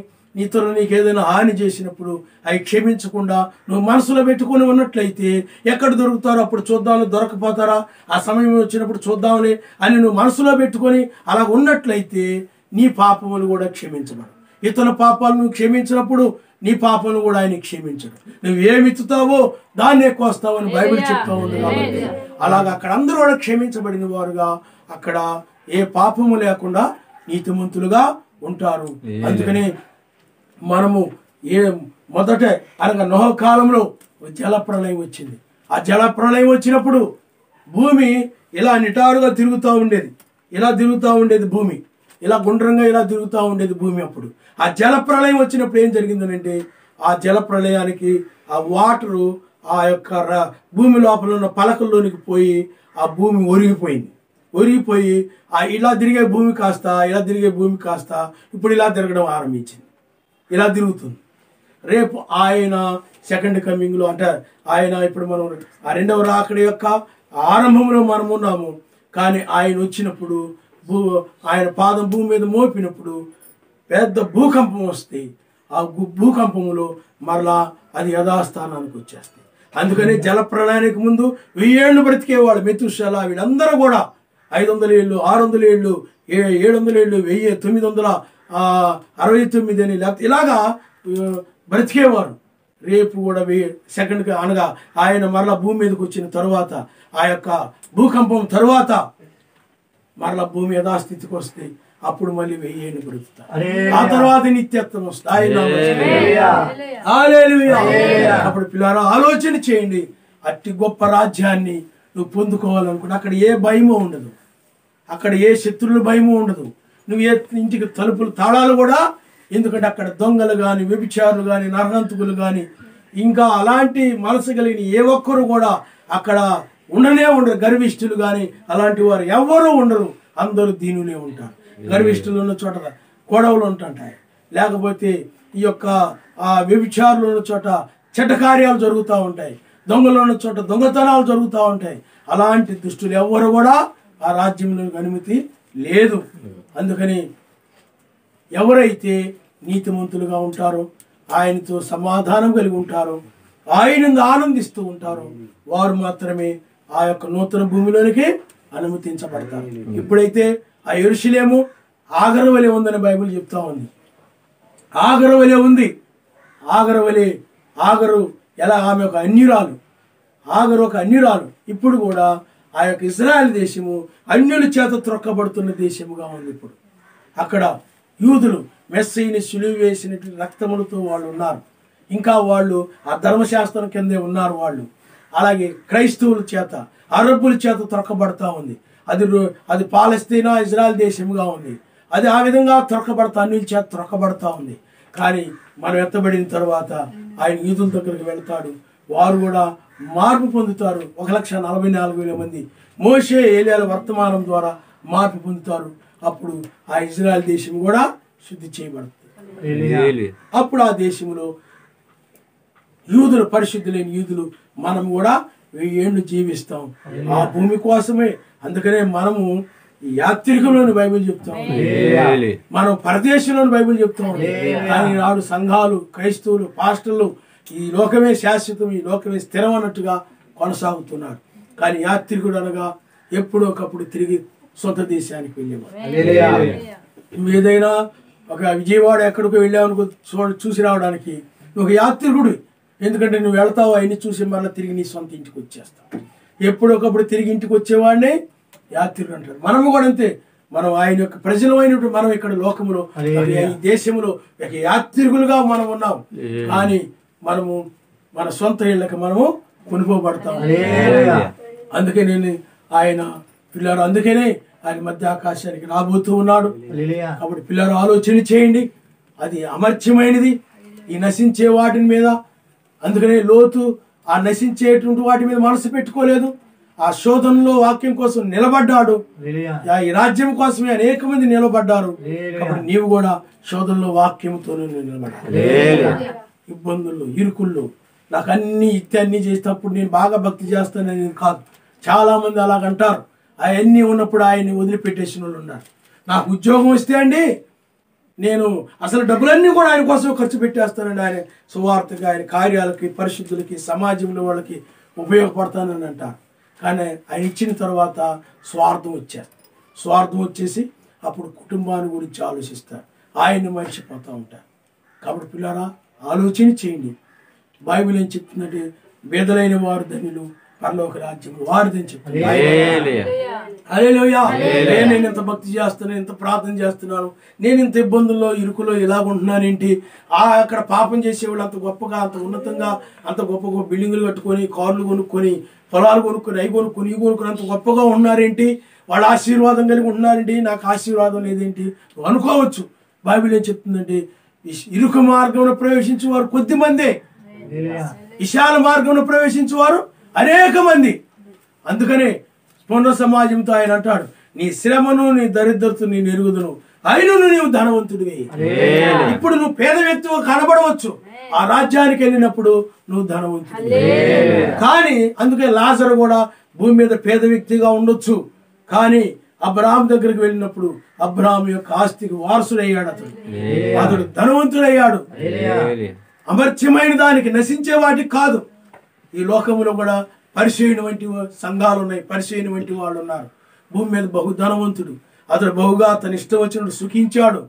ఇతరులు నీకు ఏదైనా హాని చేసినప్పుడు అవి క్షమించకుండా నువ్వు మనసులో పెట్టుకొని ఉన్నట్లయితే ఎక్కడ దొరుకుతారో అప్పుడు చూద్దాం, దొరకపోతారా ఆ సమయం వచ్చినప్పుడు చూద్దాంలే అని నువ్వు మనసులో పెట్టుకొని అలా ఉన్నట్లయితే నీ పాపములు కూడా క్షమించబడు. ఇతరుల పాపాలు నువ్వు క్షమించినప్పుడు నీ పాపను కూడా ఆయన క్షమించడు. నువ్వు ఏమి ఎత్తుతావో దాన్నే కోస్తావని బైబిల్ చెప్తా ఉంది. కాబట్టి అలాగా అక్కడ అందరూ కూడా క్షమించబడిన వారుగా అక్కడ ఏ పాపము లేకుండా నీతిమంతులుగా ఉంటారు. అందుకని మనము మొదట అనగా నోహ కాలంలో జల ప్రళయం వచ్చింది. ఆ జల ప్రళయం వచ్చినప్పుడు భూమి ఇలా నిటారుగా తిరుగుతూ ఉండేది, ఇలా తిరుగుతూ ఉండేది భూమి, ఇలా గుండ్రంగా ఇలా తిరుగుతూ ఉండేది భూమి. అప్పుడు ఆ జల ప్రళయం వచ్చినప్పుడు ఏం జరిగిందనంటే ఆ జల ప్రళయానికి ఆ వాటరు ఆ యొక్క భూమి లోపల ఉన్న పలకల్లోనికి పోయి ఆ భూమి ఒరిగిపోయి ఆ ఇలా తిరిగే భూమి కాస్త ఇలా తిరిగే భూమి కాస్త ఇప్పుడు ఇలా తిరగడం ఆరంభించింది, ఇలా తిరుగుతుంది. రేపు ఆయన సెకండ్ కమింగ్లో అంటే ఆయన ఇప్పుడు మనం ఆ రెండవ రాకడ యొక్క ఆరంభంలో మనం ఉన్నాము. కానీ ఆయన వచ్చినప్పుడు ఆయన పాదం భూమి మీద మోపినప్పుడు పెద్ద భూకంపం వస్తే ఆ భూకంపంలో మరలా అది యథాస్థానానికి వచ్చేస్తాయి. అందుకని జల ప్రళయానికి ముందు 1000 ఏళ్ళు బ్రతికేవాళ్ళు మెతుషెల వీళ్ళందరూ కూడా 500 ఏళ్ళు, 600 ఏళ్ళు, 700 ఏళ్ళు, 1969 అని లేకపోతే ఇలాగా బ్రతికేవారు. రేపు కూడా సెకండ్కి అనగా ఆయన మరలా భూమి మీదకి వచ్చిన తర్వాత ఆ యొక్క భూకంపం తర్వాత మరలా భూమి యథాస్థితికి వస్తే అప్పుడు మళ్ళీ 1000 ఏళ్ళు బ్రతుకుతారు. ఆ తర్వాత నిత్యత్వం వస్తాయి. అప్పుడు పిల్లలు ఆలోచన చేయండి, అట్టి గొప్ప రాజ్యాన్ని నువ్వు పొందుకోవాలనుకుంటే అక్కడ ఏ భయమో ఉండదు, అక్కడ ఏ శత్రువుల భయమో ఉండదు. నువ్వు ఏ ఇంటికి తలుపులు తాళాలు కూడా, ఎందుకంటే అక్కడ దొంగలు కానీ వ్యభిచారులు కానీ నరహంతకులు కానీ ఇంకా అలాంటి మనసు కలిగిన ఏ ఒక్కరు కూడా అక్కడ ఉండరు. గర్విష్ఠులు కానీ అలాంటి వారు ఎవరూ ఉండరు, అందరూ దీనులే ఉంటారు. గర్విష్ఠులు ఉన్న చోట గొడవలు ఉంటుంటాయి, లేకపోతే ఈ యొక్క వ్యభిచారులు ఉన్న చోట చెడ్డ కార్యాలు జరుగుతూ ఉంటాయి, దొంగలు ఉన్న చోట దొంగతనాలు జరుగుతూ ఉంటాయి. అలాంటి దుష్టులు ఎవరు కూడా ఆ రాజ్యంలోకి అనుమతి లేదు. అందుకని ఎవరైతే నీతిమంతులుగా ఉంటారో, ఆయనతో సమాధానం కలిగి ఉంటారో, ఆయనను ఆనందిస్తూ ఉంటారో వారు మాత్రమే ఆ యొక్క నూతన భూమిలోనికి అనుమతించబడతారు. ఇప్పుడైతే ఆ యెరూషలేము ఆగరవలే ఉందని బైబిల్ చెప్తా ఉంది. ఆగరవలే ఉంది. ఆగరు ఎలా ఆమె ఒక అన్యురాలు, ఆగరు ఒక అన్యురాలు. ఇప్పుడు కూడా ఆ యొక్క ఇశ్రాయేలు దేశము అన్యుల చేత త్రొక్కబడుతున్న దేశముగా ఉంది. ఇప్పుడు అక్కడ యూదులు మెస్సీని సిలువ వేసినటువంటి రక్తములతో వాళ్ళు ఉన్నారు, ఇంకా వాళ్ళు ఆ ధర్మశాస్త్రం కిందే ఉన్నారు వాళ్ళు. అలాగే క్రైస్తవుల చేత అరబ్బుల చేత త్రొక్కబడతా ఉంది. అది పాలస్తీనా ఇజ్రాయెల్ దేశముగా ఉంది. అది ఆ విధంగా అన్యుల చేత త్రొక్కబడతా ఉంది. కానీ మనం ఎత్తబడిన తర్వాత ఆయన యూదుల దగ్గరికి వెళ్తాడు, వారు కూడా మార్పు పొందుతారు. 1,44,000 మంది మోషే ఏలియాల వర్తమానం ద్వారా మార్పు పొందుతారు. అప్పుడు ఆ ఇజ్రాయెల్ దేశం కూడా శుద్ధి చేయబడుతుంది. అప్పుడు ఆ దేశంలో యూదులు, పరిశుద్ధులైన యూదులు మనం కూడా 1000 ఏళ్ళు జీవిస్తాం ఆ భూమి కోసమే. అందుకనే మనము యాత్రికంలోని బైబిల్ చెప్తాం, మనం పరదేశంలోని బైబిల్ చెప్తాం. కానీ నాడు సంఘాలు, క్రైస్తవులు, పాస్టర్లు ఈ లోకమే శాశ్వతం, ఈ లోకమే స్థిరం అన్నట్టుగా కొనసాగుతున్నారు. కానీ యాత్రికుడు అనగా ఎప్పుడో ఒకప్పుడు తిరిగి సొంత దేశానికి వెళ్ళేవాడు. నువ్వు ఏదైనా ఒక విజయవాడ ఎక్కడికో వెళ్ళావనుకో చూసి రావడానికి నువ్వు ఒక యాత్రికుడు. ఎందుకంటే నువ్వు వెళ్తావు, అవన్నీ చూసి మళ్ళీ తిరిగి నీ సొంత ఇంటికి వచ్చేస్తావు. ఎప్పుడొకప్పుడు తిరిగి ఇంటికి వచ్చేవాడిని యాత్రికుడు అంటారు. మనము కూడా అంతే. మనం ఆయన యొక్క ప్రజలమైనప్పుడు మనం ఇక్కడ లోకములో ఈ దేశంలో ఒక యాత్రికులుగా మనం ఉన్నాం. కానీ మనము మన సొంత ఇళ్ళకి మనము కొనుక్కోబడతాం. అందుకే నేను ఆయన పిల్లలు, అందుకనే ఆయన మధ్య ఆకాశానికి రాబోతూ ఉన్నాడు. కాబట్టి పిల్లలు ఆలోచన చేయండి, అది అమర్త్యమైనది ఈ నశించే వాటి మీద. అందుకనే లోతు ఆ నశించేటువంటి వాటి మీద మనసు పెట్టుకోలేదు. ఆ శోధనలో వాక్యం కోసం నిలబడ్డాడు. ఈ రాజ్యం కోసమే అనేక మంది నిలబడ్డారు. కాబట్టి నీవు కూడా శోధనలో వాక్యంతోనే నిలబడాలి. ఇబ్బందుల్లో, ఇరుకుల్లో నాకు అన్ని అన్ని చేసేటప్పుడు నేను బాగా భక్తి చేస్తానని కాదు. చాలా మంది అలాగంటారు. అవన్నీ ఉన్నప్పుడు ఆయన్ని వదిలిపెట్టేసిన వాళ్ళు ఉన్నారు. నాకు ఉద్యోగం వస్తే అండి నేను అసలు డబ్బులన్నీ కూడా ఆయన కోసం ఖర్చు పెట్టేస్తానండి, ఆయన సువార్తకి, ఆయన కార్యాలకి, పరిశుద్ధులకి, సమాజంలో వాళ్ళకి ఉపయోగపడతానని అంటారు. కానీ ఆయన ఇచ్చిన తర్వాత స్వార్థం వచ్చేసి అప్పుడు కుటుంబాన్ని గురించి ఆలోచిస్తారు, ఆయన్ని మర్చిపోతూ ఉంటారు. కాబట్టి పిల్లారా ఆలోచన చేయండి. బైబిల్ ఏం చెప్తుందంటే బేదలైన వారు ధనులు పరలోక రాజ్యం వారిదని చెప్తుంది. హల్లెలూయా. నేను ఇంత భక్తి చేస్తున్నాను, ఇంత ప్రార్థన చేస్తున్నాను, నేను ఇంత ఇబ్బందుల్లో ఇరుకులో ఇలాగుంటున్నానేంటి, అక్కడ పాపం చేసేవాళ్ళు అంత గొప్పగా, అంత ఉన్నతంగా, అంత గొప్ప గొప్ప బిల్డింగులు కట్టుకొని, కార్లు కొనుక్కొని, పొలాలు కొనుక్కొని, అవి కొనుక్కొని, ఇవి కొనుక్కొని అంత గొప్పగా ఉన్నారేంటి, వాళ్ళ ఆశీర్వాదం కలిగి ఉంటున్నారండి, నాకు ఆశీర్వాదం లేదేంటి అనుకోవచ్చు. బైబిల్ ఏం చెప్తుందంటే ఇరుకు మార్గంలో ప్రవేశించేవారు కొద్ది మందే, విశాల మార్గంలో ప్రవేశించేవారు అనేక మంది. అందుకనే పునః సమాజంతో ఆయన అంటాడు, నీ శ్రమను, నీ దరిద్రతను నేను ఎరుగుదును, అయినను నీవు ధనవంతుడివి. ఇప్పుడు నువ్వు పేద వ్యక్తిగా కనబడవచ్చు, ఆ రాజ్యానికి వెళ్ళినప్పుడు నువ్వు ధనవంతుడు. కానీ అందుకే లాజరు కూడా భూమి మీద పేద వ్యక్తిగా ఉండొచ్చు, కానీ అబ్రహాం దగ్గరికి వెళ్ళినప్పుడు అబ్రహాం యొక్క ఆస్తికి వారసుడయ్యాడు. అతడు ధనవంతుడయ్యాడు. అమర్త్యమైన దానికి, నశించే వాటికి కాదు. ఈ లోకంలో కూడా పరిచయం వంటి సంఘాలు ఉన్నాయి, పరిచయం వంటి వాళ్ళు ఉన్నారు. భూమి మీద బహు ధనవంతుడు, అతడు బహుగా తన ఇష్టం వచ్చినట్టు సుఖించాడు.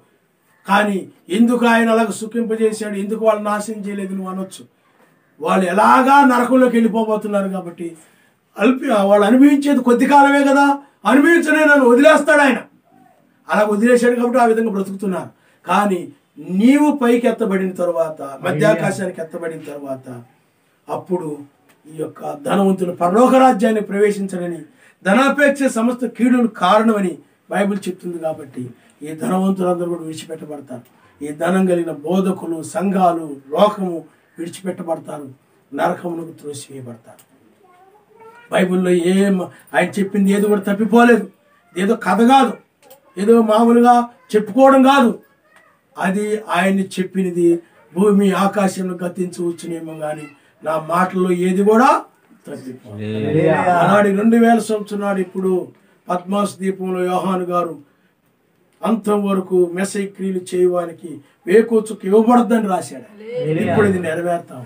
కానీ ఎందుకు ఆయన అలాగ సుఖింపజేశాడు, ఎందుకు వాళ్ళు నాశనం చేయలేదు నువ్వు అనొచ్చు. వాళ్ళు ఎలాగా నరకంలోకి వెళ్ళిపోబోతున్నారు కాబట్టి వాళ్ళు అనుభవించేది కొద్ది కాలమే కదా, అనుభవించనే నన్ను వదిలేస్తాడు ఆయన. అలా వదిలేశాడు కాబట్టి ఆ విధంగా బ్రతుకుతున్నారు. కానీ నీవు పైకి ఎత్తబడిన తర్వాత, మధ్యాకాశానికి ఎత్తబడిన తర్వాత, అప్పుడు ఈ యొక్క ధనవంతులు పరలోక రాజ్యాన్ని ప్రవేశించడని, ధనాపేక్ష సమస్త కీడులు కారణమని బైబిల్ చెప్తుంది. కాబట్టి ఈ ధనవంతులందరూ కూడా విడిచిపెట్టబడతారు. ఈ ధనం కలిగిన బోధకులు, సంఘాలు, లోకము విడిచిపెట్టబడతారు, నరకమునకు త్రోసివేయబడతారు. బైబిల్లో ఆయన చెప్పింది ఏదో కూడా తప్పిపోలేదు. ఏదో కథ కాదు, ఏదో మామూలుగా చెప్పుకోవడం కాదు. అది ఆయన్ని చెప్పినది. భూమి ఆకాశంలో గతించవచ్చునేమో కానీ నా మాటల్లో ఏది కూడా తప్పిపోలేదు. ఆనాడు 2000 సంవత్సరం నాడు ఇప్పుడు పద్మాస్ దీపంలో యోహాను గారు అంతం వరకు మెస్సై క్రియలు చేయడానికి వేకోచుకు ఇవ్వబడద్దని రాశాడు. ఇప్పుడు ఇది నెరవేర్తాం.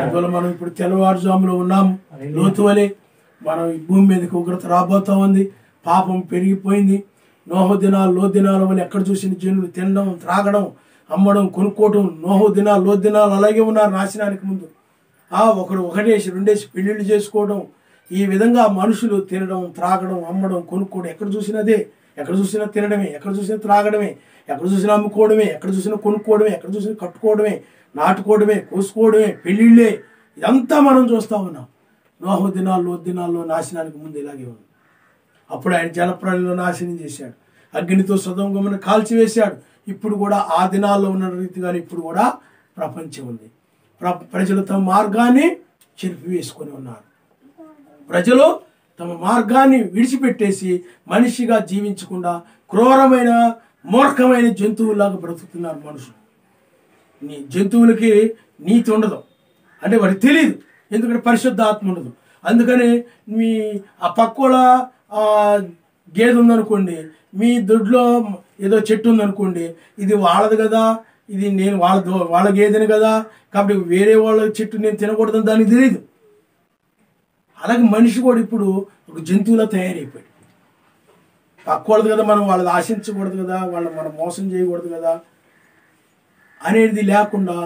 అందువల్ల మనం ఇప్పుడు తెల్లవారుజాములో ఉన్నాము. లోతు వలె మనం ఈ భూమి మీదకి ఉగ్రత రాబోతా ఉంది. పాపం పెరిగిపోయింది. నోహు దినాలు, లో దినాల వల్ల ఎక్కడ చూసిన జనులు తినడం, త్రాగడం, అమ్మడం, కొనుక్కోవడం. నోహు దినాలు, లో దినాలు అలాగే ఉన్నారు నాశనానికి ముందు. ఒకడు ఒకటేసి రెండేసి పెళ్లిళ్ళు చేసుకోవడం, ఈ విధంగా మనుషులు తినడం, త్రాగడం, అమ్మడం, కొనుక్కోవడం. ఎక్కడ చూసినదే, ఎక్కడ చూసినా తినడమే, ఎక్కడ చూసినా త్రాగడమే, ఎక్కడ చూసినా అమ్ముకోవడమే, ఎక్కడ చూసినా కొనుక్కోవడమే, ఎక్కడ చూసినా కట్టుకోవడమే, నాటుకోవడమే, కోసుకోవడమే, పెళ్ళిళ్ళే. ఇదంతా మనం చూస్తూ ఉన్నాం. నోహు దినాలు, లో దినాల్లో నాశనానికి ముందు ఇలాగే ఉంది. అప్పుడు ఆయన జలప్రాణులను నాశనం చేశాడు, అగ్నితో సొదొమ గొమొర్రా కాల్చివేశాడు. ఇప్పుడు కూడా ఆ దినాల్లో ఉన్న రీతిగానే ఇప్పుడు కూడా ప్రపంచం ఉంది. ప్రజలు తమ మార్గాన్ని చెరిపివేసుకొని ఉన్నారు. ప్రజలు తమ మార్గాన్ని విడిచిపెట్టేసి మనిషిగా జీవించకుండా క్రూరమైన, మూర్ఖమైన జంతువులాగా బ్రతుకుతున్నారు మనుషులు. జంతువులకి నీతి ఉండదు, అంటే వాడికి తెలియదు, ఎందుకంటే పరిశుద్ధాత్మ ఉండదు. అందుకని మీ ఆ పక్కల గేదె ఉందనుకోండి, మీ దొడ్లో ఏదో చెట్టు ఉందనుకోండి, ఇది వాళ్ళది కదా, ఇది నేను వాళ్ళ గేదెని కదా, కాబట్టి వేరే వాళ్ళ చెట్టు నేను తినకూడదని దానికి తెలియదు. అలాగే మనిషి కూడా ఇప్పుడు ఒక జంతువులా తయారైపోయాడు. పక్కకూడదు కదా, మనం వాళ్ళది ఆశించకూడదు కదా, మనం మోసం చేయకూడదు కదా అనేది లేకుండా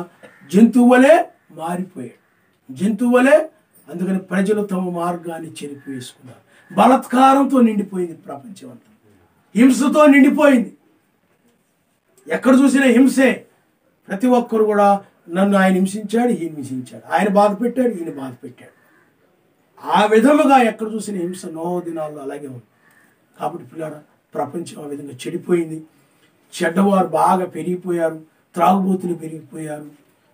జంతువు వలె మారిపోయాడు, జంతువు వలె. అందుకని ప్రజలు తమ మార్గాన్ని చెరిపివేసుకున్నారు. బలాత్కారంతో నిండిపోయింది ప్రపంచం అంతా, హింసతో నిండిపోయింది. ఎక్కడ చూసినా హింసే. ప్రతి ఒక్కరు కూడా నన్ను ఆయన హింసించాడు, ఈయన హింసించాడు, ఆయన బాధ పెట్టాడు, ఈయన బాధ పెట్టాడు. ఆ విధముగా ఎక్కడ చూసిన హింస నోహు దినాల్లో అలాగే ఉంది. కాబట్టి పిల్లారా, ప్రపంచం ఆ విధంగా చెడిపోయింది. చెడ్డవారు బాగా పెరిగిపోయారు, త్రాగుబోతులు పెరిగిపోయారు,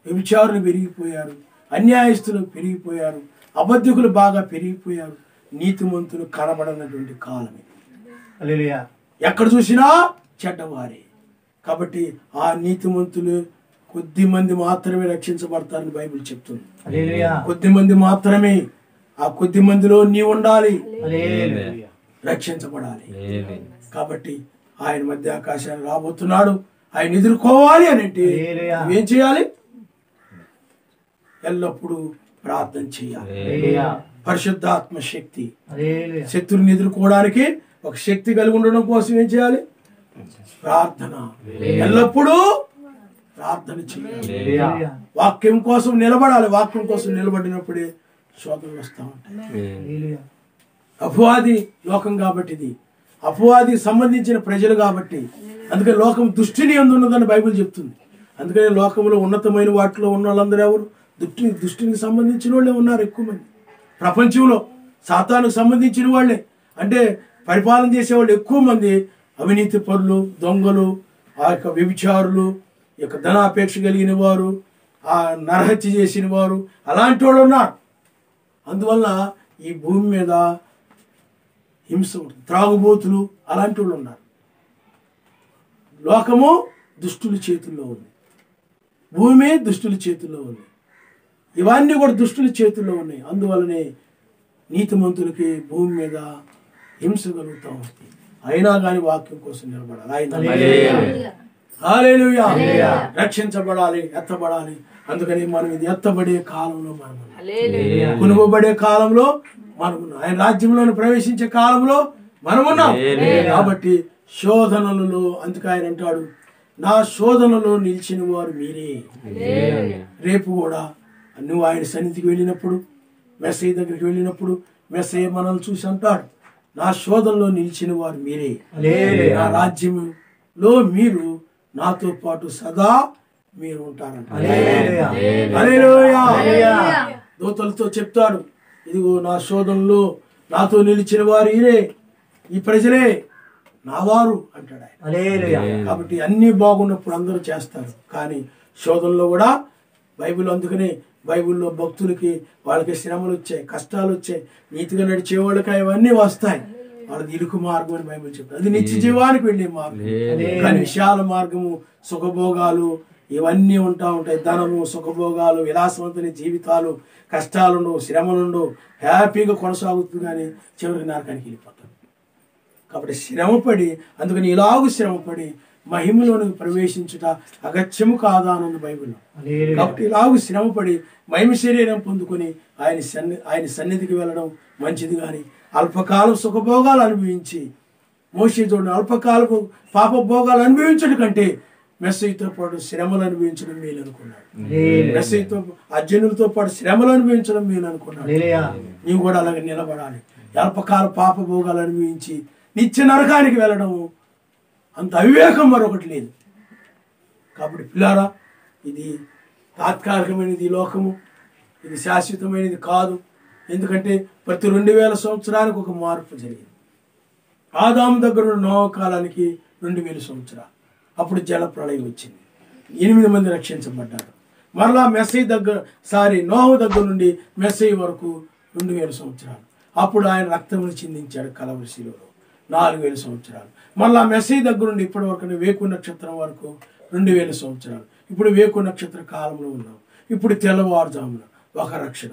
వ్యభిచారులు పెరిగిపోయారు, అన్యాయస్తులు పెరిగిపోయారు, అబద్ధికులు బాగా పెరిగిపోయారు, నీతిమంతులు కనబడనటువంటి కాలమే. ఎక్కడ చూసినా చెడ్డవారే. కాబట్టి ఆ నీతిమంతులు కొద్ది మంది మాత్రమే రక్షించబడతారని బైబిల్ చెప్తుంది. కొద్ది మంది మాత్రమే. ఆ కొద్ది మందిలో నీ ఉండాలి, రక్షించబడాలి. కాబట్టి ఆయన మధ్య ఆకాశాన్ని రాబోతున్నాడు. ఆయన ఎదుర్కోవాలి అని అంటే ఏం చేయాలి? ఎల్లప్పుడూ ప్రార్థన చేయాలి. పరిశుద్ధాత్మ శక్తి, శత్రువుని ఎదుర్కోవడానికి ఒక శక్తి కలిగి ఉండడం కోసం ఏం చేయాలి? ప్రార్థన. ఎల్లప్పుడూ ప్రార్థన చేయాలి. వాక్యం కోసం నిలబడాలి. వాక్యం కోసం నిలబడినప్పుడే శోధనలు వస్తూ ఉంటాయి. అపవాది లోకం కాబట్టి, ఇది అపవాదికి సంబంధించిన ప్రజలు కాబట్టి, అందుకని లోకం దుష్టిని ఉన్నదని బైబిల్ చెప్తుంది. అందుకని లోకంలో ఉన్నతమైన వాటిలో ఉన్న వాళ్ళందరూ ఎవరు? దుష్టినికి సంబంధించిన వాళ్ళే ఉన్నారు ఎక్కువ మంది. ప్రపంచంలో సాతానుకు సంబంధించిన వాళ్ళే, అంటే పరిపాలన చేసేవాళ్ళు ఎక్కువ మంది అవినీతి పరులు, దొంగలు, ఆ యొక్క వ్యభిచారులు, ఈ యొక్క ధనాపేక్ష కలిగిన వారు, ఆ నరహత్య చేసిన వారు, అలాంటి వాళ్ళు ఉన్నారు. అందువల్ల ఈ భూమి మీద హింస ఉంటుంది. త్రాగుబోతులు అలాంటి వాళ్ళు ఉన్నారు. లోకము దుష్టుల చేతుల్లో ఉంది, భూమి దుష్టుల చేతుల్లో ఉంది, ఇవన్నీ కూడా దుష్టుల చేతుల్లో ఉన్నాయి. అందువల్లనే నీతిమంతులకి భూమి మీద హింస కలుగుతూ ఉంటుంది. అయినా కానీ వాక్యం కోసం నిలబడాలి. హల్లెలూయా. రక్షించబడాలి, ఎత్తబడాలి. అందుకని మనం ఇది ఎత్తబడే కాలంలో మనం కొనుగోబడే కాలంలో మనమున్నాం. ఆయన రాజ్యంలోని ప్రవేశించే కాలంలో మనమున్నాం. కాబట్టి శోధనలలో అందుకే ఆయన అంటాడు, నా శోధనలో నిలిచిన వారు మీరే. రేపు కూడా నువ్వు ఆయన సన్నిధికి వెళ్ళినప్పుడు, మెస్సయ్య దగ్గరికి వెళ్ళినప్పుడు మెస్సయ్య మనల్ని చూసి అంటాడు, నా శోధనలో నిలిచిన వారు మీరే. నా రాజ్యంలో మీరు నాతో పాటు సదా మీరు ఉంటారంట. హల్లెలూయా. దూతలతో చెప్తాడు, ఇదిగో నా శోధనలో నాతో నిలిచిన వారు ఈరే, ఈ ప్రజలే నా వారు అంటాడు ఆయన. కాబట్టి అన్ని బాగున్నప్పుడు అందరూ చేస్తారు, కానీ శోధనలో కూడా బైబిల్, అందుకనే బైబిల్లో భక్తులకి వాళ్ళకి శ్రమలు వచ్చాయి, కష్టాలు వచ్చాయి. నీతిగా నడిచే వాళ్ళకి అవన్నీ వస్తాయి. వాళ్ళది ఇరుకు మార్గం అని బైబిల్ చెప్తారు. అది నిత్య జీవానికి వెళ్ళే మార్గం. కానీ విశాల మార్గము, సుఖభోగాలు ఇవన్నీ ఉంటాయి. ధనము, సుఖభోగాలు, విలాసవంతమైన జీవితాలు, కష్టాలుండవు, శ్రమలుండవు, హ్యాపీగా కొనసాగుతుంది. కానీ చివరికి నరకానికి వెళ్ళిపోతారు. కాబట్టి శ్రమపడి, అందుకని ఇలాగూ శ్రమపడి మహిమలోనికి ప్రవేశించుట అగత్యము కాదా అని ఉంది బైబిల్లో. కాబట్టి ఇలాగూ శ్రమపడి మహిమ శరీరం పొందుకొని ఆయన సన్నిధికి వెళ్ళడం మంచిది. కానీ అల్పకాలం సుఖభోగాలు అనుభవించి మోషే చూడండి, అల్పకాలపు పాప భోగాలు అనుభవించడం కంటే మెస్సయ్యతో పాటు శ్రమలు అనుభవించడం మేలు అనుకున్నాడు. మెస్సయ్యతో అర్జునులతో పాటు శ్రమలు అనుభవించడం మేలు అనుకున్నాడు. నీవు కూడా అలాగే నిలబడాలి. అల్పకాల పాప భోగాలు అనుభవించి నిత్య నరకానికి వెళ్ళడం అంత అవివేకం మరొకటి లేదు. కాబట్టి పిల్లారా, ఇది తాత్కాలికమైనది లోకము, ఇది శాశ్వతమైనది కాదు. ఎందుకంటే ప్రతి 2000 సంవత్సరానికి ఒక మార్పు జరిగింది. ఆదాము దగ్గర ఉన్న నోవ కాలానికి 2000 సంవత్సరాలు. అప్పుడు జల ప్రళయం వచ్చింది, 8 మంది రక్షించబడ్డారు. మరలా నోహు దగ్గర నుండి మెస్సయ్య వరకు 2000 సంవత్సరాలు. అప్పుడు ఆయన రక్తమును చిందించాడు కలవరి శిలువలో, 4000 సంవత్సరాలు. మళ్ళా మెస్సయ్య దగ్గర నుండి ఇప్పటి వరకు వేకు నక్షత్రం వరకు 2000 సంవత్సరాలు. ఇప్పుడు వేకు నక్షత్ర కాలంలో ఉన్నాం. ఇప్పుడు తెల్లవారుజామున ఒక రక్షణ,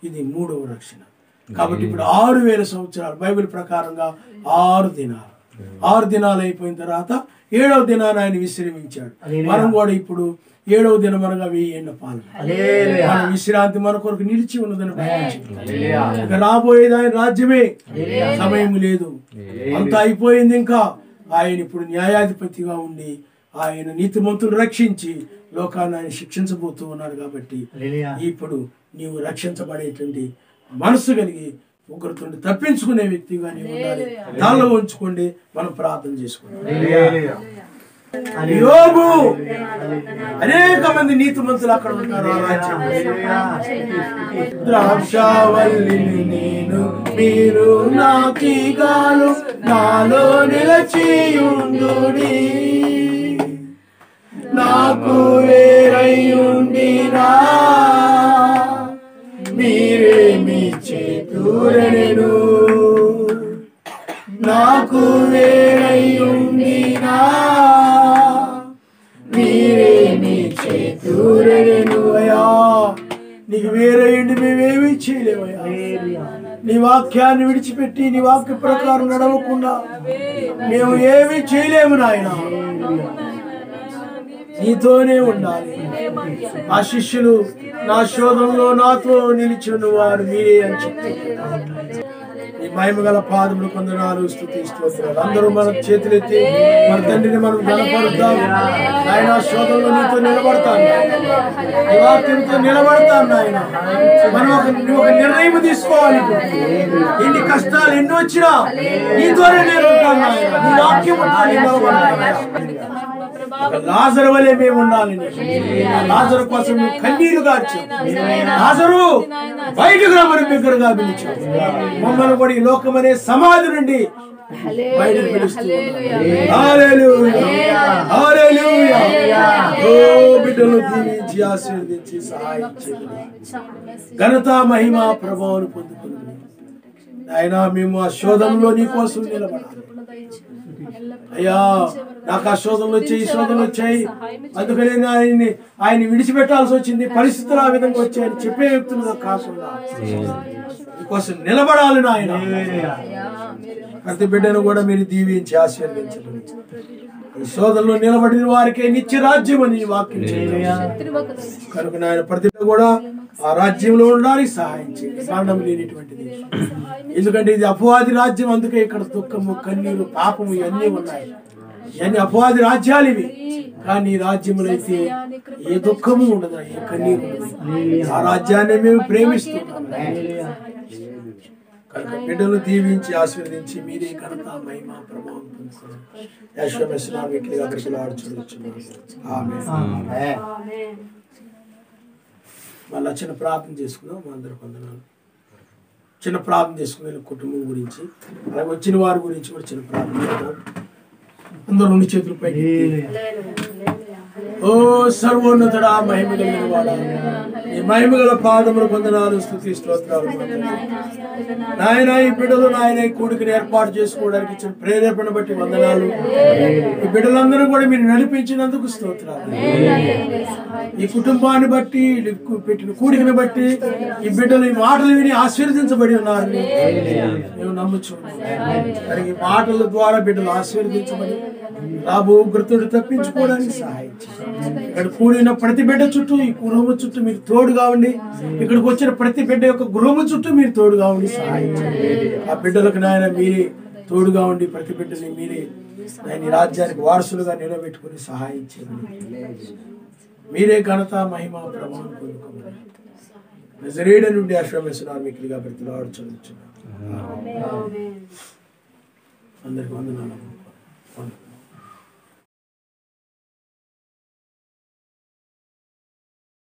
ఇది 3వ రక్షణ. కాబట్టి ఇప్పుడు 6000 సంవత్సరాలు బైబిల్ ప్రకారంగా 6 దినాలు. 6 దినాలు అయిపోయిన తర్వాత 7వ దినాన్ని ఆయన విశ్రమించాడు. మనం కూడా ఇప్పుడు 7వ దినం అనగా 1000 ఏళ్ల పాలన. మన విశ్రాంతి మన కొరకు నిలిచి ఉన్నదని ఇక రాబోయేది ఆయన రాజ్యమే. సమయం లేదు, అంతా అయిపోయింది. ఇంకా ఆయన ఇప్పుడు న్యాయాధిపతిగా ఉండి ఆయన నీతిమంతులు రక్షించి లోకాన్ని ఆయన శిక్షించబోతూ ఉన్నాడు. కాబట్టి ఇప్పుడు నీవు రక్షించబడేటువంటి మనసు కలిగి ఒకరితో తప్పించుకునే వ్యక్తిగా నీవు ఉండాలి. దానిలో ఉంచుకోండి. మనం ప్రార్థన చేసుకోండి. యోబు, అనేక మంది నీతిమంతులు అక్కడ ఉంటారు. ద్రాక్షావల్లిని నేను, మీరు నాకిగాలు నాలో నిలచియుండుడి, నాకు వేరయ్యుండినా మీరేమి చేతురనెను, నాకు వేరయ్యుండినా మీరేమి చేతురనెను. అయ్యా, నీకు వేరయ్యుండి మేమేమీ చేయలేమయ్యా. నీ వాక్యాన్ని విడిచిపెట్టి నీ వాక్య ప్రకారం నడవకుండా మేము ఏమీ చేయలేము నాయన. నీతోనే ఉండాలి. ఆ శిష్యులు నా శోధంలో నాతో నిలిచిన వారు మీరే అని చెప్తున్నారు. ఈ మహిమ గల పాదములు కొందనాలు స్తుతిస్తున్నారు. అందరూ మన చేతులెత్తి మన తండ్రిని మనం గణపరుద్దాం. ఆయన శోధంలో నీతో నిలబడతాను, ఈ వాక్యంతో నిలబడతాను. ఆయన మనం ఒక నిర్ణయం తీసుకోవాలి. ఎన్ని కష్టాలు ఎన్ని వచ్చినా నీతోనే నేను ఉంటాను. ఆయన నీ వాక్యం లాజరు వలె మేము ఉండాలని, లాజరు కోసం కన్నీరు గార్చి లాజరు బయటకు రమ్మని బిగ్గరగా పిలిచాం. మమ్మల్ని కూడా ఈ లోకం అనే సమాధి నుండి బయటకు పిలుస్తున్నాం. బిడ్డలు దీవించి ఆశీర్వదించి సహాయం చేయండి. ఘనత మహిమ ప్రభావం పొందుకుంది. ఆయన మేము ఆ శోధంలో నీ కోసం నిలబడాలి. అయ్యా నాకు ఆ శోధనలు వచ్చాయి, ఈ శోధనలు వచ్చాయి, అందుకనే ఆయన విడిచిపెట్టాల్సి వచ్చింది, పరిస్థితులు ఆ విధంగా వచ్చాయని చెప్పే వ్యక్తులుగా కాకుండా నీకోసం నిలబడాలి. ఆయన ప్రతి బిడ్డను కూడా మీరు దీవించి ఆశీర్వదించండి. ఈ శోధనలో నిలబడిన వారికే నిత్య రాజ్యం అని వాక్యం కనుక ఆయన ప్రతి కూడా ఆ రాజ్యంలో ఉండడానికి సహాయం చేయండి. మరణం లేనిటువంటిది, ఎందుకంటే ఇది అపవాది రాజ్యం. అందుకే ఇక్కడ దుఃఖము, కన్నీరు, పాపము ఇవన్నీ ఉన్నాయి. ఇవన్నీ అపవాది రాజ్యాలు ఇవి. కానీ ఈ రాజ్యములు అయితే ఏ దుఃఖము ఉండదు, ఏ కన్నీరు ఉండదు. ఆ రాజ్యాన్ని మేము ప్రేమిస్తున్నాం. కనుక బిడ్డలు దీవించి ఆశీర్వదించి మీరే ఘనత మహిమ ప్రభావం మళ్ళా చిన్న ప్రార్థన చేసుకుందాం. మా అందరూ వందనాలు. చిన్న ప్రార్థన చేసుకునే కుటుంబం గురించి, అలాగే వచ్చిన వారి గురించి కూడా చిన్న ప్రార్థన చేద్దాం. అందరూ రెండు చేతులు పైకి. ఓ సర్వోన్నతుడా, మహిమ కలిగిన వాడా, ఈ మహిమ గల పాదములు వందనాలు, స్తుతి స్తోత్రాలు. నాయన ఈ బిడ్డలు నాయన ఈ కూడికని ఏర్పాటు చేసుకోవడానికి ఇచ్చిన ప్రేరేపణ బట్టి వందనాలు. ఈ బిడ్డలందరూ కూడా మీరు నడిపించినందుకు స్తోత్రాలు. ఈ కుటుంబాన్ని బట్టి, పెట్టిన కూడికని బట్టి ఈ బిడ్డలు ఈ మాటలు విని ఆశీర్వదించబడి ఉన్నారు మేము నమ్ముచున్నాం. మరి ఈ మాటల ద్వారా బిడ్డలు ఆశీర్వదించబడి రాబో ఉగ్రతను తప్పించుకోవడానికి సహాయం చేయండి. ఇక్కడ కూడిన ప్రతి బిడ్డ చుట్టూ, ఈ గృహము చుట్టూ మీరు తోడుగా ఉండి, ఇక్కడికి వచ్చిన ప్రతి బిడ్డ యొక్క గృహము చుట్టూ మీరు తోడుగా ఉండి సహాయం చేయండి. ఆ బిడ్డలకు నాయన మీరే తోడుగా ఉండి ప్రతి బిడ్డని మీరే ఆయన రాజ్యానికి వారసులుగా నిలబెట్టుకుని సహాయం చేయండి. మీరే ఘనత మహిమ ప్రభావం పొందుకోమని నజరేయుడ నుండి ఆశ్రమిస్తున్నారు. మీకు బ్రతిలాడుచున్నాను. అందరికి వందనాలు.